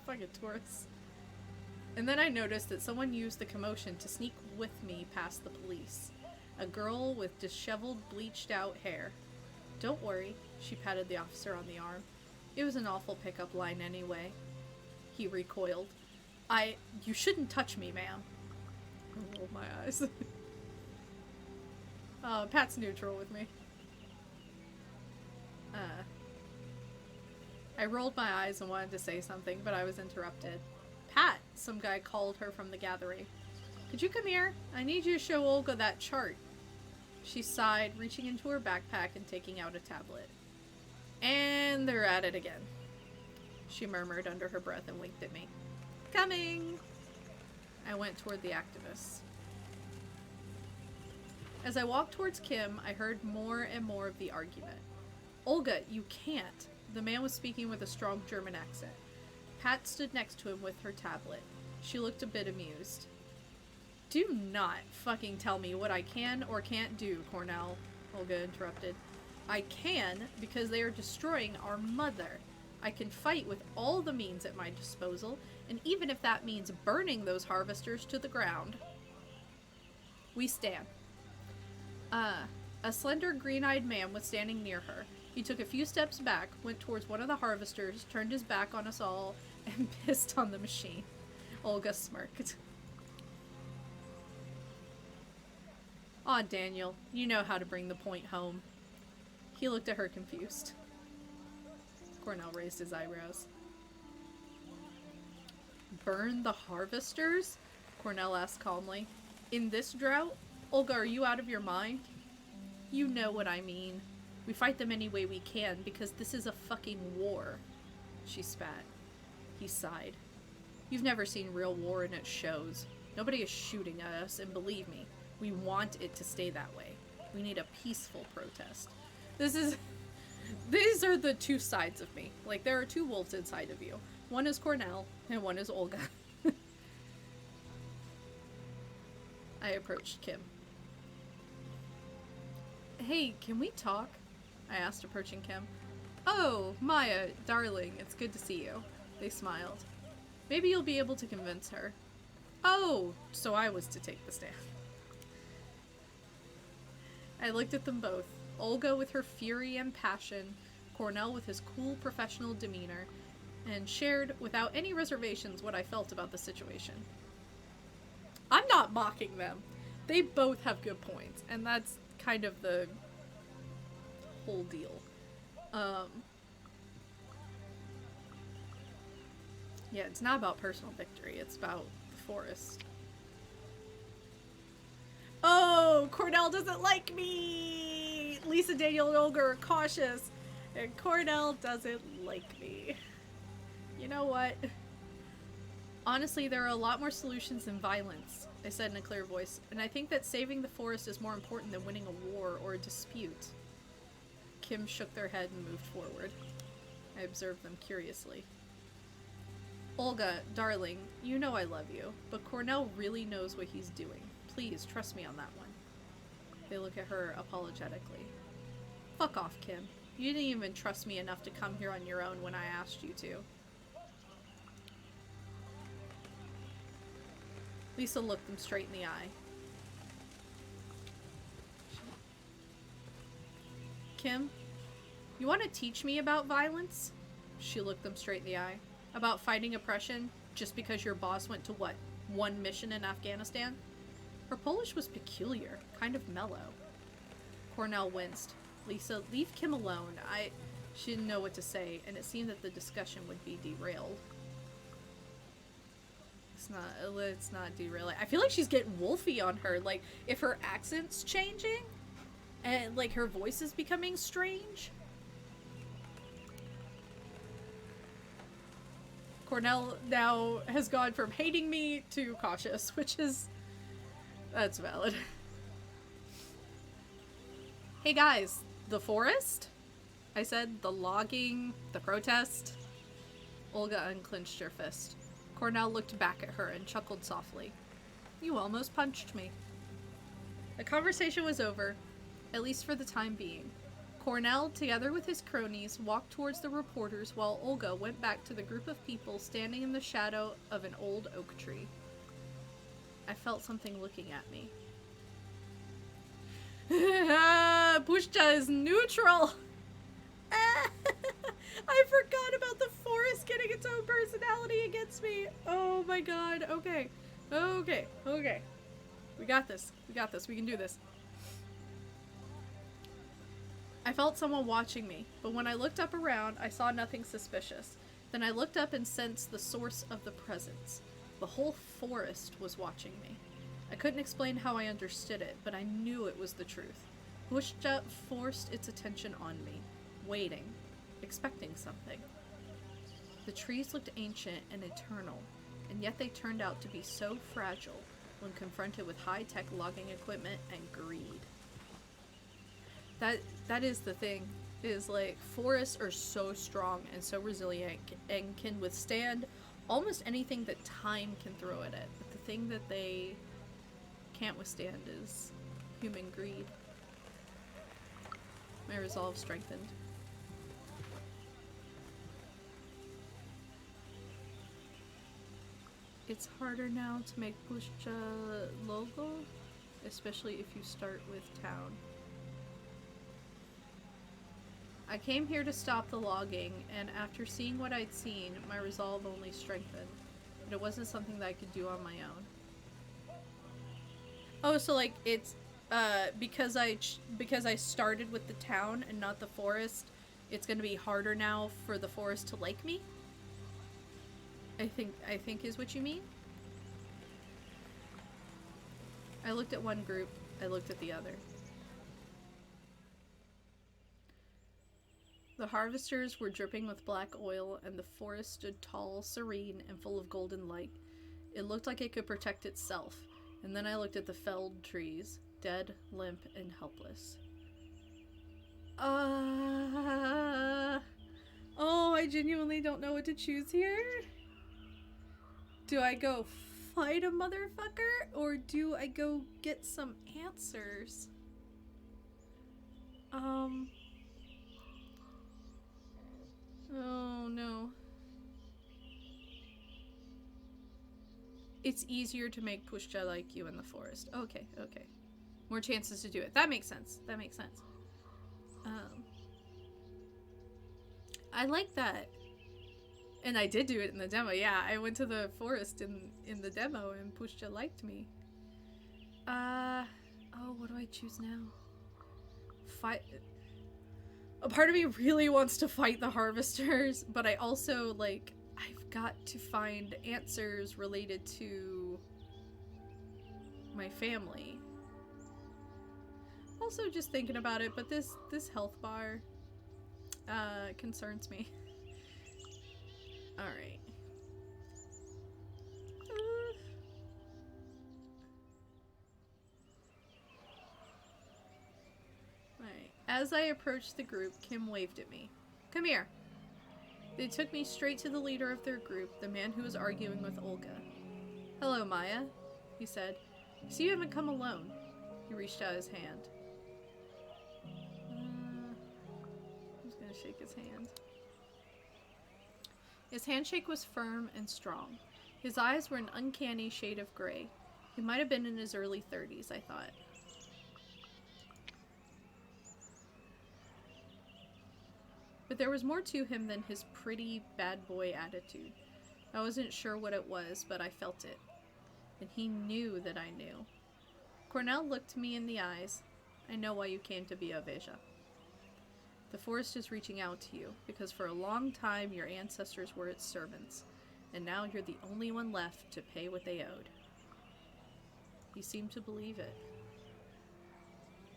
fucking tourists. And then I noticed that someone used the commotion to sneak with me past the police. A girl with disheveled, bleached out hair. "Don't worry," she patted the officer on the arm. It was an awful pickup line anyway. He recoiled. You shouldn't touch me, ma'am." I rolled my eyes. Pat's neutral with me. I rolled my eyes and wanted to say something, but I was interrupted. Pat, some guy called her from the gathering. Could you come here? I need you to show Olga that chart. She sighed, reaching into her backpack and taking out a tablet. And they're at it again. She murmured under her breath and winked at me. Coming! I went toward the activists. As I walked towards Kim, I heard more and more of the argument. Olga, you can't. The man was speaking with a strong German accent. Pat stood next to him with her tablet. She looked a bit amused. Do not fucking tell me what I can or can't do, Cornell, Olga interrupted. I can because they are destroying our mother. I can fight with all the means at my disposal, and even if that means burning those harvesters to the ground. We stand. A slender, green-eyed man was standing near her. He took a few steps back, went towards one of the harvesters, turned his back on us all, and pissed on the machine. Olga smirked. Aw, Daniel, you know how to bring the point home. He looked at her confused. Cornell raised his eyebrows. Burn the harvesters? Cornell asked calmly. In this drought? Olga, are you out of your mind? You know what I mean. We fight them any way we can because this is a fucking war. She spat. He sighed. You've never seen real war and it shows. Nobody is shooting at us, and believe me, we want it to stay that way. We need a peaceful protest. These are the two sides of me. Like, there are two wolves inside of you. One is Cornell, and one is Olga. I approached Kim. Hey, can we talk? I asked, approaching Kim. Oh, Maya, darling, it's good to see you. They smiled. Maybe you'll be able to convince her. Oh, so I was to take the stand. I looked at them both. Olga with her fury and passion, Cornell with his cool professional demeanor, and shared without any reservations what I felt about the situation. I'm not mocking them. They both have good points, and that's kind of the whole deal. Yeah, it's not about personal victory, it's about the forest. Oh, Cornell doesn't like me! Lisa, Daniel, and Olga are cautious, and Cornell doesn't like me. You know what? Honestly, there are a lot more solutions than violence, I said in a clear voice, and I think that saving the forest is more important than winning a war or a dispute. Kim shook their head and moved forward. I observed them curiously. Olga, darling, you know I love you, but Cornell really knows what he's doing. Please, trust me on that one. They look at her apologetically. Fuck off, Kim. You didn't even trust me enough to come here on your own when I asked you to. Lisa looked them straight in the eye. Kim, you want to teach me about violence? She looked them straight in the eye. About fighting oppression just because your boss went to, what, one mission in Afghanistan? Her Polish was peculiar, kind of mellow. Cornell winced. Lisa, leave Kim alone. She didn't know what to say, and it seemed that the discussion would be derailed. It's not derailing. I feel like she's getting wolfy on her. Like, if her accent's changing, and, like, her voice is becoming strange. Cornell now has gone from hating me to cautious, which is... that's valid. Hey guys, the forest? I said, the logging, the protest. Olga unclenched her fist. Cornell looked back at her and chuckled softly. You almost punched me. The conversation was over, at least for the time being. Cornell, together with his cronies, walked towards the reporters while Olga went back to the group of people standing in the shadow of an old oak tree. I felt something looking at me. Pushcha is neutral! I forgot about the forest getting its own personality against me! Oh my god, okay. Okay. We got this. We can do this. I felt someone watching me, but when I looked up around, I saw nothing suspicious. Then I looked up and sensed the source of the presence. The whole forest was watching me. I couldn't explain how I understood it, but I knew it was the truth. Pushcha forced its attention on me, waiting, expecting something. The trees looked ancient and eternal, and yet they turned out to be so fragile when confronted with high-tech logging equipment and greed. That is the thing, is like, forests are so strong and so resilient and can withstand almost anything that time can throw at it. But the thing that they can't withstand is human greed. My resolve strengthened. It's harder now to make Pushcha logo, especially if you start with town. I came here to stop the logging, and after seeing what I'd seen, my resolve only strengthened. But it wasn't something that I could do on my own. Oh, so like it's because I started with the town and not the forest, it's gonna be harder now for the forest to like me? I think is what you mean? I looked at one group, I looked at the other. The harvesters were dripping with black oil, and the forest stood tall, serene, and full of golden light. It looked like it could protect itself, and then I looked at the felled trees, dead, limp, and helpless. Oh, I genuinely don't know what to choose here. Do I go fight a motherfucker, or do I go get some answers? Oh no. It's easier to make Pushcha like you in the forest. Okay, okay. More chances to do it. That makes sense. That makes sense. I like that. And I did do it in the demo. Yeah, I went to the forest in the demo and Pushcha liked me. Oh, what do I choose now? Fight. A part of me really wants to fight the harvesters, but I also, like, I've got to find answers related to my family. Also just thinking about it, but this health bar concerns me. Alright. Alright. As I approached the group, Kim waved at me. Come here. They took me straight to the leader of their group, the man who was arguing with Olga. Hello, Maya, he said. So you haven't come alone. He reached out his hand. Who's gonna shake his hand? His handshake was firm and strong. His eyes were an uncanny shade of gray. He might have been in his early 30s, I thought. But there was more to him than his pretty bad boy attitude. I wasn't sure what it was, but I felt it. And he knew that I knew. Cornell looked me in the eyes. I know why you came to Biaveja. The forest is reaching out to you, because for a long time your ancestors were its servants, and now you're the only one left to pay what they owed. He seemed to believe it.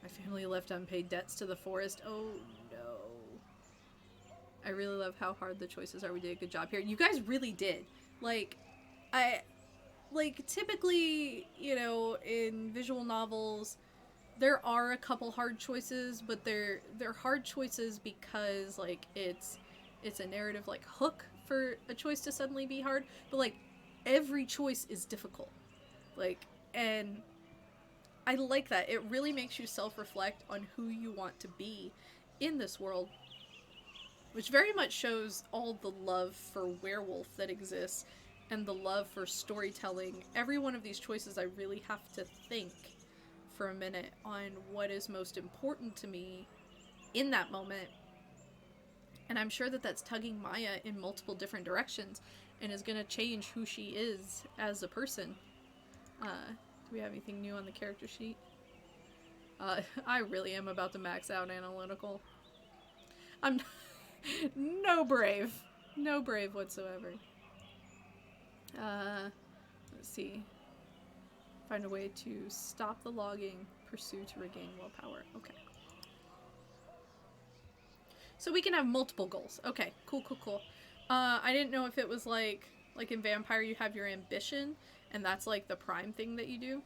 My family left unpaid debts to the forest. Oh no. I really love how hard the choices are. We did a good job here. You guys really did. Like, typically, you know, in visual novels, there are a couple hard choices, but they're hard choices because, like, it's a narrative, like, hook for a choice to suddenly be hard. But, like, every choice is difficult. Like, and I like that. It really makes you self-reflect on who you want to be in this world, which very much shows all the love for Werewolf that exists and the love for storytelling. Every one of these choices, I really have to think for a minute on what is most important to me in that moment. And I'm sure that that's tugging Maya in multiple different directions and is going to change who she is as a person. Do we have anything new on the character sheet? I really am about to max out analytical. I'm no brave. No brave whatsoever. Let's see. Find a way to stop the logging. Pursue to regain willpower. Okay. So we can have multiple goals. Okay, cool. I didn't know if it was like in Vampire you have your ambition, and that's like the prime thing that you do.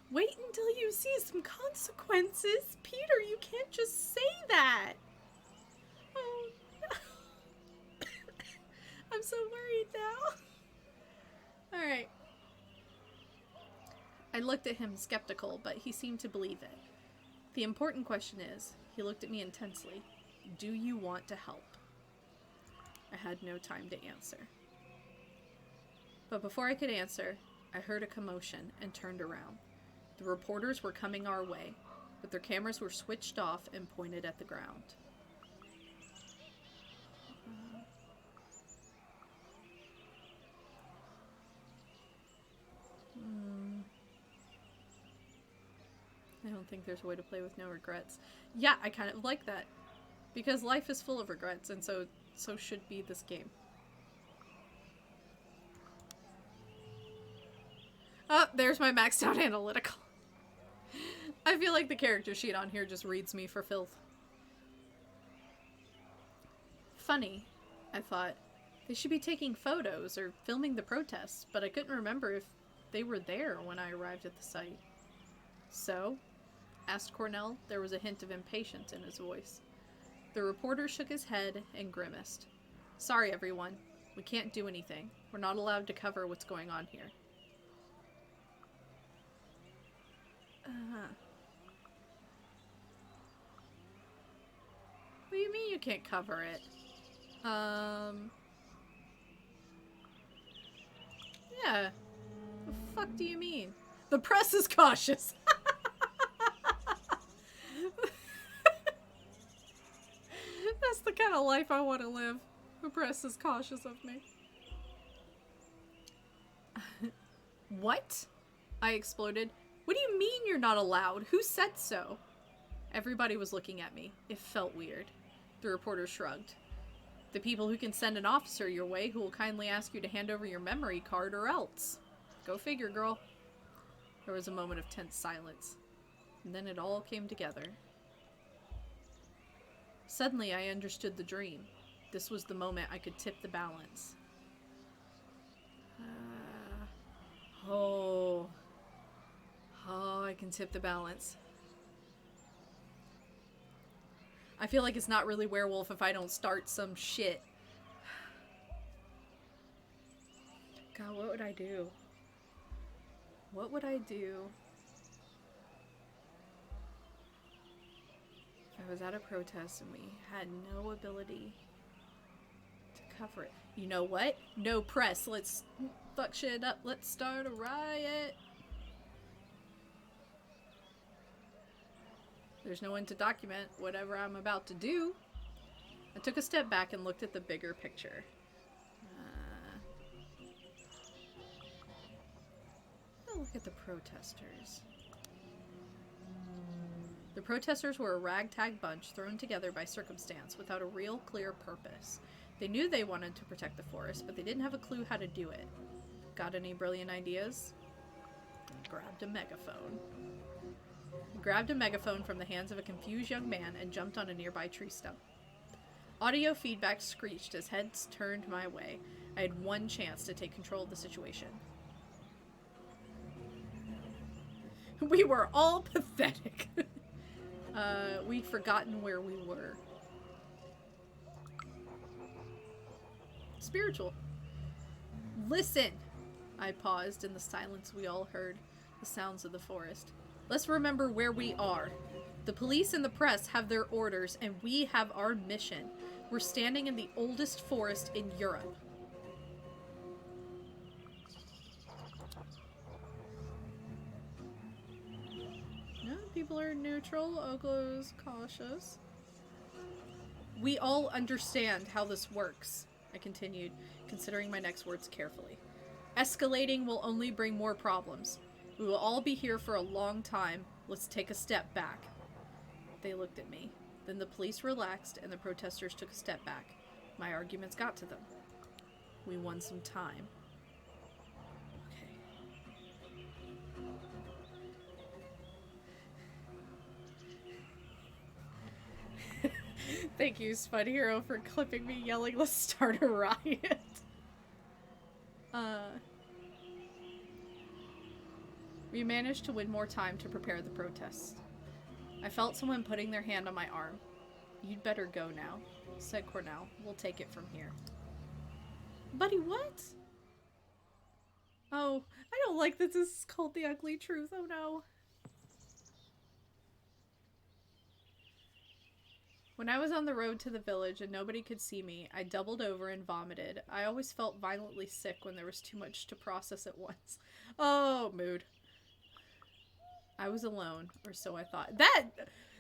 Wait until you see some consequences. Peter, you can't just say that. Oh, no. I'm so worried now. Alright. I looked at him skeptical, but he seemed to believe it. The important question is, he looked at me intensely. Do you want to help? I had no time to answer. But before I could answer, I heard a commotion and turned around. The reporters were coming our way, but their cameras were switched off and pointed at the ground. I don't think there's a way to play with no regrets. Yeah, I kind of like that. Because life is full of regrets, and so should be this game. Oh, there's my maxed out analytical. I feel like the character sheet on here just reads me for filth. Funny, I thought. They should be taking photos or filming the protests, but I couldn't remember if they were there when I arrived at the site. So? Asked Cornell. There was a hint of impatience in his voice. The reporter shook his head and grimaced. Sorry, everyone. We can't do anything. We're not allowed to cover what's going on here. What do you mean you can't cover it? Yeah. The fuck do you mean? The press is cautious. That's the kind of life I want to live. The press is cautious of me. What? I exploded. What do you mean you're not allowed? Who said so? Everybody was looking at me. It felt weird. The reporter shrugged. The people who can send an officer your way who will kindly ask you to hand over your memory card or else. Go figure, girl. There was a moment of tense silence. And then it all came together. Suddenly I understood the dream. This was the moment I could tip the balance. Oh, I can tip the balance. I feel like it's not really Werewolf if I don't start some shit. God, what would I do? What would I do if I was at a protest and we had no ability to cover it? You know what? No press. Let's fuck shit up. Let's start a riot. There's no one to document whatever I'm about to do. I took a step back and looked at the bigger picture. Look at the protesters. The protesters were a ragtag bunch thrown together by circumstance without a real clear purpose. They knew they wanted to protect the forest, but they didn't have a clue how to do it. Got any brilliant ideas? I grabbed a megaphone. He grabbed a megaphone from the hands of a confused young man and jumped on a nearby tree stump. Audio feedback screeched as heads turned my way. I had one chance to take control of the situation. We were all pathetic. We'd forgotten where we were. Spiritual. Listen! I paused. In the silence we all heard the sounds of the forest. Let's remember where we are. The police and the press have their orders, and we have our mission. We're standing in the oldest forest in Europe. No, people are neutral. Oglo's cautious. We all understand how this works, I continued, considering my next words carefully. Escalating will only bring more problems. We will all be here for a long time. Let's take a step back. They looked at me. Then the police relaxed and the protesters took a step back. My arguments got to them. We won some time. Okay. Thank you, Spud Hero, for clipping me yelling, "Let's start a riot." We managed to win more time to prepare the protest. I felt someone putting their hand on my arm. "You'd better go now," said Cornell. "We'll take it from here." Buddy, what? Oh, I don't like that this is called The Ugly Truth. Oh no. When I was on the road to the village and nobody could see me, I doubled over and vomited. I always felt violently sick when there was too much to process at once. Oh, mood. I was alone, or so I thought.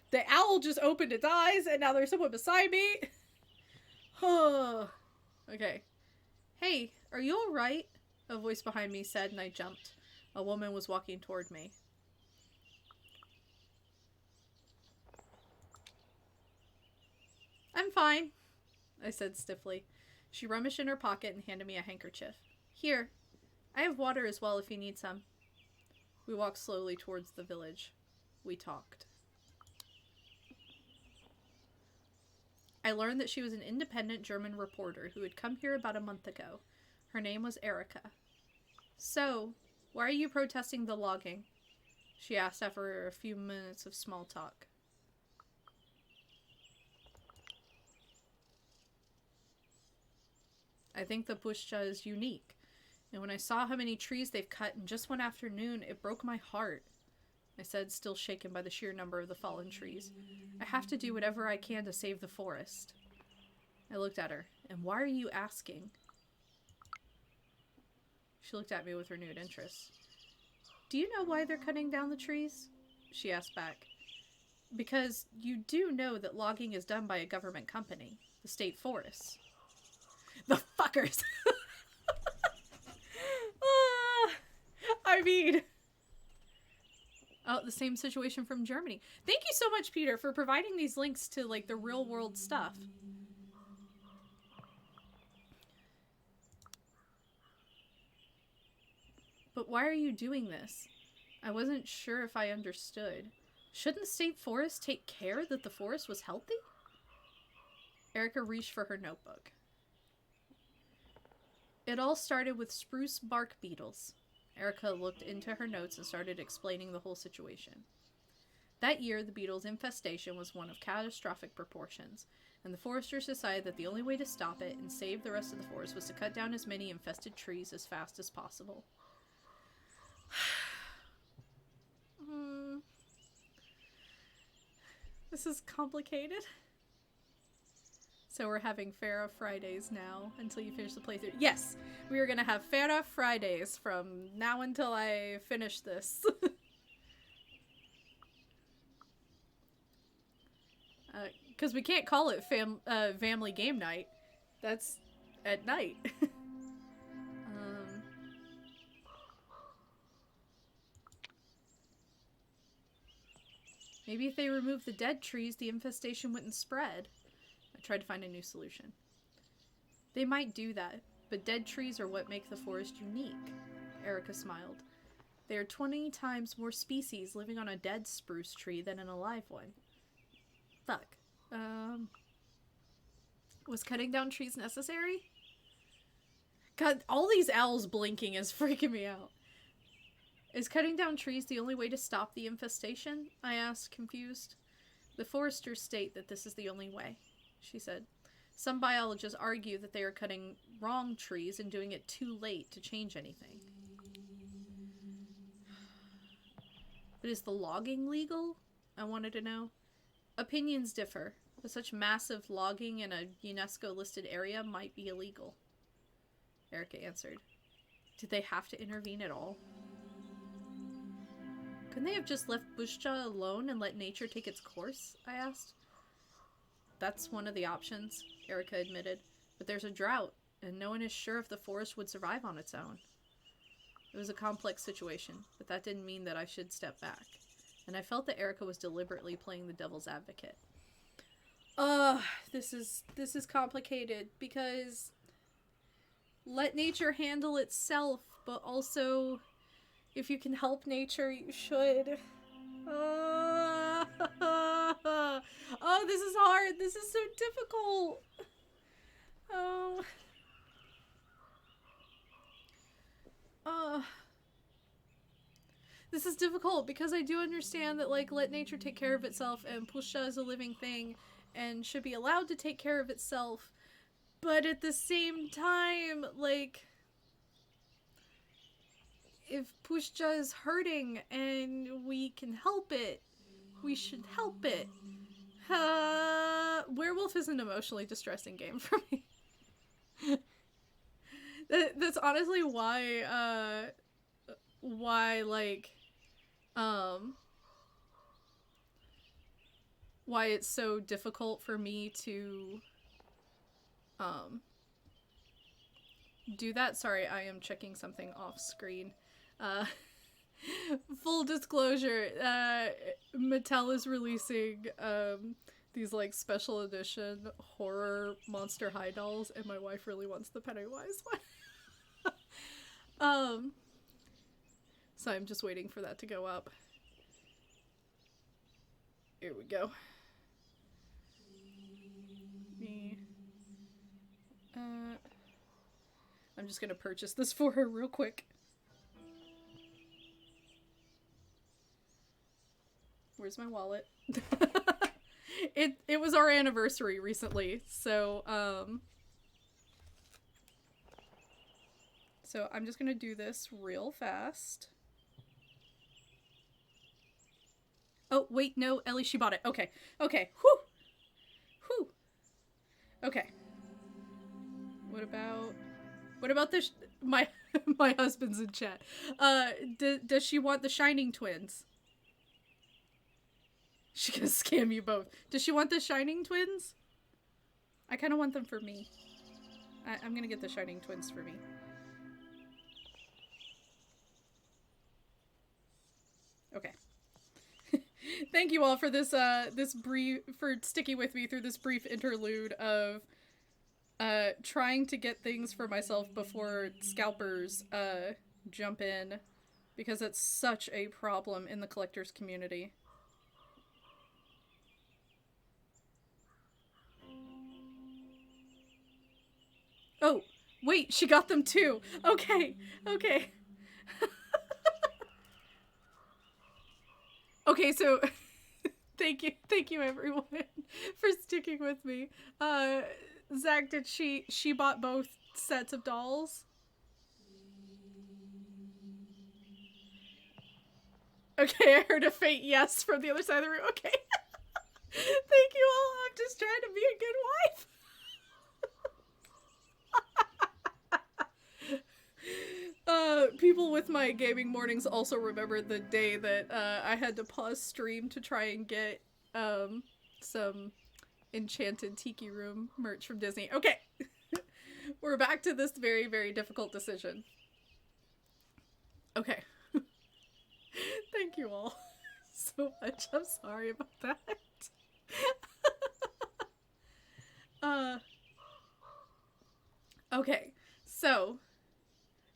The owl just opened its eyes and now there's someone beside me. Okay. "Hey, are you alright?" a voice behind me said, and I jumped. A woman was walking toward me. "I'm fine," I said stiffly. She rummaged in her pocket and handed me a handkerchief. "Here. I have water as well if you need some." We walked slowly towards the village. We talked. I learned that she was an independent German reporter who had come here about a month ago. Her name was Erica. "So, why are you protesting the logging?" she asked after a few minutes of small talk. "I think the Puszcha is unique. And when I saw how many trees they've cut in just one afternoon, it broke my heart," I said, still shaken by the sheer number of the fallen trees. "I have to do whatever I can to save the forest." I looked at her. "And why are you asking?" She looked at me with renewed interest. "Do you know why they're cutting down the trees?" she asked back. "Because you do know that logging is done by a government company, the state forests." The fuckers! I mean... Oh, the same situation from Germany. Thank you so much, Peter, for providing these links to, like, the real-world stuff. "But why are you doing this?" I wasn't sure if I understood. Shouldn't the state forest take care that the forest was healthy? Erica reached for her notebook. "It all started with spruce bark beetles." Erica looked into her notes and started explaining the whole situation. That year, the beetles' infestation was one of catastrophic proportions, and the foresters decided that the only way to stop it and save the rest of the forest was to cut down as many infested trees as fast as possible. This is complicated. So we're having Farah Fridays now until you finish the playthrough. Yes, we are going to have Farah Fridays from now until I finish this. Because we can't call it family game night. That's at night. Maybe if they remove the dead trees, the infestation wouldn't spread. I tried to find a new solution. They might do that, but dead trees are what make the forest unique. Erica smiled. There are 20 times more species living on a dead spruce tree than an alive one. Fuck. Was cutting down trees necessary? God, all these owls blinking is freaking me out. Is cutting down trees the only way to stop the infestation? I asked, confused. The foresters state that this is the only way, she said. Some biologists argue that they are cutting wrong trees and doing it too late to change anything. But is the logging legal? I wanted to know. Opinions differ, but such massive logging in a UNESCO-listed area might be illegal. Erica answered. Did they have to intervene at all? Couldn't they have just left Puszcha alone and let nature take its course? I asked. That's one of the options, Erica admitted. But there's a drought, and no one is sure if the forest would survive on its own. It was a complex situation, but that didn't mean that I should step back. And I felt that Erica was deliberately playing the devil's advocate. Uh, this is complicated because let nature handle itself, but also if you can help nature, you should. Oh, this is hard. This is so difficult. Oh. Uh, this is difficult because I do understand that, like, let nature take care of itself and Pusha is a living thing and should be allowed to take care of itself. But at the same time, like, if Pusha is hurting and we can help it, we should help it. Werewolf is an emotionally distressing game for me. That's honestly why, like, why it's so difficult for me to, do that. Sorry, I am checking something off screen. Uh, full disclosure, Mattel is releasing, these, like, special edition horror Monster High dolls, and my wife really wants the Pennywise one. So I'm just waiting for that to go up. Here we go. I'm just gonna purchase this for her real quick. Where's my wallet? It was our anniversary recently, so I'm just gonna do this real fast. Oh, wait, no, Ellie, she bought it. Okay. Okay. Whew. Whew. Okay. What about this? My husband's in chat. Does she want the Shining twins? She gonna scam you both. Does she want the Shining twins? I kind of want them for me. I'm gonna get the Shining twins for me. Okay. Thank you all for this for sticking with me through this brief interlude of trying to get things for myself before scalpers jump in, because it's such a problem in the collectors community. Oh, wait, she got them too. Okay. Okay. Okay, so thank you everyone for sticking with me. Zach, did she bought both sets of dolls? Okay, I heard a faint yes from the other side of the room. Okay. Thank you all. I'm just trying to be a good wife. People with my gaming mornings also remember the day that I had to pause stream to try and get some Enchanted Tiki Room merch from Disney. Okay. We're back to this very, very difficult decision. Okay. Thank you all so much. I'm sorry about that. Okay. So,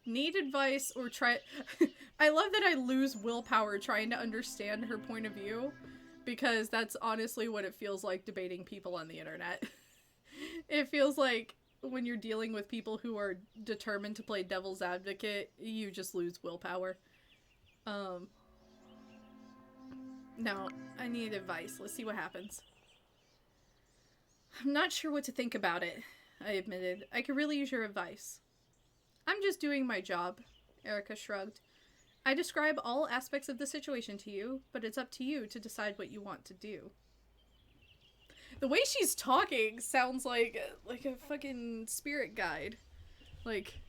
need advice or try... I love that I lose willpower trying to understand her point of view, because that's honestly what it feels like debating people on the internet. It feels like when you're dealing with people who are determined to play devil's advocate, you just lose willpower. No, I need advice. Let's see what happens. I'm not sure what to think about it, I admitted. I could really use your advice. I'm just doing my job, Erica shrugged. I describe all aspects of the situation to you, but it's up to you to decide what you want to do. The way she's talking sounds like a fucking spirit guide. Like,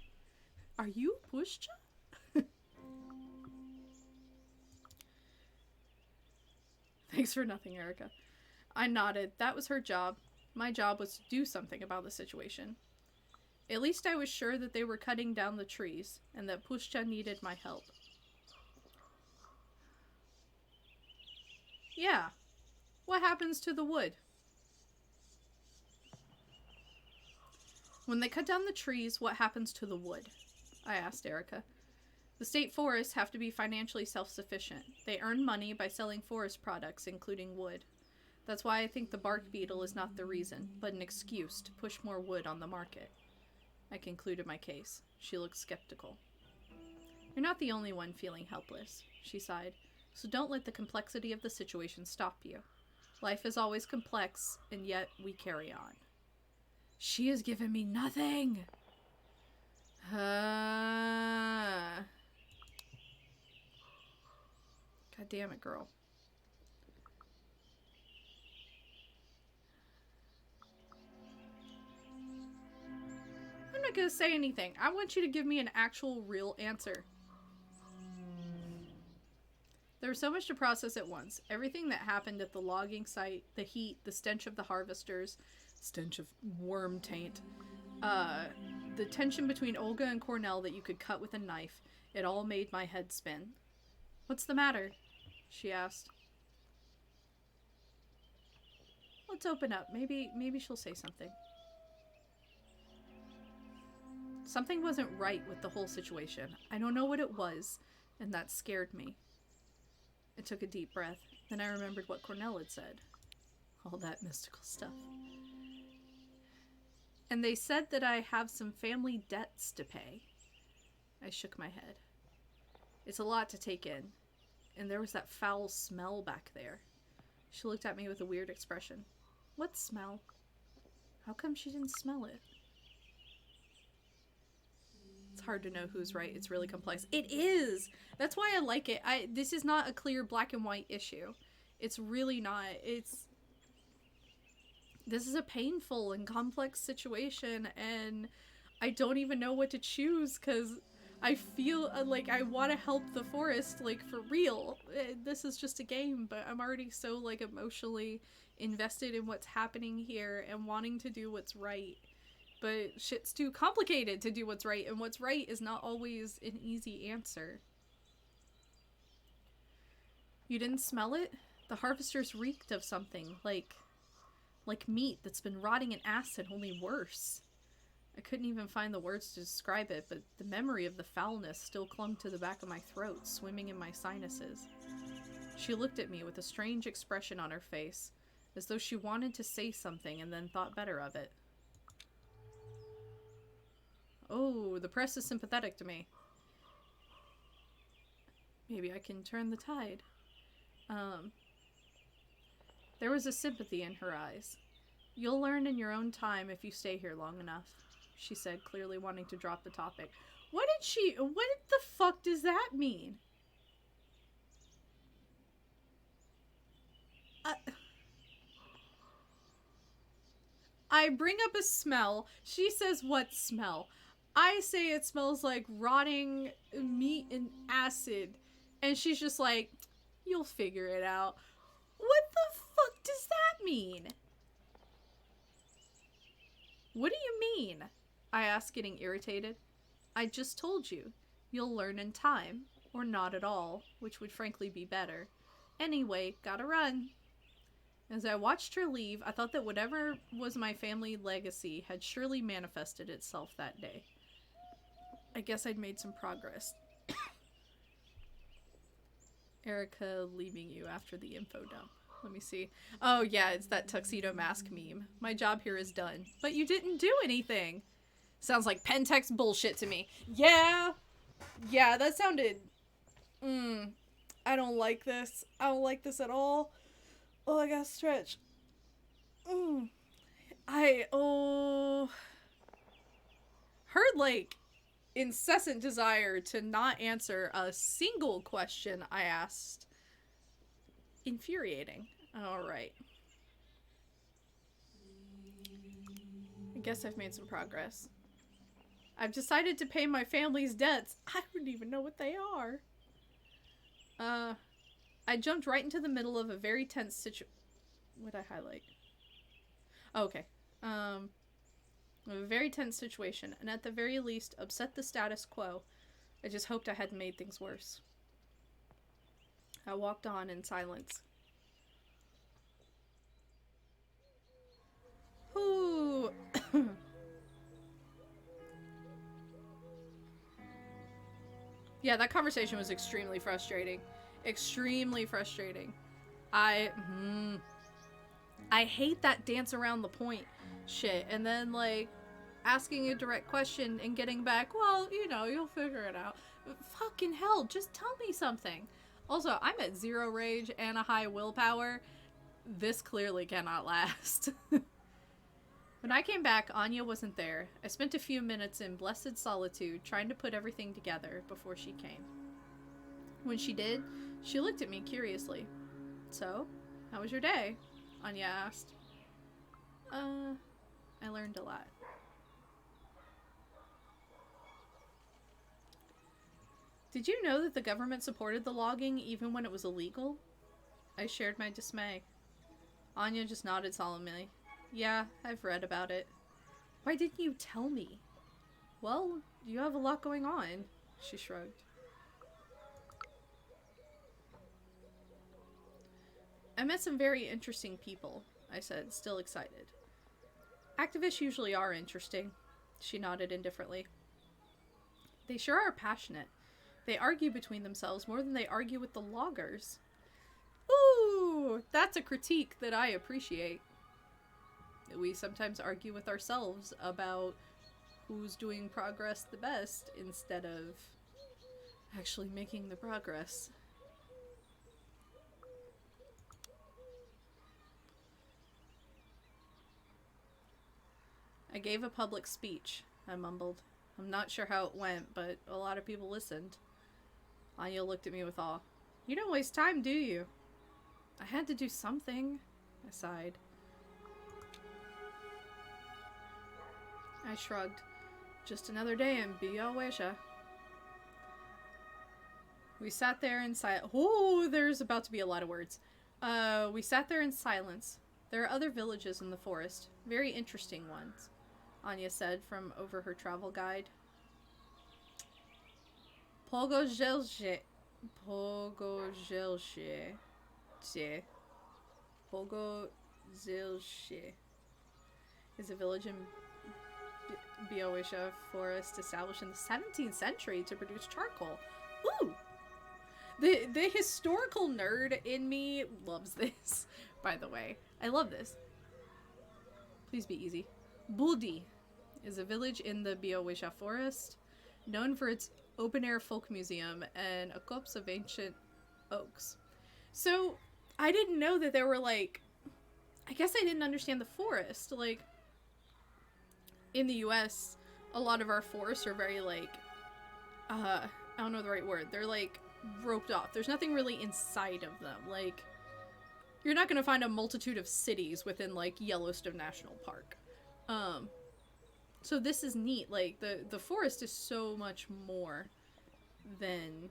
are you Pushcha? Thanks for nothing, Erica. I nodded. That was her job. My job was to do something about the situation. At least I was sure that they were cutting down the trees, and that Pushcha needed my help. Yeah. What happens to the wood? When they cut down the trees, what happens to the wood? I asked Erica. The state forests have to be financially self-sufficient. They earn money by selling forest products, including wood. That's why I think the bark beetle is not the reason, but an excuse to push more wood on the market. I concluded my case. She looked skeptical. You're not the only one feeling helpless, she sighed, so don't let the complexity of the situation stop you. Life is always complex, and yet we carry on. She has given me nothing! God damn it, girl. I'm not gonna say anything. I want you to give me an actual, real answer. There was so much to process at once. Everything that happened at the logging site, the heat, the stench of the harvesters, stench of worm taint, the tension between Olga and Cornell that you could cut with a knife. It all made my head spin. What's the matter? She asked. Let's open up. Maybe she'll say something. Something wasn't right with the whole situation. I don't know what it was, and that scared me. I took a deep breath. Then I remembered what Cornell had said. All that mystical stuff. And they said that I have some family debts to pay. I shook my head. It's a lot to take in. And there was that foul smell back there. She looked at me with a weird expression. What smell? How come she didn't smell it? It's hard to know who's right. It's really complex. It is! That's why I like it. This is not a clear black and white issue. It's really not. This is a painful and complex situation, and I don't even know what to choose, because I feel like I want to help the forest, like, for real. This is just a game, but I'm already so, like, emotionally invested in what's happening here and wanting to do what's right. But shit's too complicated to do what's right, and what's right is not always an easy answer. You didn't smell it? The harvesters reeked of something, like meat that's been rotting in acid, only worse. I couldn't even find the words to describe it, but the memory of the foulness still clung to the back of my throat, swimming in my sinuses. She looked at me with a strange expression on her face, as though she wanted to say something and then thought better of it. Oh, the press is sympathetic to me. Maybe I can turn the tide. There was a sympathy in her eyes. You'll learn in your own time if you stay here long enough, she said, clearly wanting to drop the topic. What the fuck does that mean? I bring up a smell. She says, what smell? I say it smells like rotting meat and acid. And she's just like, you'll figure it out. What the fuck does that mean? What do you mean? I asked, getting irritated. I just told you. You'll learn in time. Or not at all, which would frankly be better. Anyway, gotta run. As I watched her leave, I thought that whatever was my family legacy had surely manifested itself that day. I guess I'd made some progress. Erica leaving you after the info dump. Let me see. Oh yeah, it's that tuxedo mask meme. My job here is done. But you didn't do anything. Sounds like Pentex bullshit to me. Yeah. Yeah, that sounded... I don't like this. I don't like this at all. Oh, I gotta stretch. Her, like, incessant desire to not answer a single question I asked. Infuriating. Alright. I guess I've made some progress. I've decided to pay my family's debts. I don't even know what they are. I jumped right into the middle of a very tense What'd I highlight? Oh, okay. A very tense situation, and at the very least, upset the status quo. I just hoped I hadn't made things worse. I walked on in silence. Ooh. Yeah, that conversation was extremely frustrating. Extremely frustrating. I hate that dance around the point shit. And then, like, asking a direct question and getting back, well, you know, you'll figure it out. Fucking hell, just tell me something. Also, I'm at 0 rage and a high willpower. This clearly cannot last. When I came back, Anya wasn't there. I spent a few minutes in blessed solitude trying to put everything together before she came. When she did, she looked at me curiously. So, how was your day? Anya asked. I learned a lot. Did you know that the government supported the logging even when it was illegal? I shared my dismay. Anya just nodded solemnly. Yeah, I've read about it. Why didn't you tell me? Well, you have a lot going on, she shrugged. I met some very interesting people, I said, still excited. Activists usually are interesting, she nodded indifferently. They sure are passionate. They argue between themselves more than they argue with the loggers. Ooh, that's a critique that I appreciate. We sometimes argue with ourselves about who's doing progress the best instead of actually making the progress. I gave a public speech, I mumbled. I'm not sure how it went, but a lot of people listened. Anya looked at me with awe. You don't waste time, do you? I had to do something, I sighed. I shrugged. Just another day in Białysza. We sat there in silence. Oh, there's about to be a lot of words. We sat there in silence. There are other villages in the forest. Very interesting ones, Anya said from over her travel guide. Pogozelje. Pogozelje is a village in Białysza forest established in the 17th century to produce charcoal. Ooh! The historical nerd in me loves this, by the way. I love this. Please be easy. Budi is a village in the Białysza forest, known for its open-air folk museum and a copse of ancient oaks. So, I didn't know that there were, like... I guess I didn't understand the forest. Like, in the US, a lot of our forests are very, like... I don't know the right word. They're, like, roped off. There's nothing really inside of them. Like, you're not gonna find a multitude of cities within, like, Yellowstone National Park. So this is neat. Like, the forest is so much more than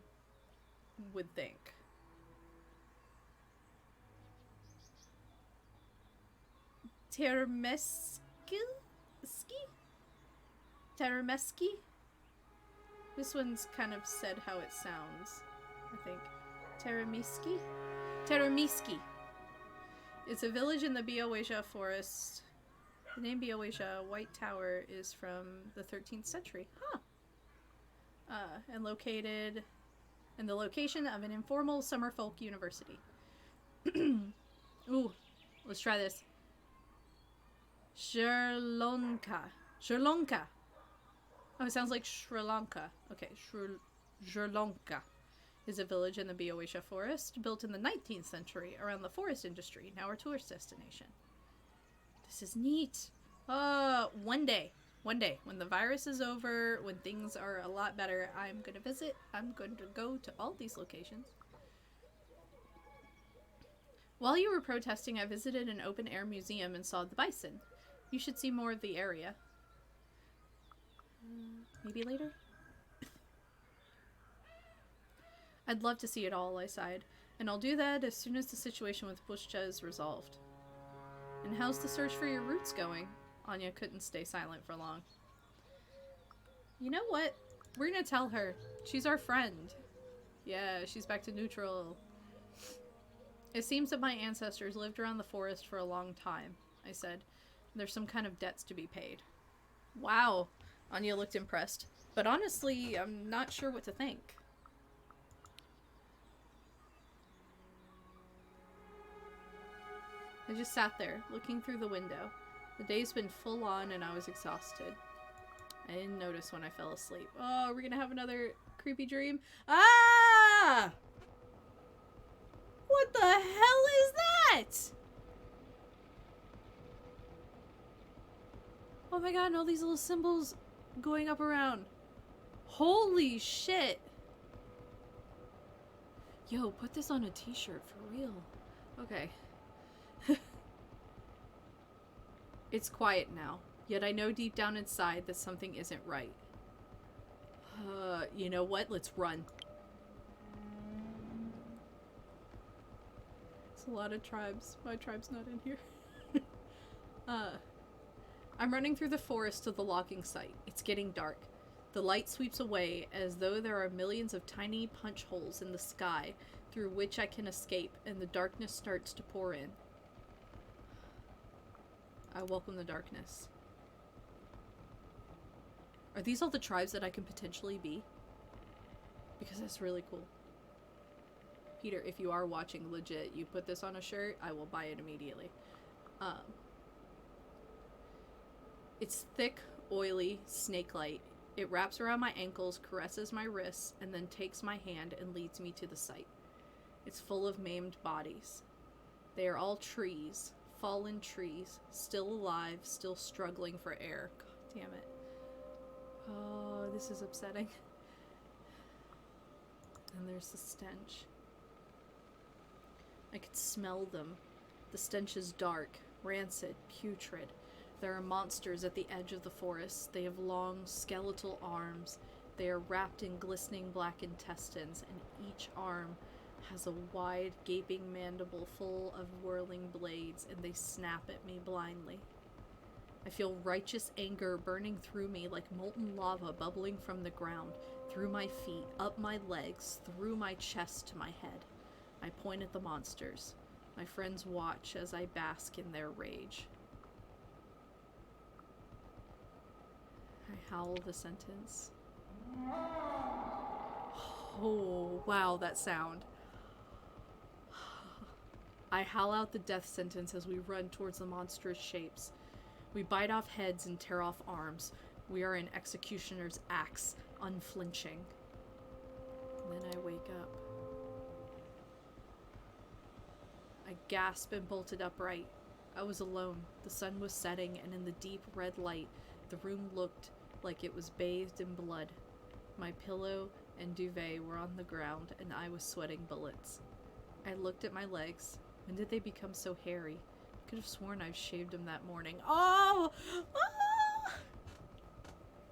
would think. Termeski? This one's kind of said how it sounds, I think. Teremiski. It's a village in the Białysza forest. The name Białysza White Tower is from the 13th century. Huh. And located in the location of an informal summer folk university. Ooh, let's try this. Sherlonka. Oh, it sounds like Sri Lanka. Okay, Sherlonka is a village in the Białysza forest, built in the 19th century around the forest industry, now a tourist destination. This is neat. One day, when the virus is over, when things are a lot better, I'm gonna visit. I'm going to go to all these locations. While you were protesting, I visited an open-air museum and saw the bison. You should see more of the area. Maybe later? I'd love to see it all, I sighed. And I'll do that as soon as the situation with Bushcha is resolved. And how's the search for your roots going? Anya couldn't stay silent for long. You know what? We're gonna tell her. She's our friend. Yeah, she's back to neutral. It seems that my ancestors lived around the forest for a long time, I said. There's some kind of debts to be paid. Wow. Anya looked impressed. But honestly, I'm not sure what to think. I just sat there, looking through the window. The day's been full on and I was exhausted. I didn't notice when I fell asleep. Oh, we're gonna have another creepy dream? Ah! What the hell is that? Oh my god, and all these little symbols going up around. Holy shit. Yo, put this on a t-shirt for real. Okay. It's quiet now, yet I know deep down inside that something isn't right. You know what? Let's run. It's a lot of tribes. My tribe's not in here. I'm running through the forest to the logging site. It's getting dark. The light sweeps away as though there are millions of tiny punch holes in the sky through which I can escape, and the darkness starts to pour in. I welcome the darkness. Are these all the tribes that I can potentially be? Because that's really cool. Peter, if you are watching legit, you put this on a shirt, I will buy it immediately. It's thick, oily, snake-like. It wraps around my ankles, caresses my wrists, and then takes my hand and leads me to the site. It's full of maimed bodies. They are all trees. Fallen trees, still alive, still struggling for air. God damn it. Oh, this is upsetting. And there's the stench. I could smell them. The stench is dark, rancid, putrid. There are monsters at the edge of the forest. They have long, skeletal arms. They are wrapped in glistening black intestines, and each arm has a wide, gaping mandible full of whirling blades, and they snap at me blindly. I feel righteous anger burning through me like molten lava bubbling from the ground, through my feet, up my legs, through my chest to my head. I point at the monsters. My friends watch as I bask in their rage. I howl the sentence. Oh, wow, that sound. I howl out the death sentence as we run towards the monstrous shapes. We bite off heads and tear off arms. We are an executioner's axe, unflinching. And then I wake up. I gasp and bolted upright. I was alone. The sun was setting, and in the deep red light, the room looked like it was bathed in blood. My pillow and duvet were on the ground, and I was sweating bullets. I looked at my legs. When did they become so hairy? I could have sworn I shaved them that morning. Oh! Ah!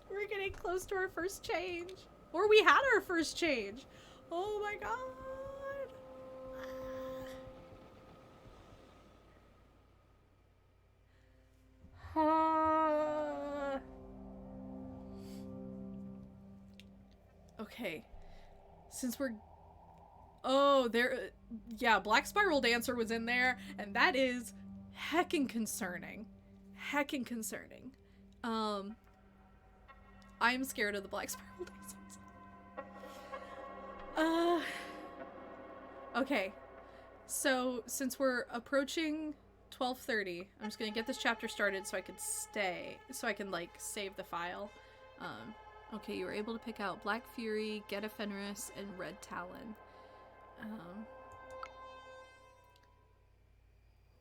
We're getting close to our first change. Or we had our first change. Oh my god. Ah. Okay. Since we're... Oh, there... Yeah, Black Spiral Dancer was in there, and that is heckin' concerning. Heckin' concerning. I'm scared of the Black Spiral Dancers. Okay. So, since we're approaching 12:30, I'm just gonna get this chapter started so I can like, save the file. Okay, you were able to pick out Black Fury, Get a Fenris, and Red Talon.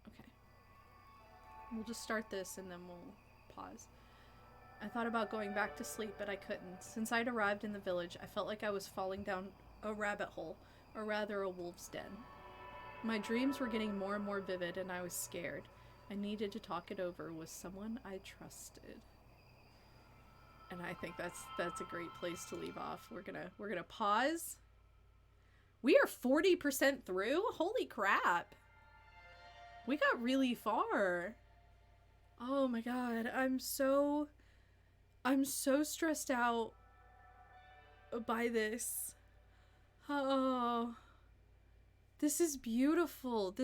Okay. We'll just start this and then we'll pause. I thought about going back to sleep, but I couldn't. Since I'd arrived in the village, I felt like I was falling down a rabbit hole, or rather a wolf's den. My dreams were getting more and more vivid, and I was scared. I needed to talk it over with someone I trusted. And I think that's a great place to leave off. We're gonna pause. We are 40% through? Holy crap. We got really far. Oh my god, I'm so stressed out by this. Oh. This is beautiful.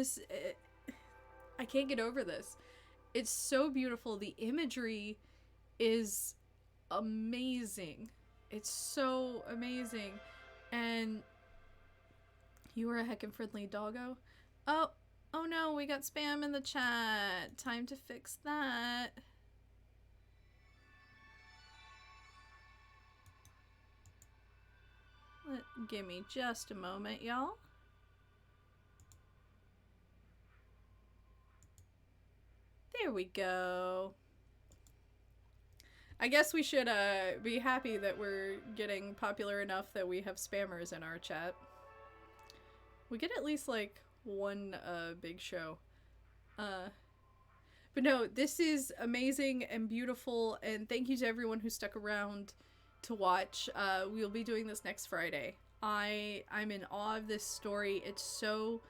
I can't get over this. It's so beautiful. The imagery is amazing. It's so amazing. And you were a heckin' friendly doggo. Oh, Oh no, we got spam in the chat. Time to fix that. Give me just a moment, y'all. There we go. I guess we should be happy that we're getting popular enough that we have spammers in our chat. We get at least like one big show. But no, this is amazing and beautiful, and thank you to everyone who stuck around to watch. We'll be doing this next Friday. I'm in awe of this story. It's so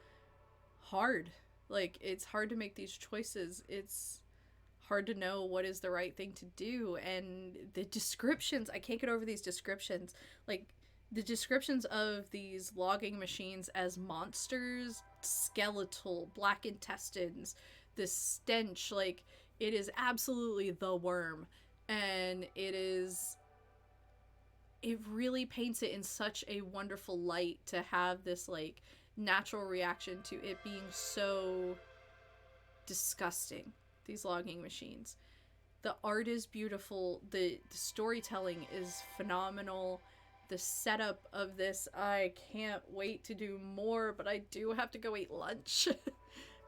hard. Like, it's hard to make these choices. It's hard to know what is the right thing to do, and the descriptions, I can't get over these descriptions. Like, the descriptions of these logging machines as monsters, skeletal, black intestines, this stench, like, it is absolutely the worm. And it really paints it in such a wonderful light to have this, like, natural reaction to it being so disgusting, these logging machines. The art is beautiful, the storytelling is phenomenal. The setup of this, I can't wait to do more, but I do have to go eat lunch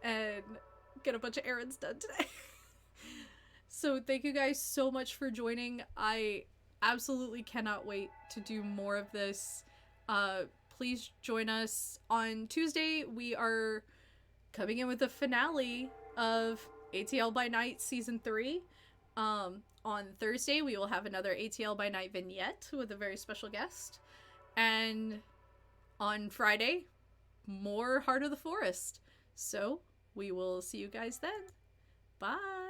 and get a bunch of errands done today. So thank you guys so much for joining. I absolutely cannot wait to do more of this. Please join us on Tuesday. We are coming in with the finale of ATL by Night Season 3. On Thursday, we will have another ATL by Night vignette with a very special guest. And on Friday, more Heart of the Forest. So, we will see you guys then. Bye!